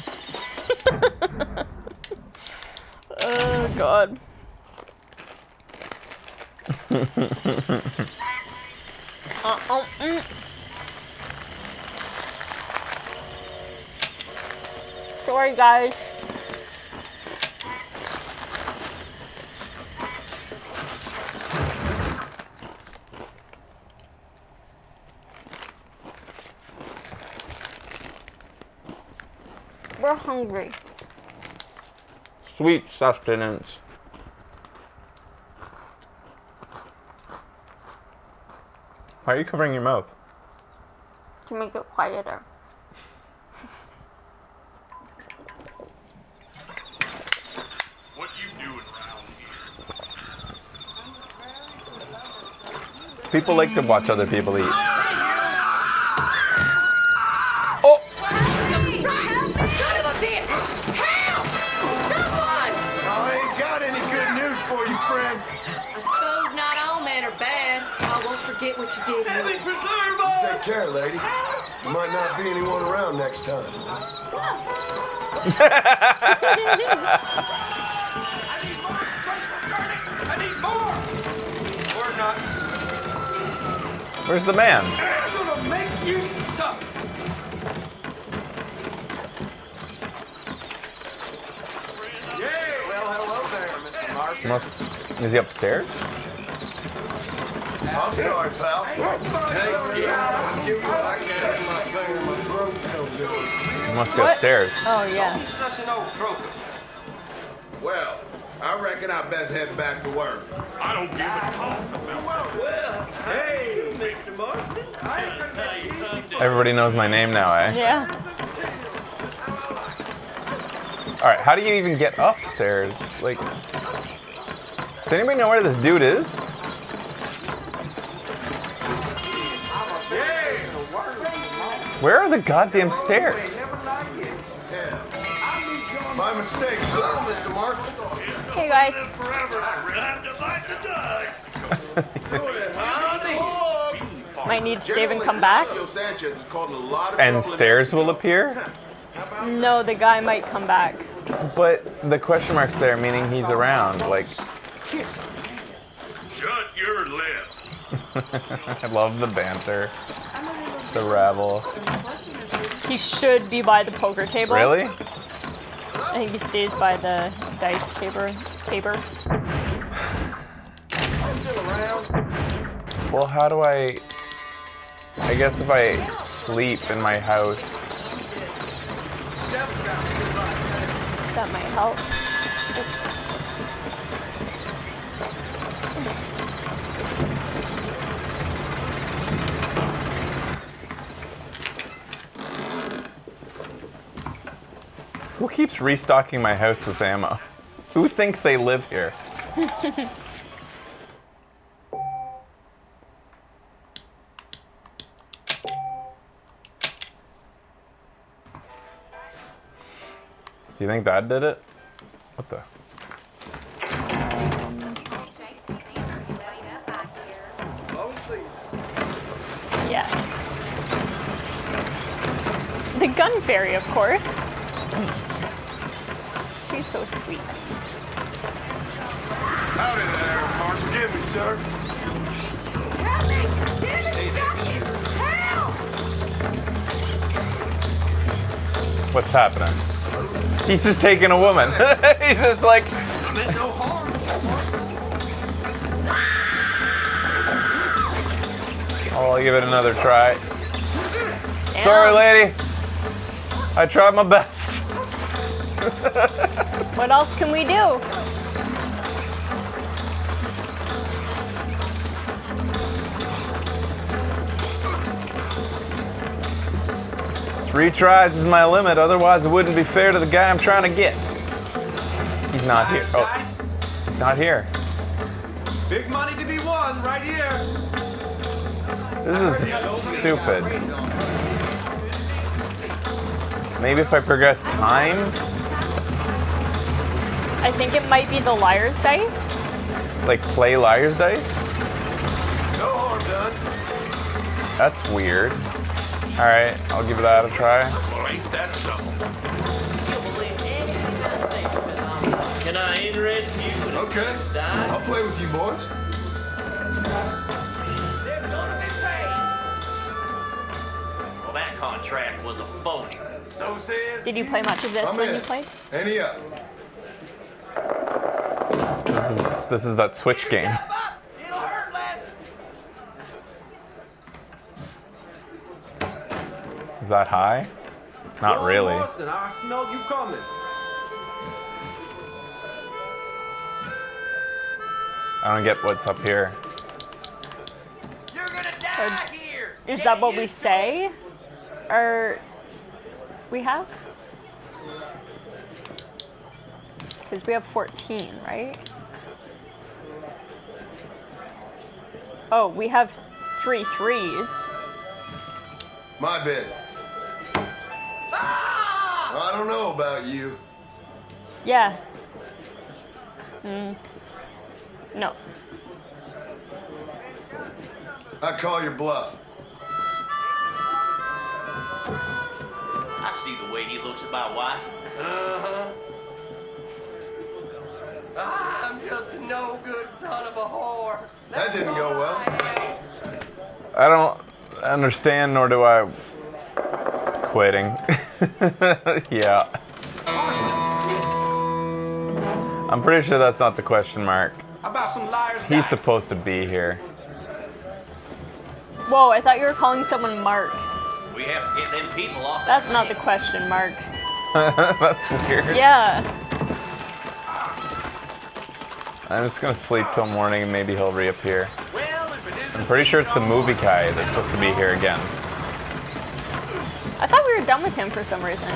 Oh God. Sorry, guys. We're hungry. Sweet sustenance. Why are you covering your mouth? To make it quieter. What you doing around here? People like to watch other people eat. Son of a bitch! Help! Someone! I ain't got any good news for you, friend. I suppose not all men are bad. I won't forget what you did. Heaven preserve us! Take care, lady. There might not be anyone around next time. I need more! Or not. Where's the man? I'm gonna make you stop! Well, hello there, Mr. Marston. Is he upstairs? I'm sorry, pal. He must be upstairs. Oh yeah. He's such an old croaker. Well, I reckon I best head back to work. I don't give a toss about Hey, Mr. Marston. Everybody knows my name now, eh? Yeah. All right, how do you even get upstairs? Like, does anybody know where this dude is? Where are the goddamn stairs? My mistake, sir, Mr. Marston. Hey guys. Might need to save and come back. And stairs will appear? No, the guy might come back. But the question mark's there, meaning he's around. Like, Shut your lip. I love the banter, the rabble. He should be by the poker table. Really? I think he stays by the dice table. Well, how do I guess if I sleep in my house. That might help. Who keeps restocking my house with ammo? Who thinks they live here? Do you think that did it? What the? gun fairy, of course. She's so sweet. Howdy there, Marsh. Give me, sir. Help me! Help! What's happening? He's just taking a woman. He's just like. I'll give it another try. Sorry, lady. I tried my best. What else can we do? 3 tries is my limit, otherwise it wouldn't be fair to the guy I'm trying to get. He's not here. Oh, he's not here. Big money to be won right here. This is stupid. Maybe if I progress time? I think it might be the liar's dice. Like play liar's dice? No harm done. That's weird. Alright, I'll give that a try. Well, ain't that something? Can I interest you? Okay. I'll play with you boys. Well, that contract was a phony. So says. Did you play much of this I'm when in. you played? Ante up. This is that Switch game. Is that high? Not really. I smell you coming. I don't get what's up here. Is that what we say? Or we have? Because we have 14, right? Oh, we have 3 threes. My bid. I don't know about you. Yeah. No. I call your bluff. I see the way he looks at my wife. Uh-huh. I'm just a no good son of a whore. That didn't go well. I don't understand, nor do I. Quitting. Yeah. I'm pretty sure that's not the question mark. How about some liars? He's supposed to be here. Whoa, I thought you were calling someone Mark. We have to get them people off. That's not the question, Mark. That's weird. Yeah. I'm just gonna sleep till morning and maybe he'll reappear. I'm pretty sure it's the movie guy that's supposed to be here again. I thought we were done with him for some reason.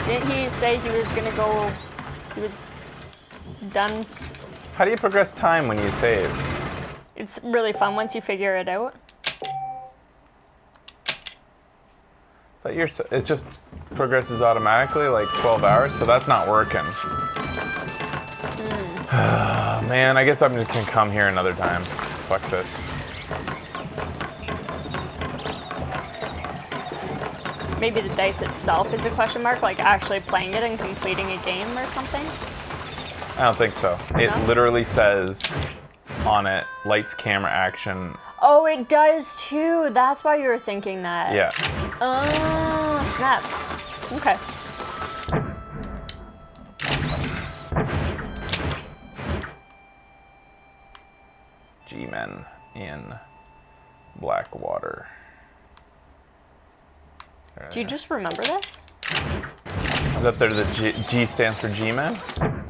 Didn't he say he was gonna go, he was done? How do you progress time when you save? It's really fun once you figure it out. But it just progresses automatically, like 12 hours, so that's not working. Man, I guess I'm just gonna come here another time. Fuck this. Maybe the dice itself is a question mark, like actually playing it and completing a game or something? I don't think so. It No? literally says on it, lights, camera, action. Oh, it does too. That's why you were thinking that. Yeah. Oh, snap. Okay. G-Men in Blackwater. Do you just remember this? That there's a G stands for G-Men?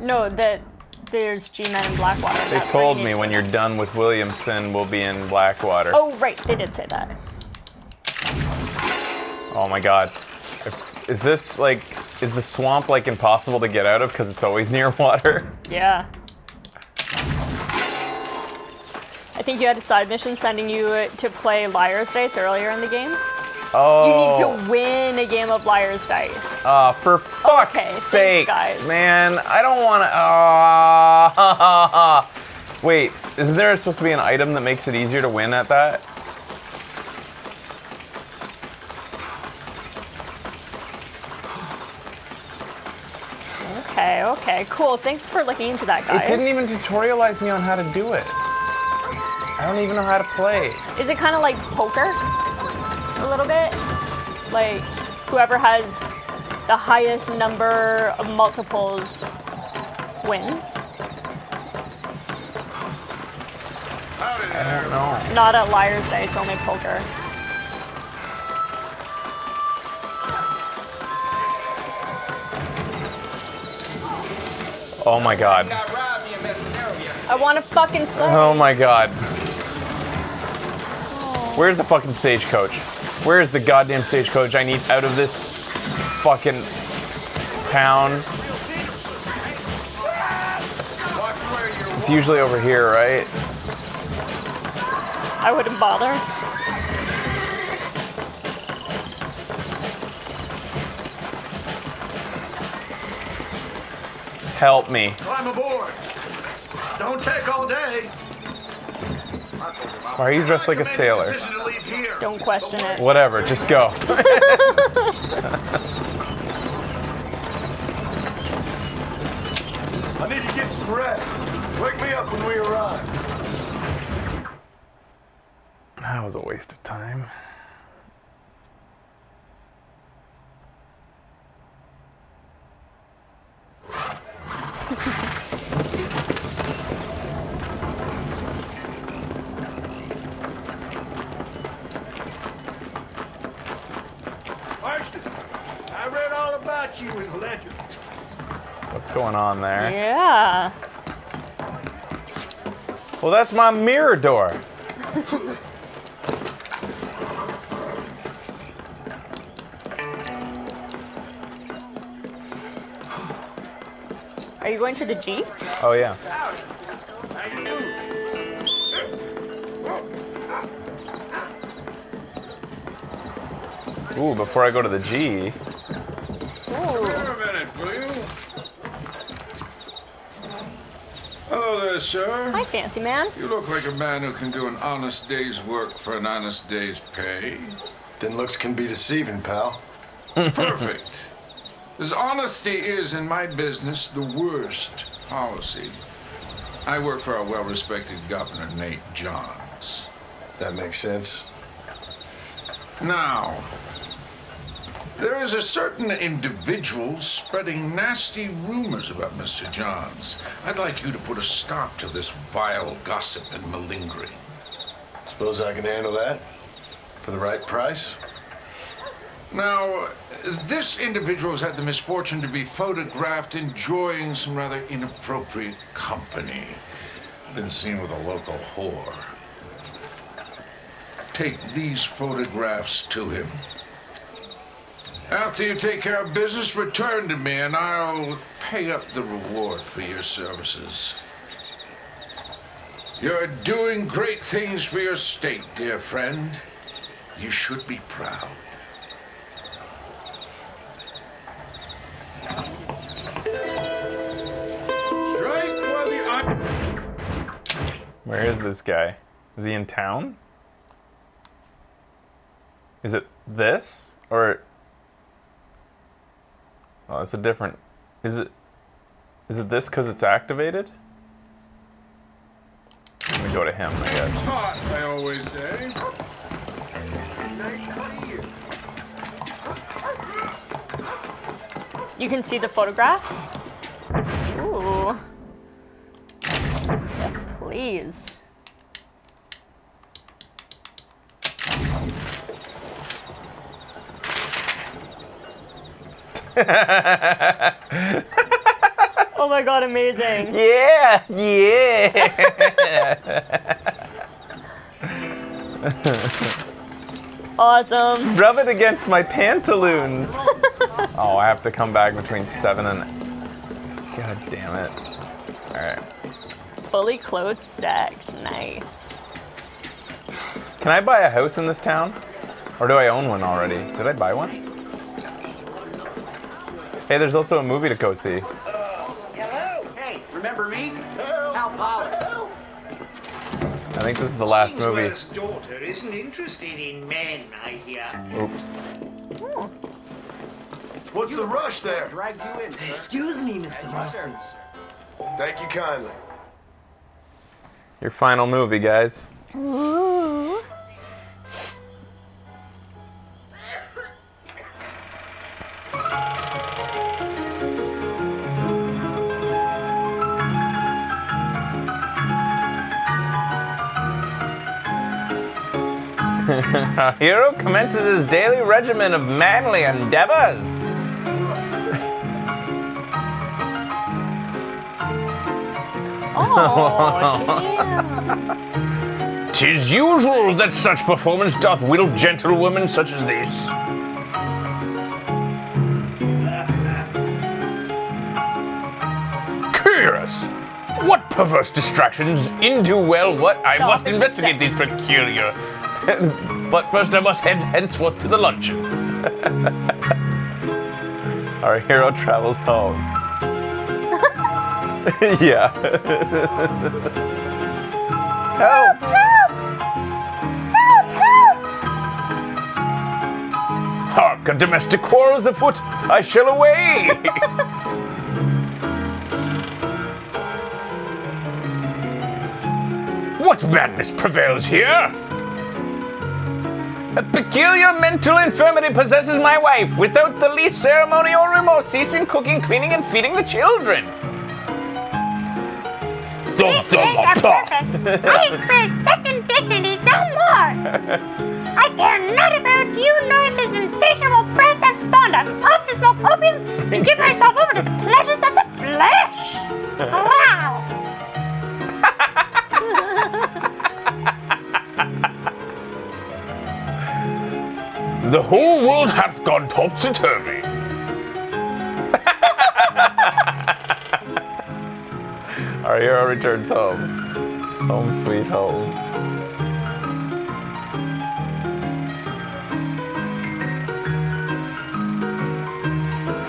No, that there's G-Men in Blackwater. They told me when you're done with Williamson, we'll be in Blackwater. Oh, right. They did say that. Oh my god. Is this like, is the swamp like impossible to get out of because it's always near water? Yeah. I think you had a side mission sending you to play Liar's Dice earlier in the game. Oh. You need to win a game of Liar's Dice. For fuck's sake, guys. man. I don't want to. Wait, isn't there supposed to be an item that makes it easier to win at that? Okay, cool. Thanks for looking into that, guys. It didn't even tutorialize me on how to do it. I don't even know how to play. Is it kind of like poker? A little bit? Like, whoever has the highest number of multiples wins? I don't know. Not at Liar's Day, it's only poker. Oh my god. I want to fucking play. Oh my god. Where's the fucking stagecoach? Where's the goddamn stagecoach? I need out of this fucking town. It's usually over here, right? I wouldn't bother. Help me. Climb aboard. Don't take all day. Why are you dressed like a sailor? Don't question it. Whatever, just go. I need to get some rest. Wake me up when we arrive. That was a waste of time. Marston, I read all about you in the ledger. What's going on there? Yeah. Well, that's my mirror door. Are you going to the G? Oh, yeah. Ooh, before I go to the G. Ooh. Wait a minute, will you? Hello there, sir. Hi, fancy man. You look like a man who can do an honest day's work for an honest day's pay. Then looks can be deceiving, pal. Perfect. As honesty is in my business the worst policy. I work for our well-respected governor, Nate Johns. That makes sense. Now, there is a certain individual spreading nasty rumors about Mr. Johns. I'd like you to put a stop to this vile gossip and malingering. Suppose I can handle that? For the right price? Now, this individual has had the misfortune to be photographed enjoying some rather inappropriate company. Been seen with a local whore. Take these photographs to him. After you take care of business, return to me and I'll pay up the reward for your services. You're doing great things for your state, dear friend. You should be proud. Strike while the Where is this guy? Is he in town? Is it this? Or... Oh, it's a different... Is it this because it's activated? I'm gonna go to him, I guess. Hot, I always say. You can see the photographs? Ooh. Yes, please. Oh my god, amazing. Yeah, yeah. Awesome. Rub it against my pantaloons. Oh, I have to come back between 7 and... God damn it. Alright. Fully clothed sex. Nice. Can I buy a house in this town? Or do I own one already? Did I buy one? Hey, there's also a movie to go see. Hello. Hey, remember me? Hal Pollard. I think this is the last movie. Kingsworth's daughter isn't interested in men, I hear. Oops. What's the rush there? Excuse me, Mr. Marston. Thank you kindly. Your final movie, guys. Ooh. Our hero commences his daily regimen of manly endeavors. Oh, damn. 'Tis usual that such performance doth will gentlewomen such as this. Curious. What perverse distractions indue well what I must investigate these peculiar. But first I must head henceforth to the luncheon. Our hero travels home. Yeah. Help! Help! Help! Help! Hark, a domestic quarrel's afoot. I shall away. What madness prevails here? A peculiar mental infirmity possesses my wife, without the least ceremony or remorse, ceasing cooking, cleaning, and feeding the children. These days are perfect. I experience such indignities no more. I care not about you nor this insatiable branch I've spawned. I'm off to smoke opium and give myself over to the pleasures of the flesh. Wow. The whole world hath gone topsy-turvy. Our hero returns home. Home sweet home.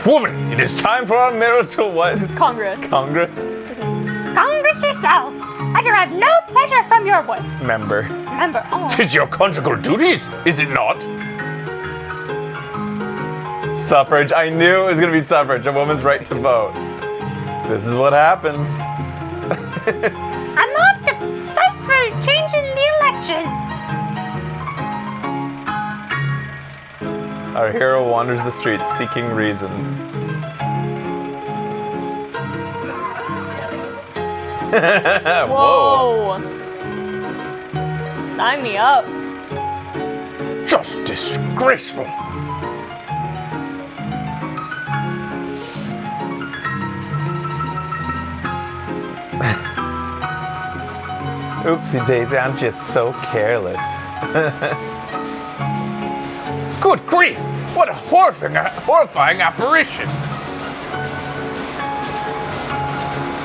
Woman, it is time for our marital what? Congress. Congress? Congress yourself. I derive no pleasure from your work. Member. Remember, oh. 'Tis your conjugal duties, is it not? Suffrage. I knew it was going to be suffrage. A woman's right to vote. This is what happens. I'm off to fight for changing the election. Our hero wanders the streets seeking reason. Whoa. Sign me up. Just disgraceful. Oopsie daisy, I'm just so careless. Good grief! What a horrifying apparition!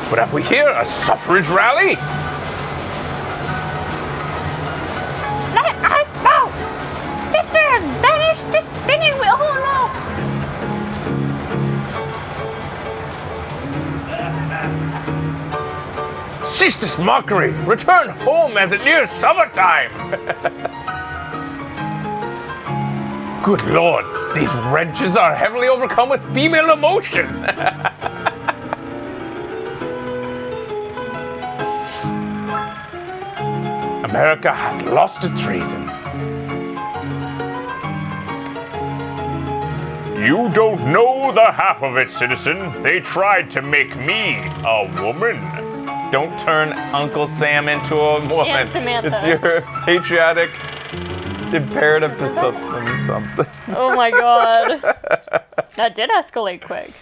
What have we here? A suffrage rally? Let us vote! Sister has banished the spinning wheel. Oh no! Cease this mockery! Return home as it nears summertime! Good Lord, these wretches are heavily overcome with female emotion! America hath lost its reason. You don't know the half of it, citizen. They tried to make me a woman. Don't turn Uncle Sam into a woman. Aunt Samantha. It's your patriotic imperative to something. Oh my god. That did escalate quick.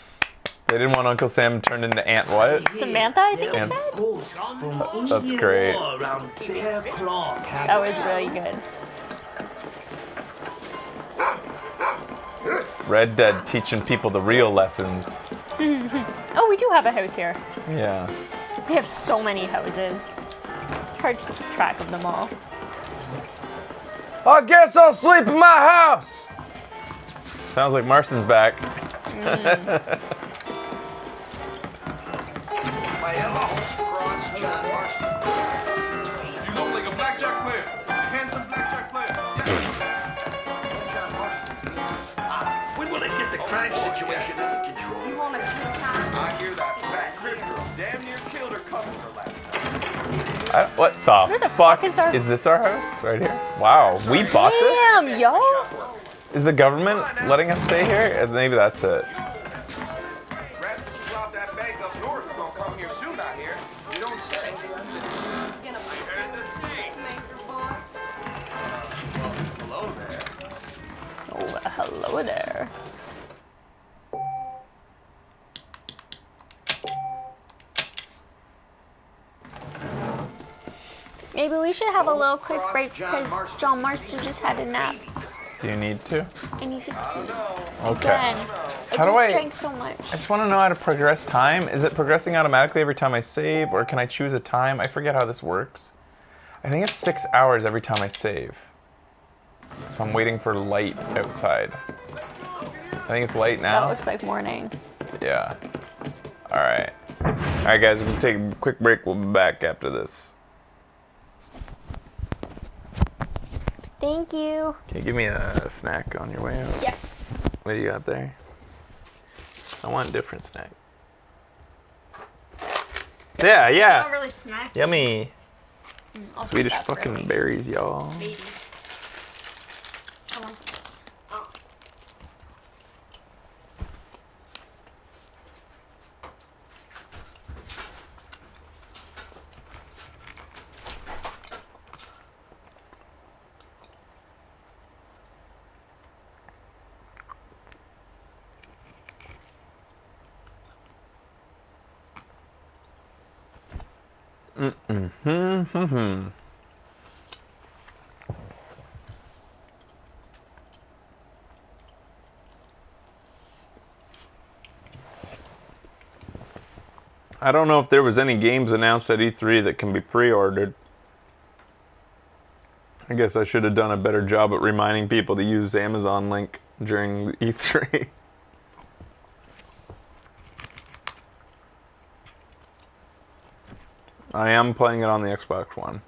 They didn't want Uncle Sam turned into Aunt what? Samantha, I think it Aunt. said. That's great. That was really good. Red Dead teaching people the real lessons. Oh, we do have a house here. Yeah. We have so many houses. It's hard to keep track of them all. I guess I'll sleep in my house. Sounds like Marston's back. My hello, Cross John Marston. You look like a blackjack player. Handsome blackjack player. When will they get the crime situation What the Where the fuck fuck is our- is this? Our house right here? Wow, we bought this. Damn, yo. Is the government letting us stay here? Maybe that's it. That bank up north is gonna come here soon, I hear. You don't say. Hello there. Oh, hello there. Maybe we should have a little quick break because John Marston just had a nap. Do you need to? I need to pee. Okay. Again. How do I? Drank so much. I just want to know how to progress time. Is it progressing automatically every time I save, or can I choose a time? I forget how this works. I think it's 6 hours every time I save. So I'm waiting for light outside. I think it's light now. That looks like morning. Yeah. All right. All right, guys. We're gonna take a quick break. We'll be back after this. Thank you. Can you give me a snack on your way out? Yes. What do you got there? I want a different snack. Yeah, yeah. Not really snacky. Yummy. I'll Swedish save that for fucking me. berries, y'all. Maybe. I want some. Oh. I don't know if there was any games announced at E3 that can be pre-ordered. I guess I should have done a better job at reminding people to use the Amazon link during E3. I am playing it on the Xbox One.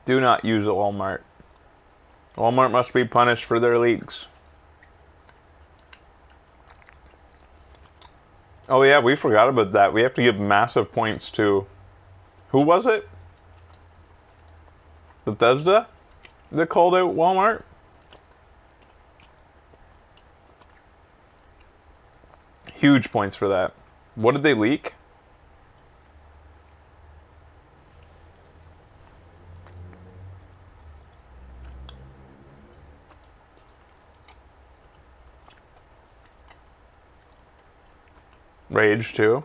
Do not use a Walmart. Walmart must be punished for their leaks. Oh yeah, we forgot about that. We have to give massive points to... Who was it? Bethesda? That called out Walmart? Huge points for that. What did they leak? Rage 2.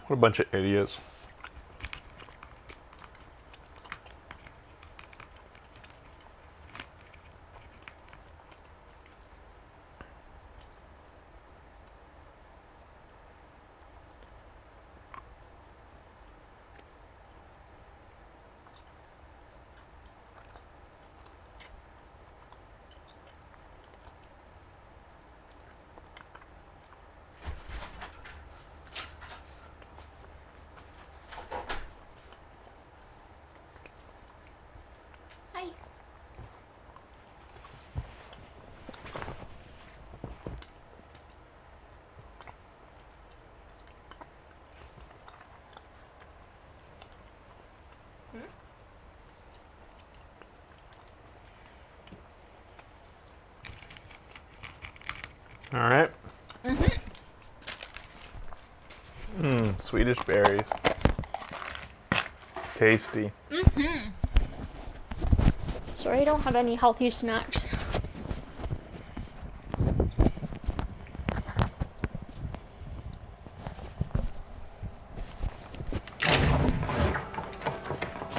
What a bunch of idiots. Hi. All right. Swedish berries. Tasty. Sorry, I don't have any healthy snacks.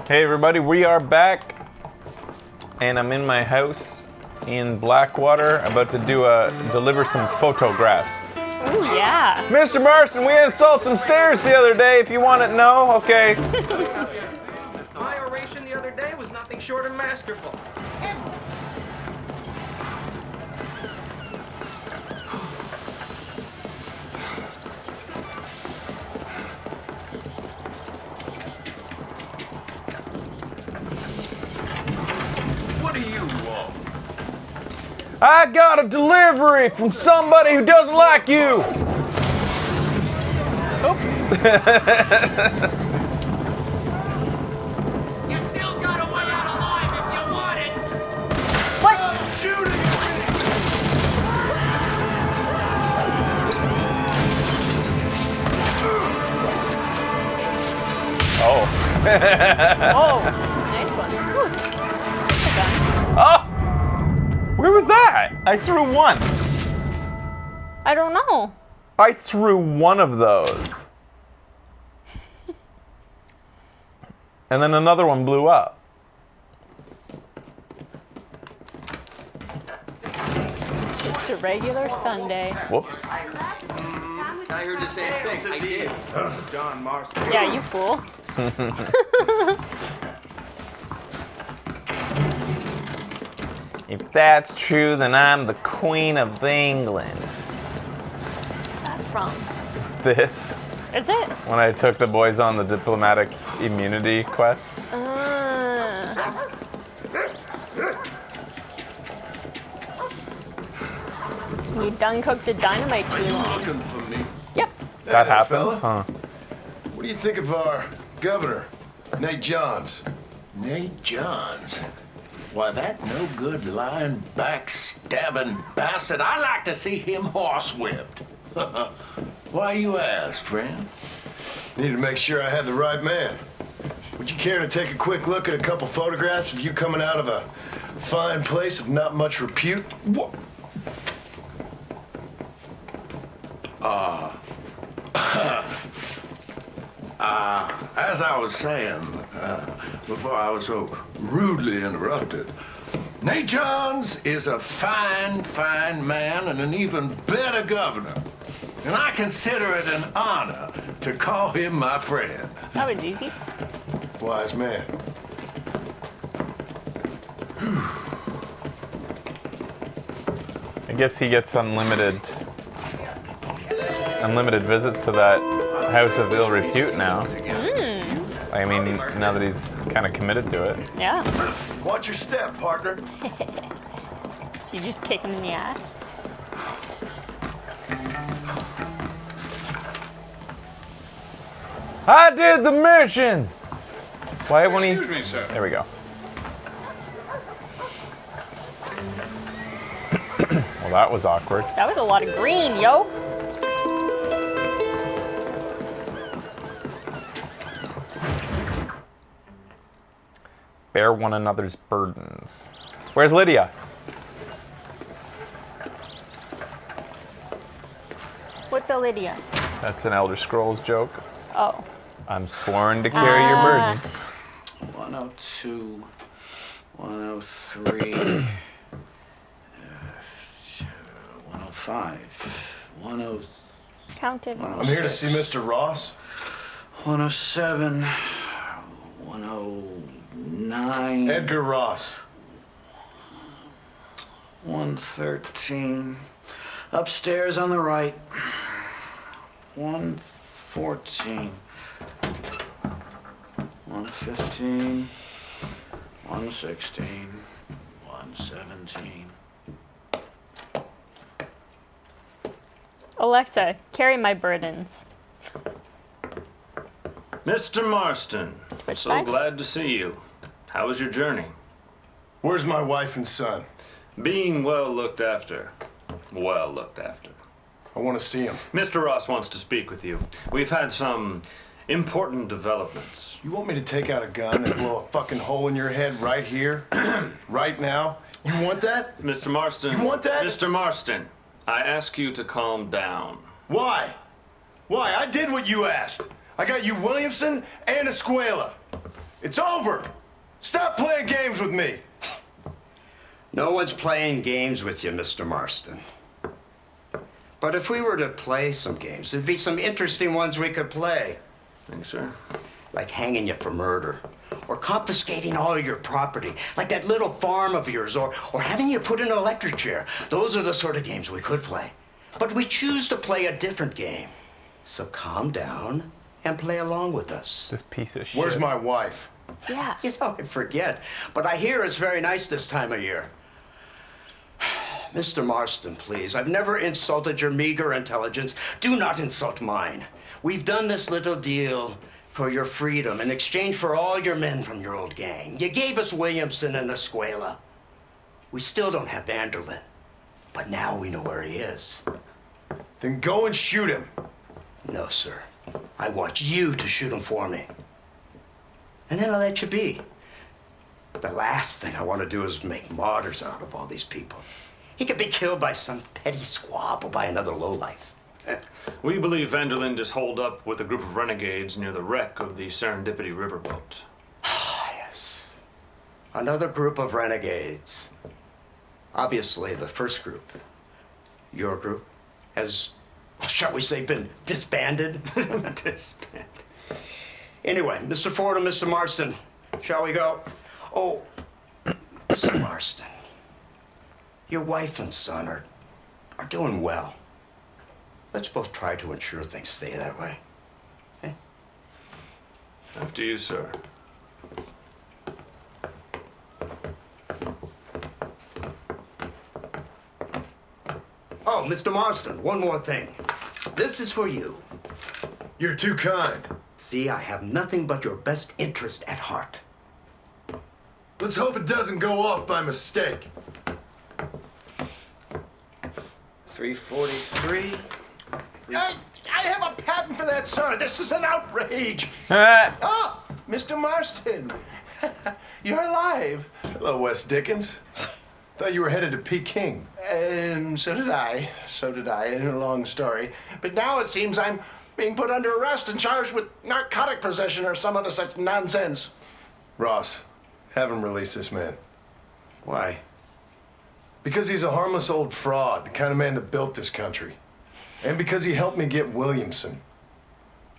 Hey everybody, we are back, and I'm in my house in Blackwater, about to deliver some photographs. Oh yeah. Mr. Marston, we installed some stairs the other day. If you want to know, okay. My oration the other day was nothing short of masterful. I got a delivery from somebody who doesn't like you. Oops. You still got a way out alive if you want it. What? I'm shooting. Oh. Oh, nice one. Ooh, that's a gun. Oh! Where was that? I threw one. I don't know. I threw one of those. And then another one blew up. Just a regular Sunday. Whoops. I heard the same thing. I did. John Marston. Yeah, you fool. If that's true, then I'm the Queen of England. What's that from? This. Is it? When I took the boys on the diplomatic immunity quest. You done cooked the dynamite too long. Looking for me. Yep. That Hey, happens, fella. huh? What do you think of our governor, Nate Johns? Nate Johns? Why, that no good lying, backstabbing bastard. I'd like to see him horsewhipped. Why you ask, friend? Needed to make sure I had the right man. Would you care to take a quick look at a couple photographs of you coming out of a fine place of not much repute? What? As I was saying, before I was so rudely interrupted, Nate Johns is a fine, fine man and an even better governor. And I consider it an honor to call him my friend. That was easy. Wise man. I guess he gets unlimited visits to that House of Ill Repute now. I mean, now that he's kind of committed to it. Yeah. Watch your step, partner. Did you just kick him in the ass? I did the mission. Why won't he? Excuse me, sir. There we go. Well, that was awkward. That was a lot of green, yo. Bear one another's burdens. Where's Lydia? What's a Lydia? That's an Elder Scrolls joke. Oh. I'm sworn to carry your burdens. 102, 103, 105, 106. Counted. I'm here to see Mr. Ross. 107, 109. Edgar Ross. 113. Upstairs on the right. 114. 115. 116. 117. Alexa, carry my burdens. Mr. Marston, so back? glad to see you. How was your journey? Where's my wife and son? Being well looked after. Well looked after. I want to see him. Mr. Ross wants to speak with you. We've had some important developments. You want me to take out a gun and blow a fucking hole in your head right here? Right now? You want that? Mr. Marston. You want that? Mr. Marston, I ask you to calm down. Why? Why? I did what you asked. I got you Williamson and Escuela. It's over. Stop playing games with me. No one's playing games with you, Mr. Marston. But if we were to play some games, there'd be some interesting ones we could play. Thanks, sir. Like hanging you for murder, or confiscating all your property, like that little farm of yours, or having you put in an electric chair. Those are the sort of games we could play. But we choose to play a different game. So calm down and play along with us. This piece of shit. Where's my wife? Yeah. You know, I forget. But I hear it's very nice this time of year. Mr. Marston, please. I've never insulted your meager intelligence. Do not insult mine. We've done this little deal for your freedom in exchange for all your men from your old gang. You gave us Williamson and Escuela. We still don't have Vanderlyn, but now we know where he is. Then go and shoot him. No, sir. I want you to shoot him for me. And then I'll let you be. The last thing I want to do is make martyrs out of all these people. He could be killed by some petty squab or by another lowlife. We believe Vanderlyn is holed up with a group of renegades near the wreck of the Serendipity riverboat. Yes. Another group of renegades. Obviously, the first group, your group, has, shall we say, been disbanded? Disbanded. Anyway, Mr. Ford and Mr. Marston, shall we go? Oh, Mr. Marston, your wife and son are doing well. Let's both try to ensure things stay that way. Okay? After you, sir. Oh, Mr. Marston, one more thing. This is for you. You're too kind. See, I have nothing but your best interest at heart. Let's hope it doesn't go off by mistake. 343. I have a patent for that, sir. This is an outrage. Ah, Mr. Marston. You're alive. hello, Wes Dickens. Thought you were headed to Peking. So did I. In a long story. But now it seems I'm being put under arrest and charged with narcotic possession or some other such nonsense. Ross, have him release this man. Why? Because he's a harmless old fraud, the kind of man that built this country. And because he helped me get Williamson.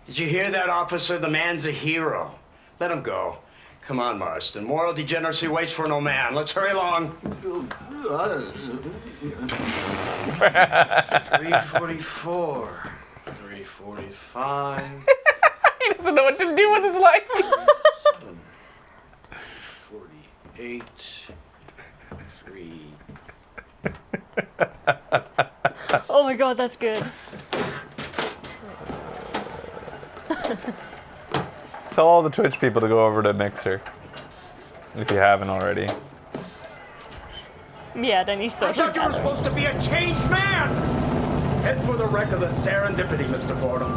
Did you hear that, officer? The man's a hero. Let him go. Come on, Marston. Moral degeneracy waits for no man. Let's hurry along. 344. 345. He doesn't know what to do with his life. 48. 3. Oh my god, that's good. Tell all the Twitch people to go over to Mixer. If you haven't already. Yeah, then he's so. I thought you were supposed to be a changed man! Head for the wreck of the Serendipity, Mr. Fordham.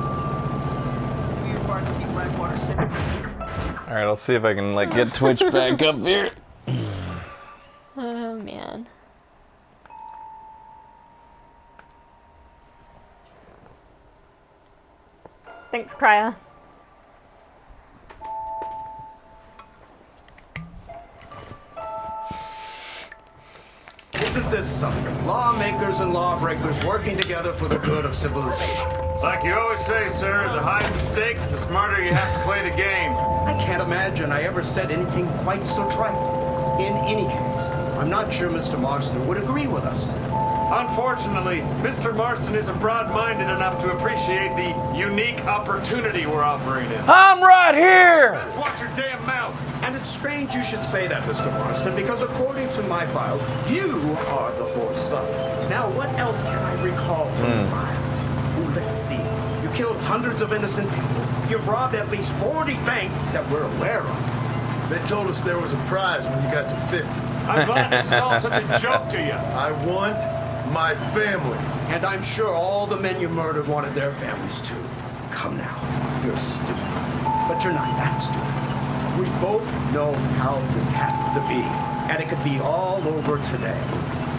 Alright, I'll see if I can get Twitch back up here. Oh man. Thanks, Krya. Isn't this something? Lawmakers and lawbreakers working together for the good of civilization. Like you always say, sir, the higher the stakes, the smarter you have to play the game. I can't imagine I ever said anything quite so trite. In any case, I'm not sure Mr. Marston would agree with us. Unfortunately, Mr. Marston isn't broad-minded enough to appreciate the unique opportunity we're offering him. I'm right here! Let's watch your damn mouth. And it's strange you should say that, Mr. Marston, because according to my files, you are the whore's son. Now, what else can I recall from the files? Ooh, let's see. You killed hundreds of innocent people. You've robbed at least 40 banks that we're aware of. They told us there was a prize when you got to 50. I'm glad this is all such a joke to you. I want my family. And I'm sure all the men you murdered wanted their families too. Come now, you're stupid. But you're not that stupid. We both know how this has to be. And it could be all over today.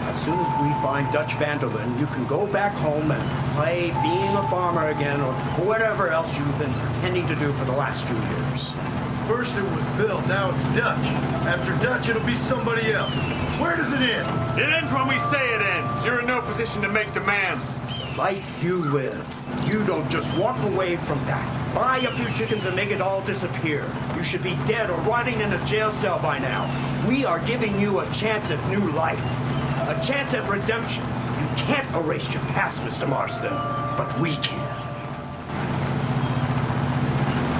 As soon as we find Dutch Vanderlyn, you can go back home and play being a farmer again or whatever else you've been pretending to do for the last few years. First it was Bill, now it's Dutch. After Dutch, it'll be somebody else. Where does it end? It ends when we say it ends. You're in no position to make demands. Life you live. You don't just walk away from that. Buy a few chickens and make it all disappear. You should be dead or rotting in a jail cell by now. We are giving you a chance at new life. A chance at redemption. You can't erase your past, Mr. Marston, but we can.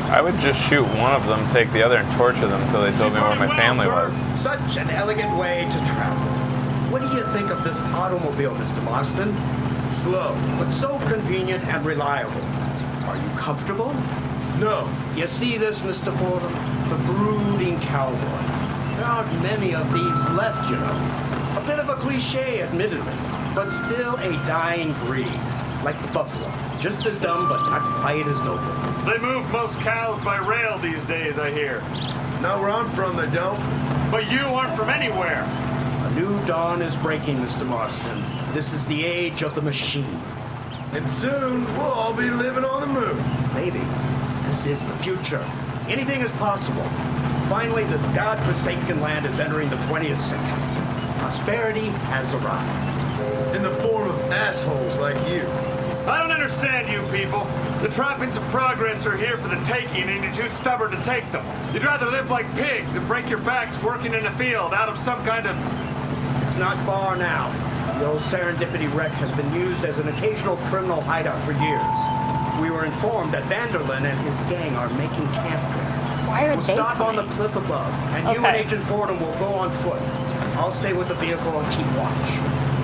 I would just shoot one of them, take the other, and torture them until they told me where my family was. Such an elegant way to travel. what do you think of this automobile, Mr. Marston? Slow. But so convenient and reliable. Are you comfortable? No. You see this, Mr. Fordham? The brooding cowboy. There aren't many of these left, you know. A bit of a cliche, admittedly, but still a dying breed. Like the buffalo. Just as dumb, but not quite as noble. They move most cows by rail these days, I hear. Not where I'm from, they don't. But you aren't from anywhere. A new dawn is breaking, Mr. Marston. This is the age of the machine. And soon, we'll all be living on the moon. Maybe. This is the future. Anything is possible. Finally, this godforsaken land is entering the 20th century. Prosperity has arrived. In the form of assholes like you. I don't understand you people. The trappings of progress are here for the taking, and you're too stubborn to take them. You'd rather live like pigs and break your backs working in a field out of some kind of... It's not far now. The old Serendipity wreck has been used as an occasional criminal hideout for years. We were informed that Vanderlyn and his gang are making camp there. Why are we'll they stop on coming? the cliff above, and you and Agent Fordham will go on foot. I'll stay with the vehicle and keep watch.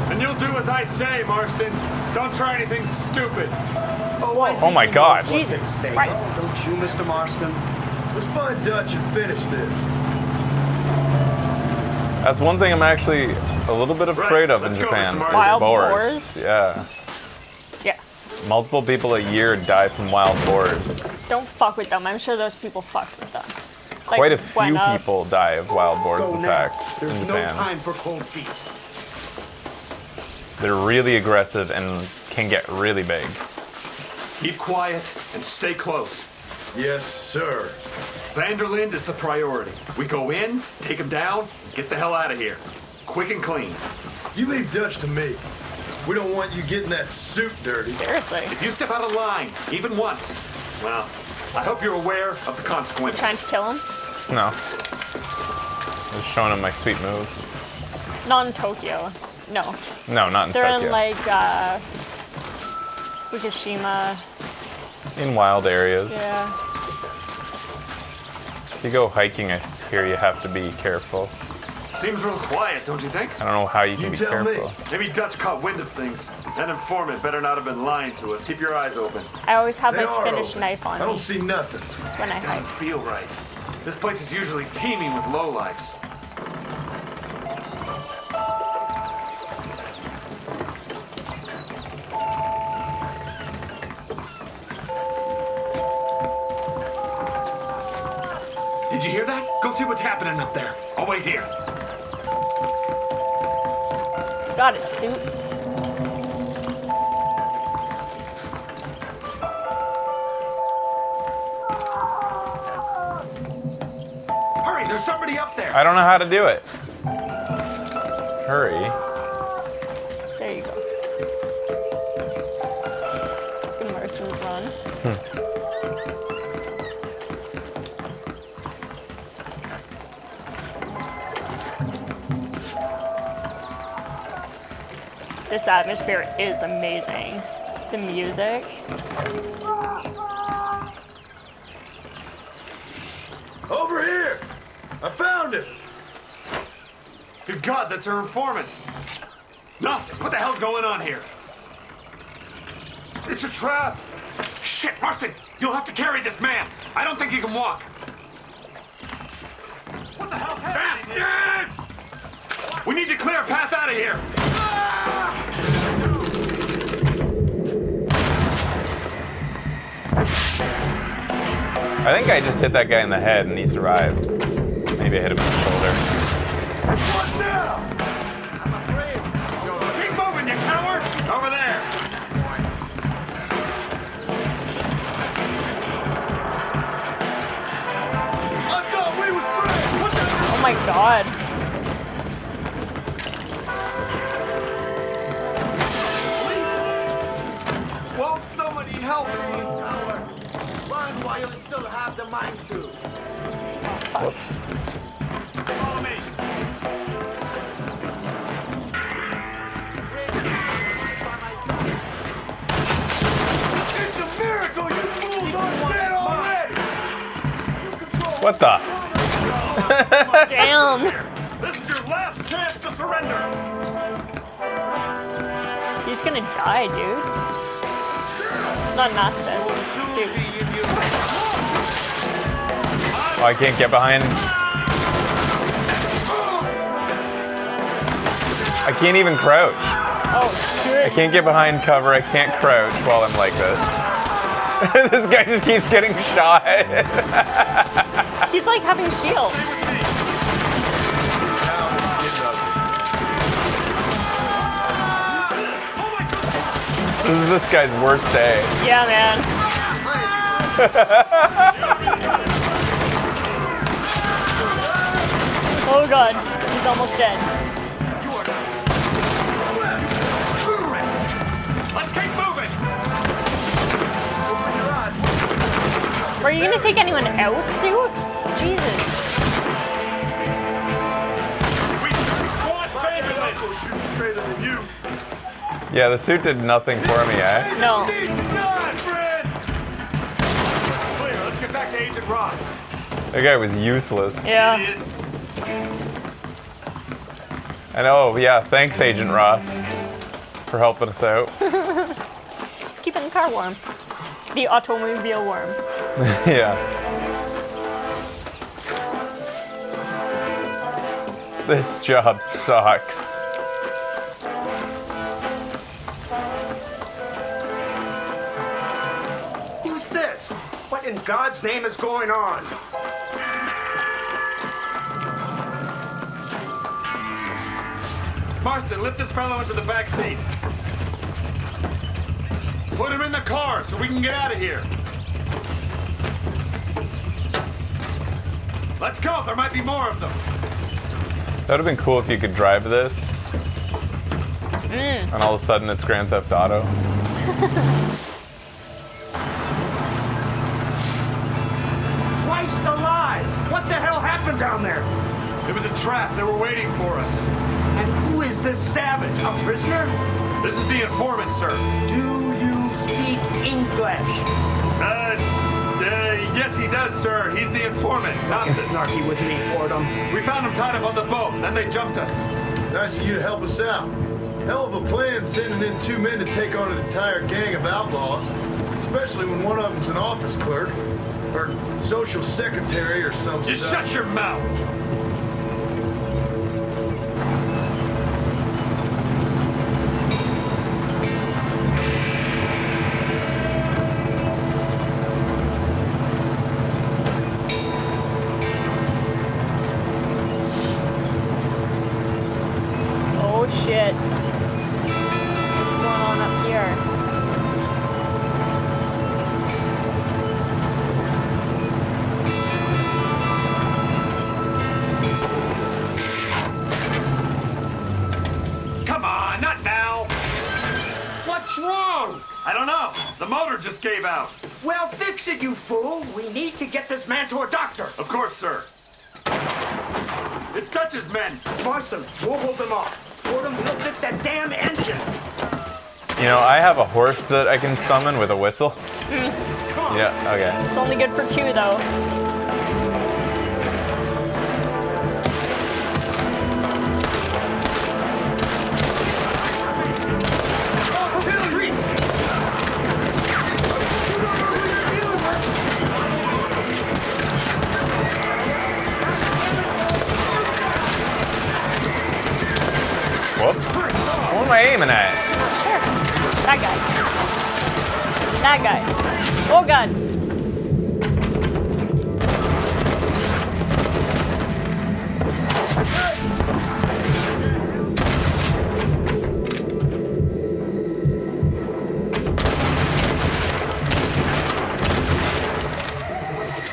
And you'll do as I say, Marston. Don't try anything stupid. Oh my God. Jesus Christ. Don't you, Mr. Marston? Let's find Dutch and finish this. That's one thing I'm actually a little bit afraid of in let's go, Japan. Mr. is Wild boars. boars? Yeah. Yeah. Multiple people a year die from wild boars. Don't fuck with them. I'm sure those people fucked with them. Like, Quite a few went up. people die of wild boars, Go in now. fact, There's in no Japan. time for cold feet. They're really aggressive and can get really big. Keep quiet and stay close. Yes, sir. Vanderlyn is the priority. We go in, take him down, get the hell out of here. Quick and clean. You leave Dutch to me. We don't want you getting that suit dirty. Seriously. If you step out of line, even once, well, I hope you're aware of the consequences. Trying to kill him? No. Just showing them my sweet moves. Not in Tokyo. No. No, not in They're Tokyo. in like Fukushima. In wild areas. Yeah. If you go hiking, I hear you have to be careful. Seems real quiet, don't you think? I don't know how you can be careful. Maybe Dutch caught wind of things. That informant better not have been lying to us. Keep your eyes open. I always have They my are finished open. knife on I me don't see nothing. when I It doesn't hike. feel right. This place is usually teeming with lowlifes. Did you hear that? Go see what's happening up there. I'll wait here. Got it, suit. Hurry, there's somebody up there. I don't know how to do it. Hurry. There you go. Good Marston's run. This atmosphere is amazing. The music. Over here! I found him! Good God, that's our informant. Gnosis, what the hell's going on here? It's a trap. Shit, Marston, you'll have to carry this man. I don't think he can walk. What the hell's happening? Bastard! We need to clear a path out of here. I think I just hit that guy in the head and he survived. Maybe I hit him in the shoulder. What now? Keep moving, you coward! Over there. I thought we was friends! What the? Oh my god. Won't somebody help me? Run while you still have the mind to. Follow me. It's a miracle you fools aren't dead already! What the? Damn. This is your last chance to surrender. sky, dude. Not Nazis. Suit. Oh, I can't get behind. I can't even crouch. Oh, shit. I can't get behind cover. I can't crouch while I'm like this. This guy just keeps getting shot. He's like having shields. This is this guy's worst day. Yeah, man. Oh god, he's almost dead. Let's keep moving. Are you gonna take anyone out, Sue? Jesus. Yeah, the suit did nothing for me, eh? No. Clear, let's get back to Agent Ross. That guy was useless. Yeah. I know, yeah, thanks, Agent Ross, for helping us out. Just keeping the car warm. The automobile warm. Yeah. This job sucks. Who's this? What in God's name is going on? Marston, lift this fellow into the back seat. Put him in the car so we can get out of here. Let's go, there might be more of them. That would have been cool if you could drive this. And all of a sudden it's Grand Theft Auto. Christ alive! What the hell happened down there? It was a trap, they were waiting for us. And who is this savage? A prisoner? This is the informant, sir. Do you speak English? Yes, he does, sir. He's the informant. Get snarky with me, Fordham. We found him tied up on the boat, then they jumped us. Nice of you to help us out. Hell of a plan sending in 2 men to take on an entire gang of outlaws, especially when one of them's an office clerk, or social secretary or some Just stuff. shut your mouth. Oh shit. What's going on up here? Come on, not now. What's wrong? I don't know. The motor just gave out. Well, fix it, you fool. We need to get this man to a doctor. Of course, sir. It's Dutch's men. Marston, we'll hold them off. Fordham, we'll fix that damn engine. You know, I have a horse that I can summon with a whistle. Yeah, okay. It's only good for 2 though. Whoops. What am I aiming at? Sure. That guy. That guy. Oh god.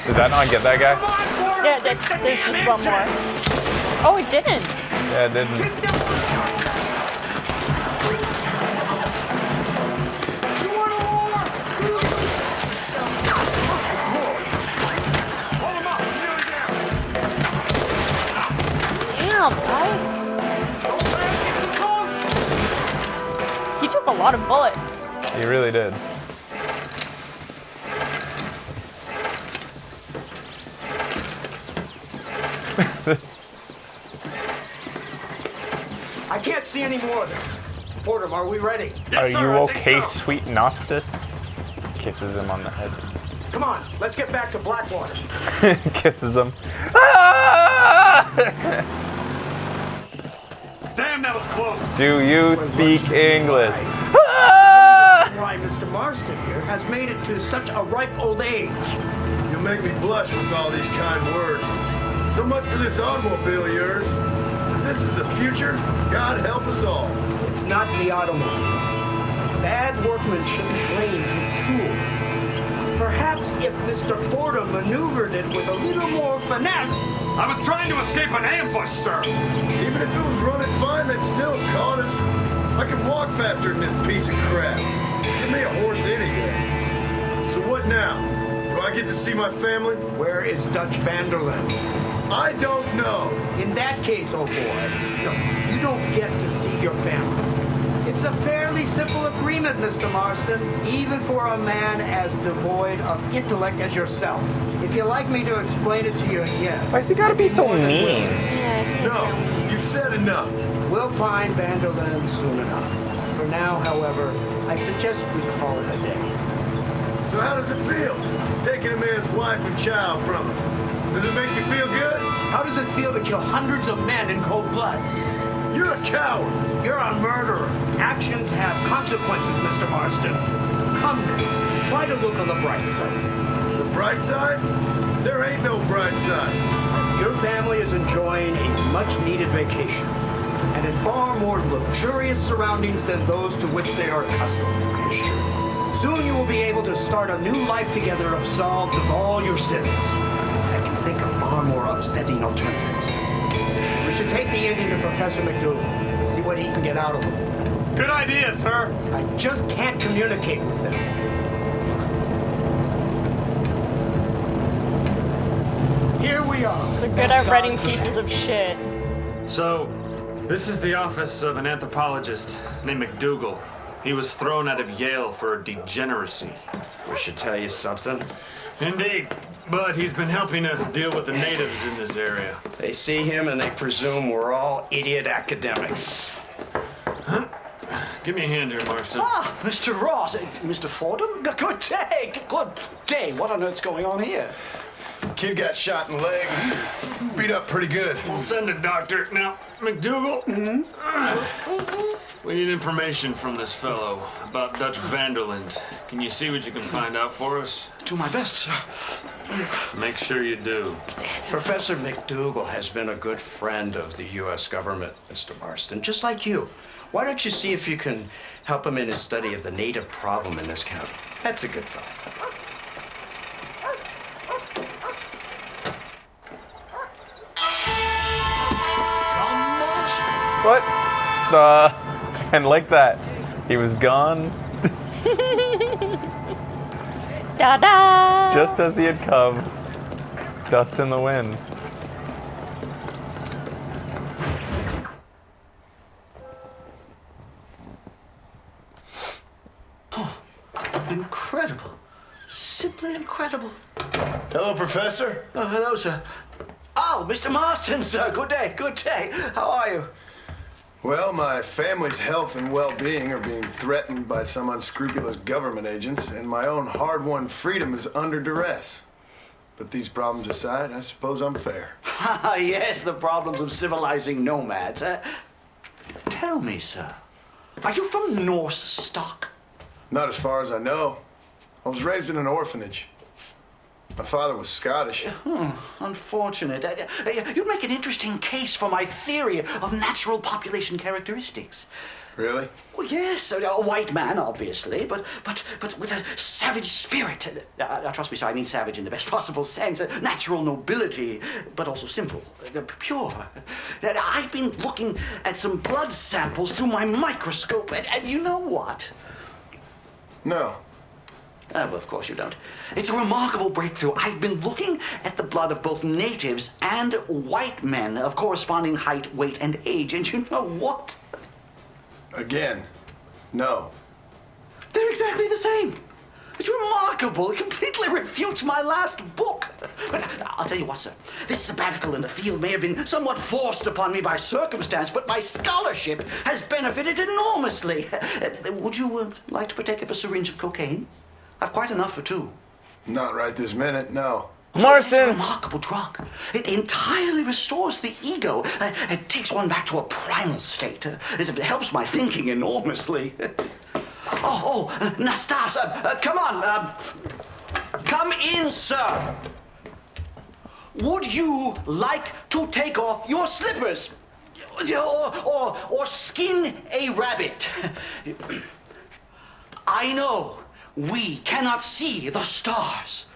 Did that not get that guy? Yeah, there's just one more. Oh, it didn't. Yeah, it didn't. Damn, guy. He took a lot of bullets. He really did. I can't see any more of them. Fordham, are we ready? Are you okay, sweet Nostus? Kisses him on the head. Come on, let's get back to Blackwater. Kisses him. Damn, that was close. Do you speak English? Why Mr. Marston here has made it to such a ripe old age. You make me blush with all these kind words. So much for this automobile of yours. If this is the future, God help us all. It's not the automobile. Bad workmen shouldn't blame his tools. Perhaps if Mr. Fordham maneuvered it with a little more finesse. I was trying to escape an ambush, sir. Even if it was running fine, they'd still have caught us. I can walk faster than this piece of crap. Give me a horse any day. So what now? Do I get to see my family? Where is Dutch Vanderlyn? I don't know. In that case, old boy, no, you don't get to see your family. It's a fairly simple agreement, Mr. Marston, even for a man as devoid of intellect as yourself. If you'd like me to explain it to you again. Why's he gotta be so mean? No, you've said enough. We'll find Vanderlyn soon enough. For now, however, I suggest we call it a day. So how does it feel, taking a man's wife and child from him? Does it make you feel good? How does it feel to kill hundreds of men in cold blood? You're a coward. You're a murderer. Actions have consequences, Mr. Marston. Come then, try to look on the bright side. The bright side? There ain't no bright side. Your family is enjoying a much-needed vacation, and in far more luxurious surroundings than those to which they are accustomed, I assure you. Soon you will be able to start a new life together absolved of all your sins. I can think of far more upsetting alternatives. We should take the Indian to Professor McDougal, see what he can get out of him. Good idea, sir. I just can't communicate with them. Here we are. They're good at writing pieces of shit. So, this is the office of an anthropologist named McDougal. He was thrown out of Yale for degeneracy. We should tell you something. Indeed, but he's been helping us deal with the natives in this area. They see him and they presume we're all idiot academics. Huh? Give me a hand here, Marston. Ah, Mr. Ross, Mr. Fordham, good day, good day. What on earth's going on here? Kid got shot in the leg, beat up pretty good. We'll send a doctor. Now, McDougal, we need information from this fellow about Dutch Vanderlyn. Can you see what you can find out for us? Do my best, sir. Make sure you do. Professor McDougal has been a good friend of the U.S. government, Mr. Marston, just like you. Why don't you see if you can help him in his study of the native problem in this county? That's a good thought. What? And like that, he was gone. Da-da! Just as he had come. Dust in the wind. Incredible. Simply incredible. Hello, Professor. Oh, hello, sir. Oh, Mr. Marston, sir. Good day, good day. How are you? Well, my family's health and well-being are being threatened by some unscrupulous government agents, and my own hard-won freedom is under duress. But these problems aside, I suppose I'm fair. Yes, the problems of civilizing nomads. Tell me, sir, are you from Norse stock? Not as far as I know. I was raised in an orphanage. My father was Scottish. Unfortunate. You'd make an interesting case for my theory of natural population characteristics. Really? Well, yes, a white man, obviously, but with a savage spirit. Trust me, sir, I mean savage in the best possible sense. Natural nobility, but also simple, pure. I've been looking at some blood samples through my microscope, and you know what? No. Well, of course you don't. It's a remarkable breakthrough. I've been looking at the blood of both natives and white men of corresponding height, weight, and age, and you know what? Again, no. They're exactly the same. It's remarkable. It completely refutes my last book. But I'll tell you what, sir. This sabbatical in the field may have been somewhat forced upon me by circumstance, but my scholarship has benefited enormously. Would you like to partake of a syringe of cocaine? I've quite enough for two. Not right this minute, no. Marston! It's a remarkable drug. It entirely restores the ego. It takes one back to a primal state. It helps my thinking enormously. Nastas, come on. Come in, sir. Would you like to take off your slippers? Or skin a rabbit? I know we cannot see the stars,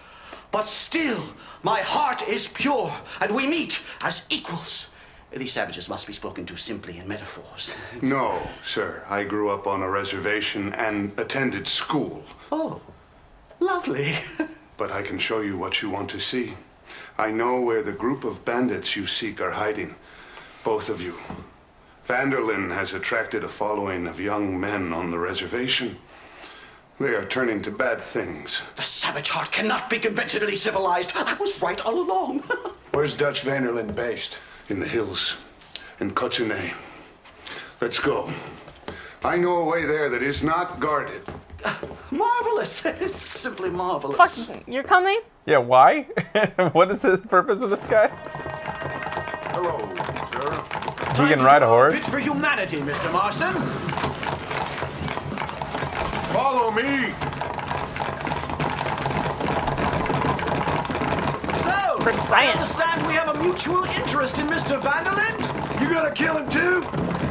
but still my heart is pure, and we meet as equals. These savages must be spoken to simply in metaphors. No, sir. I grew up on a reservation and attended school. Oh, lovely. But I can show you what you want to see. I know where the group of bandits you seek are hiding. Both of you. Vanderlyn has attracted a following of young men on the reservation. They are turning to bad things. The savage heart cannot be conventionally civilized. I was right all along. Where's Dutch Vanderlyn based? In the hills, in Cochene. Let's go. I know a way there that is not guarded. Marvelous. It's simply marvelous. Fuck, you're coming? Yeah, why? What is the purpose of this guy? Hello, sir. He can ride a horse? Bit for humanity, Mr. Marston. Follow me. So, For science. I understand we have a mutual interest in Mr. Vanderlyn? You gonna kill him too?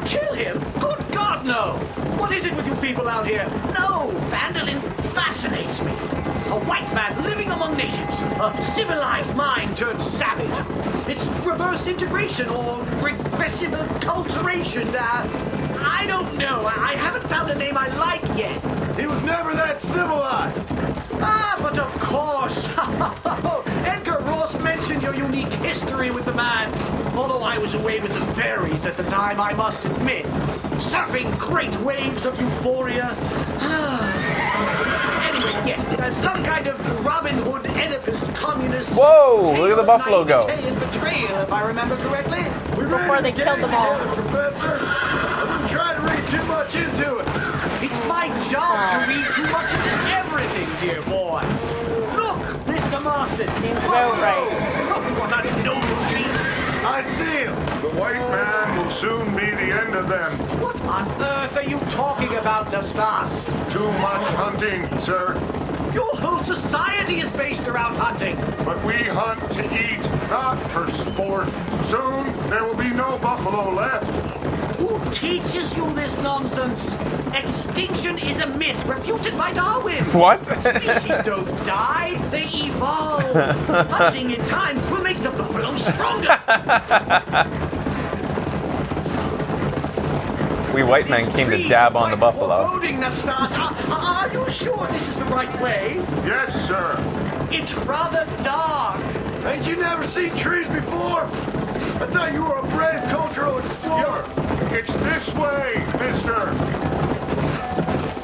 Kill him? Good God, no! What is it with you people out here? No, Vanderlyn fascinates me. A white man living among natives. A civilized mind turned savage. It's reverse integration or regressive acculturation. I don't know. I haven't found a name I like yet. He was never that civilized. Ah, but of course. Edgar Ross mentioned your unique history with the man. Although I was away with the fairies at the time, I must admit. Surfing great waves of euphoria. Anyway, yes, some kind of Robin Hood Oedipus communist. Whoa, look at the buffalo go. And betrayal, if I remember correctly. Before they killed them all. Professor, I wouldn't try to read too much into it. It's my job to read too much into everything, dear boy. Look, Mr. Marston. Seems about right. Look what a noble beast. I see him. The white man will soon be the end of them. What on earth are you talking about, Nastas? Too much hunting, sir. Your whole society is based around hunting. But we hunt to eat, not for sport. Soon there will be no buffalo left. Who teaches you this nonsense? Extinction is a myth refuted by Darwin. What? Species don't die, they evolve. Hunting in time will make the buffalo stronger. We white men came to dab on the buffalo. Foreboding, Nastas. Are you sure this is the right way? Yes, sir. It's rather dark. Ain't you never seen trees before? I thought you were a brave cultural explorer. It's this way, mister.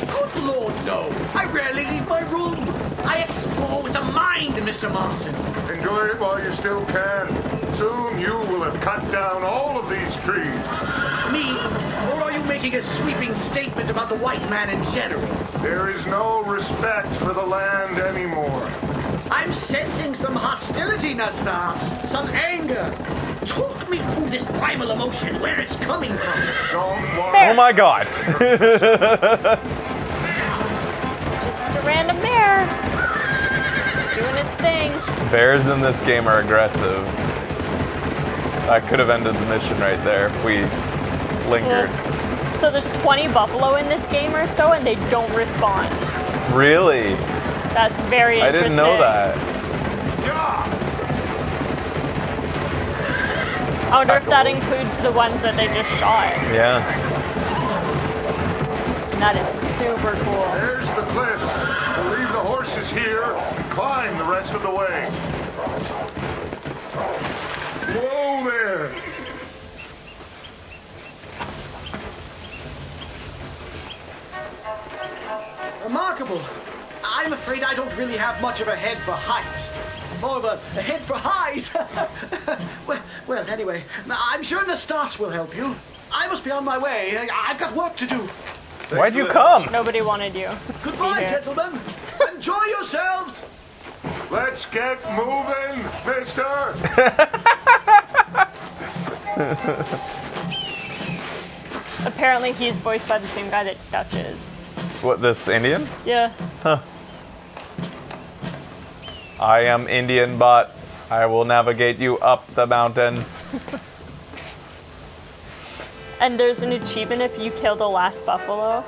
Good Lord, no. I rarely leave my room. I explore with the mind, Mr. Marston. Enjoy it while you still can. Soon you will have cut down all of these trees. Me? Or are you making a sweeping statement about the white man in general? There is no respect for the land anymore. I'm sensing some hostility, Nastas. Some anger. Talk me through this primal emotion, where it's coming from. Don't worry. Oh my god. Just a random bear. Doing its thing. Bears in this game are aggressive. That could have ended the mission right there if we lingered. Yeah. So there's 20 buffalo in this game or so, and they don't respond. Really? That's very interesting. I didn't know that. I wonder if that includes the ones that they just shot. Yeah. That is super cool. There's the cliff. We'll leave the horses here and climb the rest of the way. Whoa there! Remarkable. I'm afraid I don't really have much of a head for heights. More of a head for highs. well, anyway, I'm sure Nastas will help you. I must be on my way. I've got work to do. Why'd you come? Nobody wanted you. Goodbye, gentlemen. Enjoy yourselves. Let's get moving, mister. Apparently he's voiced by the same guy that Dutch is. What, this Indian? Yeah. Huh. I am Indian, but I will navigate you up the mountain. And there's an achievement if you kill the last buffalo.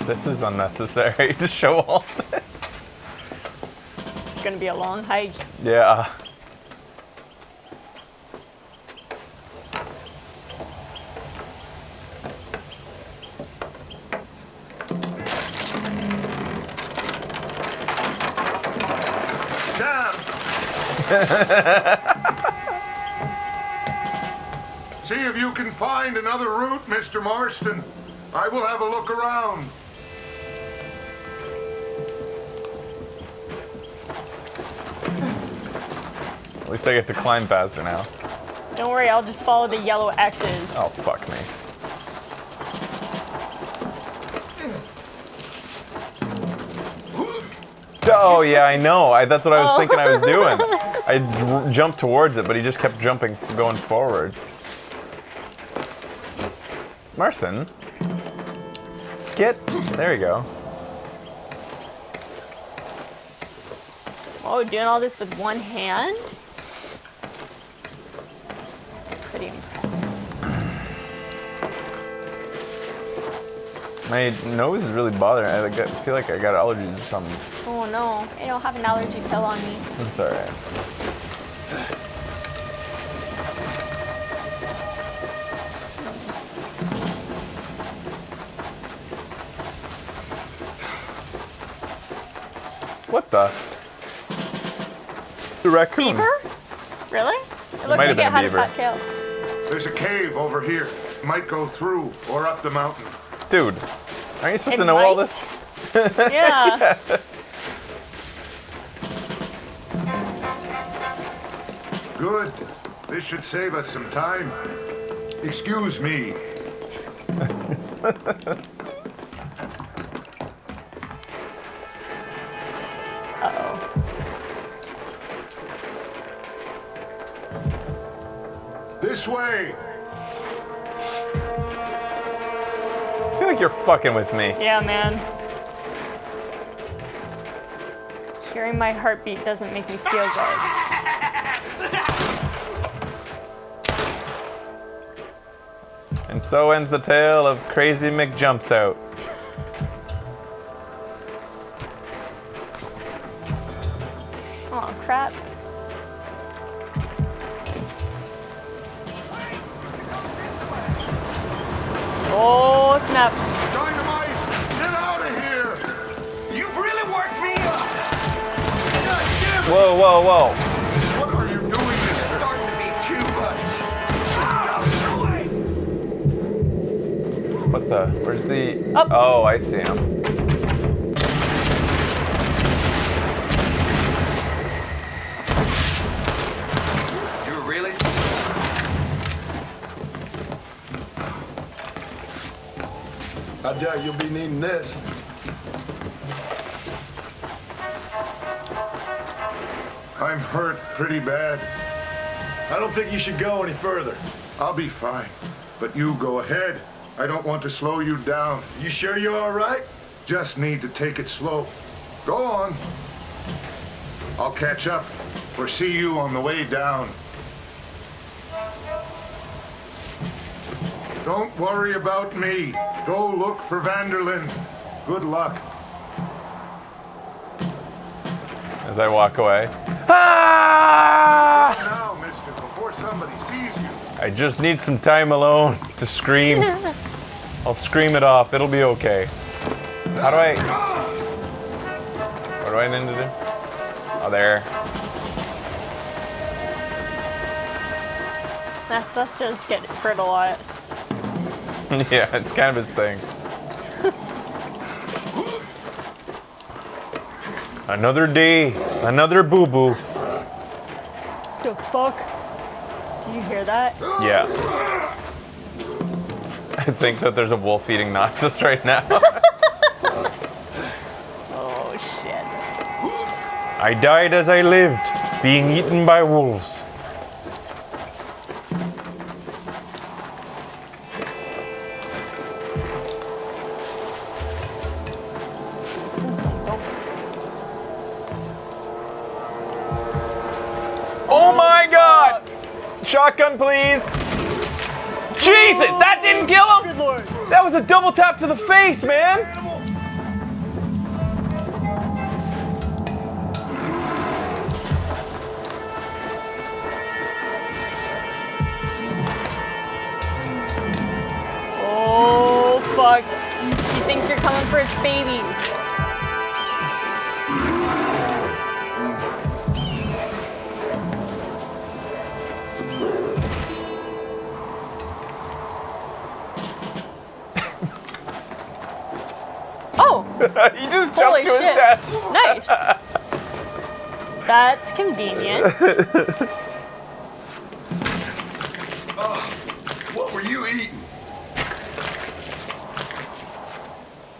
This is unnecessary to show all this. It's gonna be a long hike. Yeah. See if you can find another route, Mr. Marston. I will have a look around. At least I get to climb faster now. Don't worry, I'll just follow the yellow X's. Oh, fuck me. Oh, yeah, I know. That's what I was thinking I was doing. I jumped towards it, but he just kept jumping, going forward. Marston. There you go. Oh, doing all this with one hand? It's pretty impressive. My nose is really bothering. I feel like I got allergies or something. Oh no, I don't have an allergy pill on me. That's alright. What the? The raccoon. Beaver? Really? It looks might like have it been a had a beaver. fat tail. There's a cave over here. Might go through or up the mountain. Dude, aren't you supposed It to know all might. this? Yeah. Good. This should save us some time. Excuse me. Uh-oh. This way. I feel like you're fucking with me. Yeah, man. Hearing my heartbeat doesn't make me feel good. And so ends the tale of Crazy Mick Jumps Out. Oh, crap. Oh, snap. Dynamite! Get out of here! You've really worked me up! Whoa, whoa, whoa. What are you doing, mister? Starting to be too much. What the? Where's the... Up. Oh, I see him. You really? I doubt you'll be needing this. I'm hurt pretty bad. I don't think you should go any further. I'll be fine. But you go ahead. I don't want to slow you down. You sure you're all right? Just need to take it slow. Go on. I'll catch up or see you on the way down. Don't worry about me. Go look for Vanderlyn. Good luck. As I walk away. Ah! Now, mister, before somebody sees you. I just need some time alone to scream. I'll scream it off. It'll be okay. How do I... What do I need to do? Oh, there. Asbestos get hurt a lot. Yeah, it's kind of his thing. Another day, another boo-boo. The fuck? Did you hear that? Yeah. I think that there's a wolf eating Noxus right now. Oh shit. I died as I lived, being eaten by wolves. Oh my god! Shotgun, please! Jesus, that didn't kill him! Good lord. That was a double tap to the face, man! Oh fuck. He thinks you're coming for its babies. Oh! He just jumped Holy to his shit. death. Nice. That's convenient. What were you eating?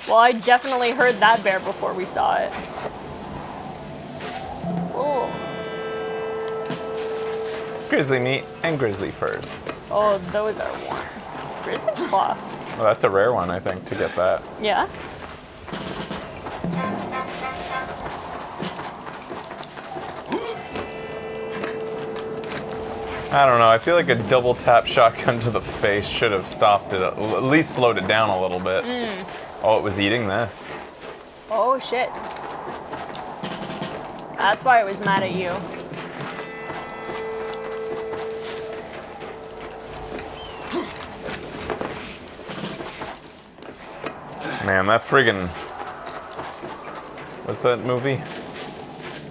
Well, I definitely heard that bear before we saw it. Oh. Grizzly meat and grizzly furs. Oh, those are warm. Grizzly claw. Well, that's a rare one, I think, to get that. Yeah. I don't know. I feel like a double tap shotgun to the face should have stopped it, at least slowed it down a little bit. Oh, it was eating this. Oh shit. That's why it was mad at you. Man, that friggin'... What's that movie?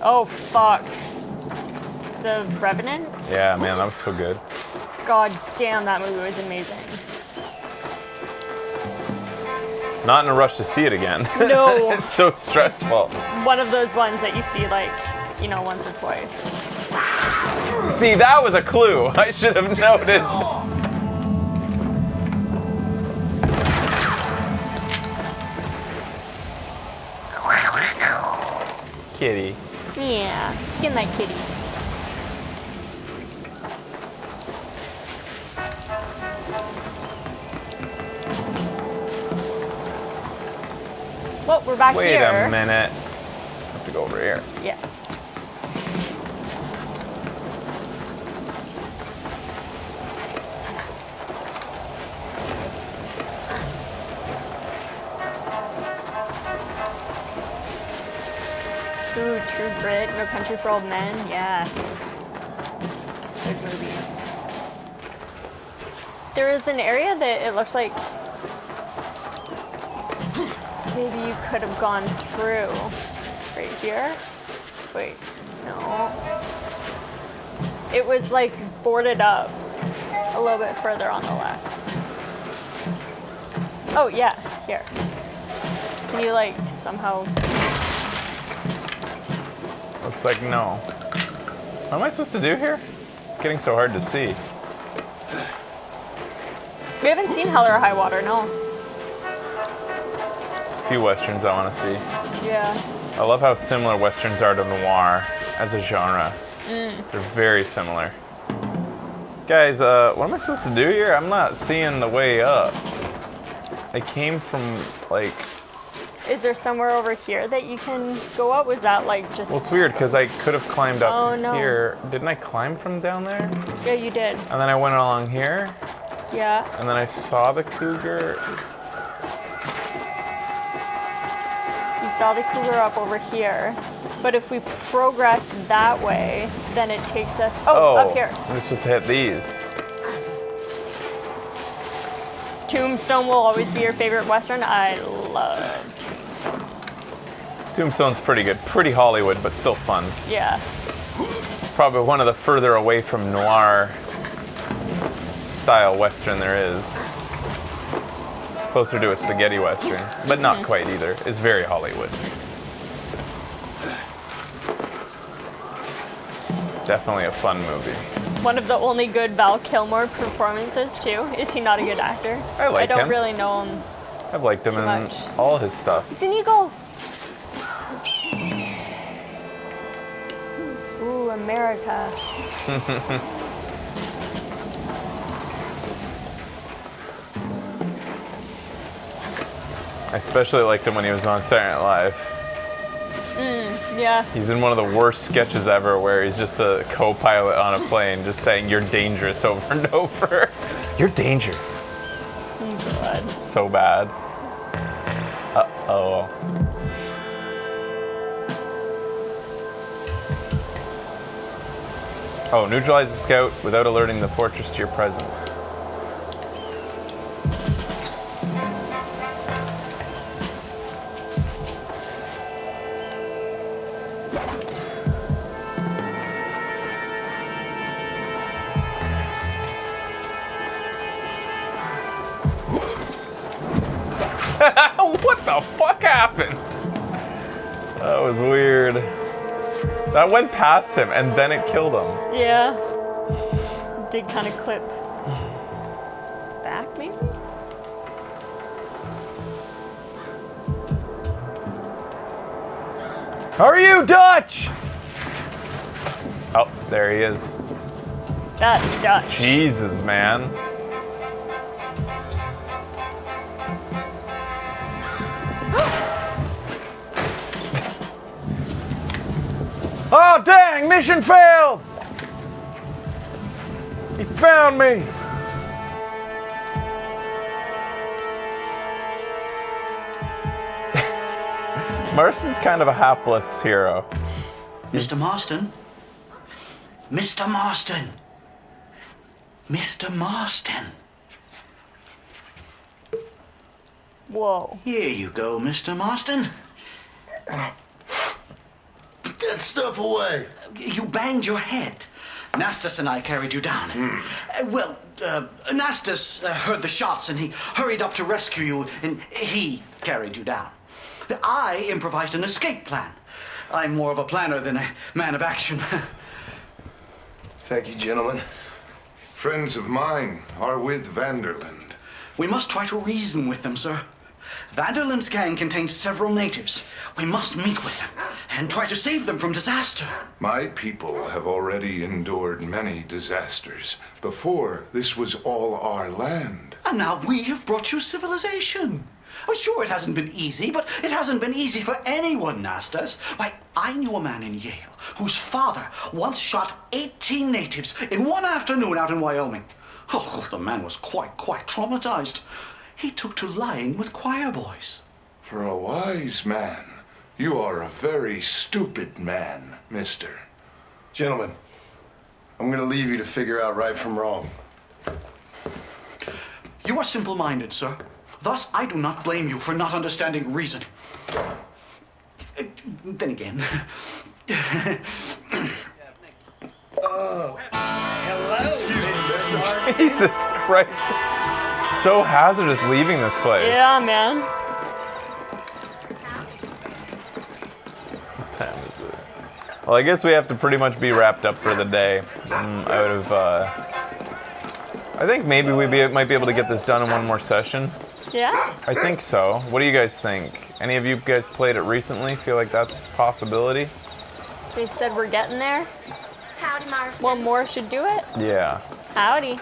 Oh fuck. The Revenant? Yeah, man, that was so good. God damn, that movie was amazing. Not in a rush to see it again. No. It's so stressful. One of those ones that you see like, you know, once or twice. See, that was a clue. I should have noted. Kitty. Yeah, skin that kitty. Well, we're back Wait here. a minute. I have to go over here. Yeah. Ooh, True Grit, No Country for Old Men, yeah. Good movies. There is an area that it looks like maybe you could have gone through. Right here? Wait, no. It was like boarded up a little bit further on the left. Oh yeah, here. Can you like somehow... Looks like no. What am I supposed to do here? It's getting so hard to see. We haven't seen Hell or High Water, no. A few westerns I want to see. Yeah. I love how similar westerns are to noir as a genre. Mm. They're very similar. Guys, what am I supposed to do here? I'm not seeing the way up. I came from, like... Is there somewhere over here that you can go up? Was that like just... Well, it's weird because I could have climbed up Oh, no. here. Didn't I climb from down there? Yeah, you did. And then I went along here, Yeah. and then I saw the cougar. You saw the cougar up over here. But if we progress that way, then it takes us... Oh, up here. I'm supposed to hit these. Tombstone will always be your favorite Western. I love Tombstone's pretty good. Pretty Hollywood, but still fun. Yeah. Probably one of the further away from noir style Western there is. Closer to a spaghetti Western, but not quite either. It's very Hollywood. Definitely a fun movie. One of the only good Val Kilmer performances too. Is he not a good actor? I like I don't him. really know him. I've liked him in much. all his stuff. It's an eagle. Ooh, America. I especially liked him when he was on Saturday Night Live. Yeah. He's in one of the worst sketches ever where he's just a co-pilot on a plane just saying you're dangerous over and over. You're dangerous. Oh, God. So bad. Uh-oh. Oh, neutralize the scout without alerting the fortress to your presence. What the fuck happened? That was weird. That went past him and then it killed him. Yeah. Did kind of clip back, maybe? How are you, Dutch? Oh, there he is. That's Dutch. Jesus, man. Oh, dang! Mission failed! He found me! Marston's kind of a hapless hero. Mr. Marston? Mr. Marston! Mr. Marston! Whoa. Here you go, Mr. Marston. Put that stuff away. You banged your head. Nastas and I carried you down. Nastas heard the shots and he hurried up to rescue you and he carried you down. I improvised an escape plan. I'm more of a planner than a man of action. Thank you, gentlemen. Friends of mine are with Vanderland. We must try to reason with them, sir. Vanderland's gang contains several natives. We must meet with them and try to save them from disaster. My people have already endured many disasters. Before, this was all our land. And now we have brought you civilization. Well, sure, it hasn't been easy, but it hasn't been easy for anyone, Nastas. Why, I knew a man in Yale whose father once shot 18 natives in one afternoon out in Wyoming. Oh, the man was quite traumatized. He took to lying with choir boys. For a wise man, you are a very stupid man, mister. Gentlemen, I'm gonna leave you to figure out right from wrong. You are simple-minded, sir. Thus, I do not blame you for not understanding reason. Then again... Hello. Excuse me, mister. Jesus Christ. It's so hazardous leaving this place. Yeah, man. Well, I guess we have to pretty much be wrapped up for the day. I think maybe we might be able to get this done in one more session. Yeah? I think so. What do you guys think? Any of you guys played it recently? Feel like that's a possibility? They said we're getting there. Howdy, Marston. One more should do it. Yeah. Howdy.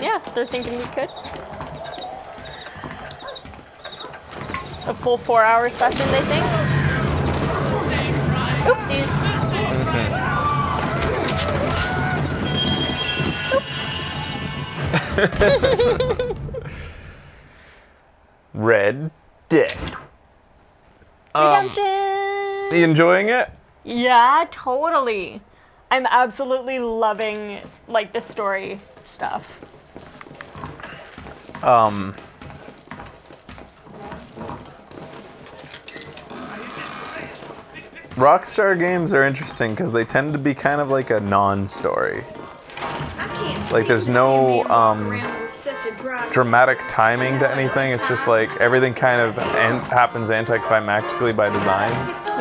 Yeah, they're thinking we could. A full 4-hour session, they think. Oopsies. Red Dead. Redemption. You enjoying it? Yeah, totally. I'm absolutely loving like the story stuff. Rockstar games are interesting because they tend to be kind of like a non-story. Like there's no dramatic timing to anything. It's just like everything kind of happens anticlimactically by design.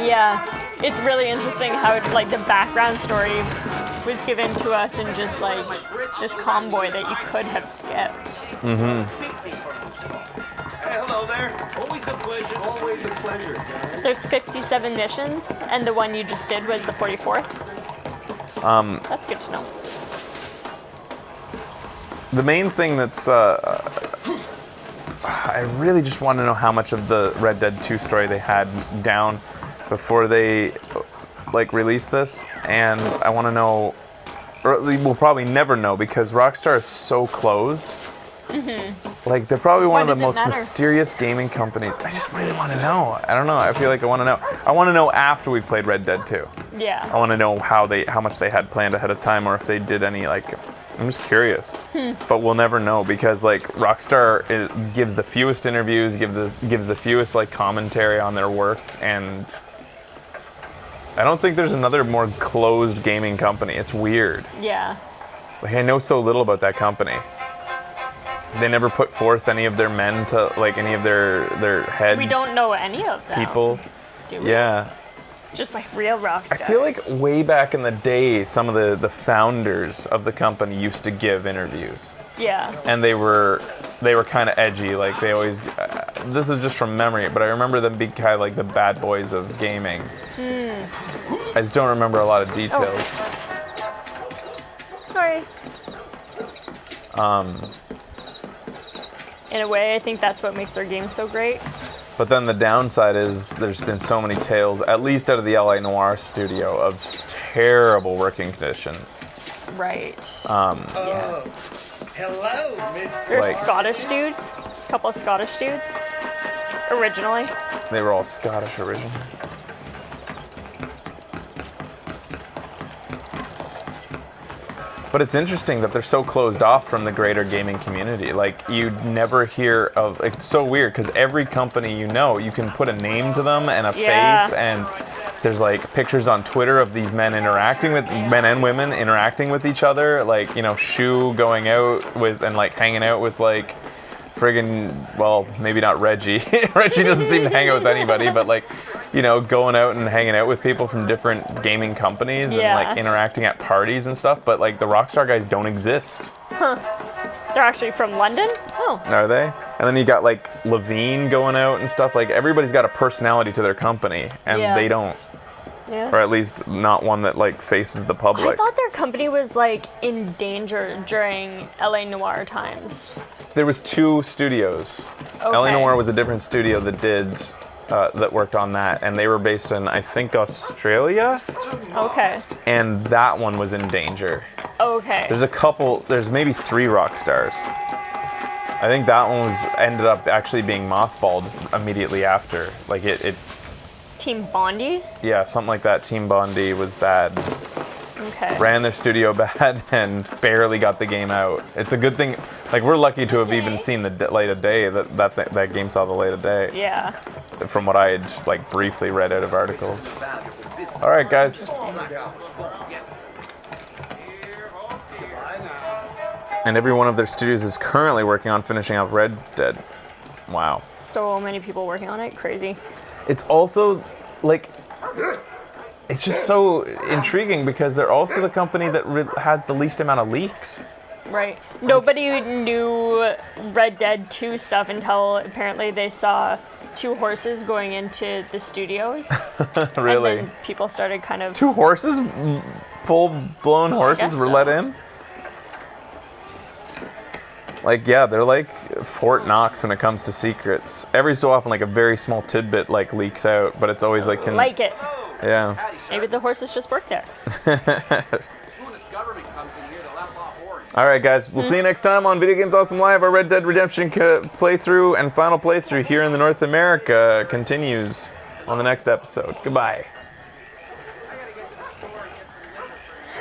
Yeah, it's really interesting how like the background story was given to us in just like this convoy that you could have skipped. Mm-hmm. Hey, hello there. Always a pleasure. Always a pleasure. There's 57 missions, and the one you just did was the 44th. That's good to know. The main thing that's I really just want to know how much of the Red Dead 2 story they had down before they like release this, and I want to know, or we'll probably never know because Rockstar is so closed. Mm-hmm. Like they're probably one of the most mysterious gaming companies. I just really want to know. I don't know. I feel like I want to know. I want to know after we played Red Dead 2. Yeah. I want to know how much they had planned ahead of time, or if they did any like. I'm just curious, but we'll never know because like Rockstar gives the fewest interviews, gives the fewest like commentary on their work, and I don't think there's another more closed gaming company. It's weird. Yeah. Like I know so little about that company. They never put forth any of their men to like any of their head. We don't know any of them. People. Do we? Yeah. Just like real rock stars. I feel like way back in the day, some of the founders of the company used to give interviews. Yeah. And they were kind of edgy. Like they always. This is just from memory, but I remember them being kind of like the bad boys of gaming. I just don't remember a lot of details. Oh. Sorry. In a way, I think that's what makes their games so great. But then the downside is there's been so many tales, at least out of the LA Noire studio, of terrible working conditions. Right. Yes. Hello, There's like- Scottish dudes. A couple of Scottish dudes. Originally. They were all Scottish originally. But it's interesting that they're so closed off from the greater gaming community. Like, you'd never hear of... It's so weird, because every company you know, you can put a name to them and a face, and there's, like, pictures on Twitter of these men interacting with... Men and women interacting with each other. Like, you know, Shu going out with... And, like, hanging out with, like... Friggin'... Well, maybe not Reggie. Reggie doesn't seem to hang out with anybody, but, like... You know, going out and hanging out with people from different gaming companies and like interacting at parties and stuff, but like the Rockstar guys don't exist. Huh. They're actually from London? Oh. Are they? And then you got like Levine going out and stuff. Like everybody's got a personality to their company, and they don't. Yeah. Or at least not one that like faces the I public. thought their company was like in danger during LA Noire times. There was 2 studios. Okay. LA Noire was a different studio that did that worked on that, and they were based in, I think, Australia. Okay. And that one was in danger. Okay. There's maybe 3 Rockstars. I think that one ended up actually being mothballed immediately after. Like it Team Bondi? Yeah, something like that. Team Bondi was bad. Okay. Ran their studio bad and barely got the game out. It's a good thing. Like, we're lucky to have even seen the light of day, that game saw the light of day. Yeah. From what I had, like, briefly read out of articles. All right, guys. And every one of their studios is currently working on finishing up Red Dead. Wow. So many people working on it. Crazy. It's also, like... It's just so intriguing because they're also the company that has the least amount of leaks. Right. Nobody knew Red Dead 2 stuff until apparently they saw 2 horses going into the studios. Really? And then people started kind of... 2 horses? Full-blown horses were let in? Like, yeah, they're like Fort Knox when it comes to secrets. Every so often, like, a very small tidbit, like, leaks out, but it's always, like... Like it. Yeah. Maybe the horses just work there. All right, guys. We'll see you next time on Video Games Awesome Live. Our Red Dead Redemption playthrough and final playthrough here in the North America continues on the next episode. Goodbye.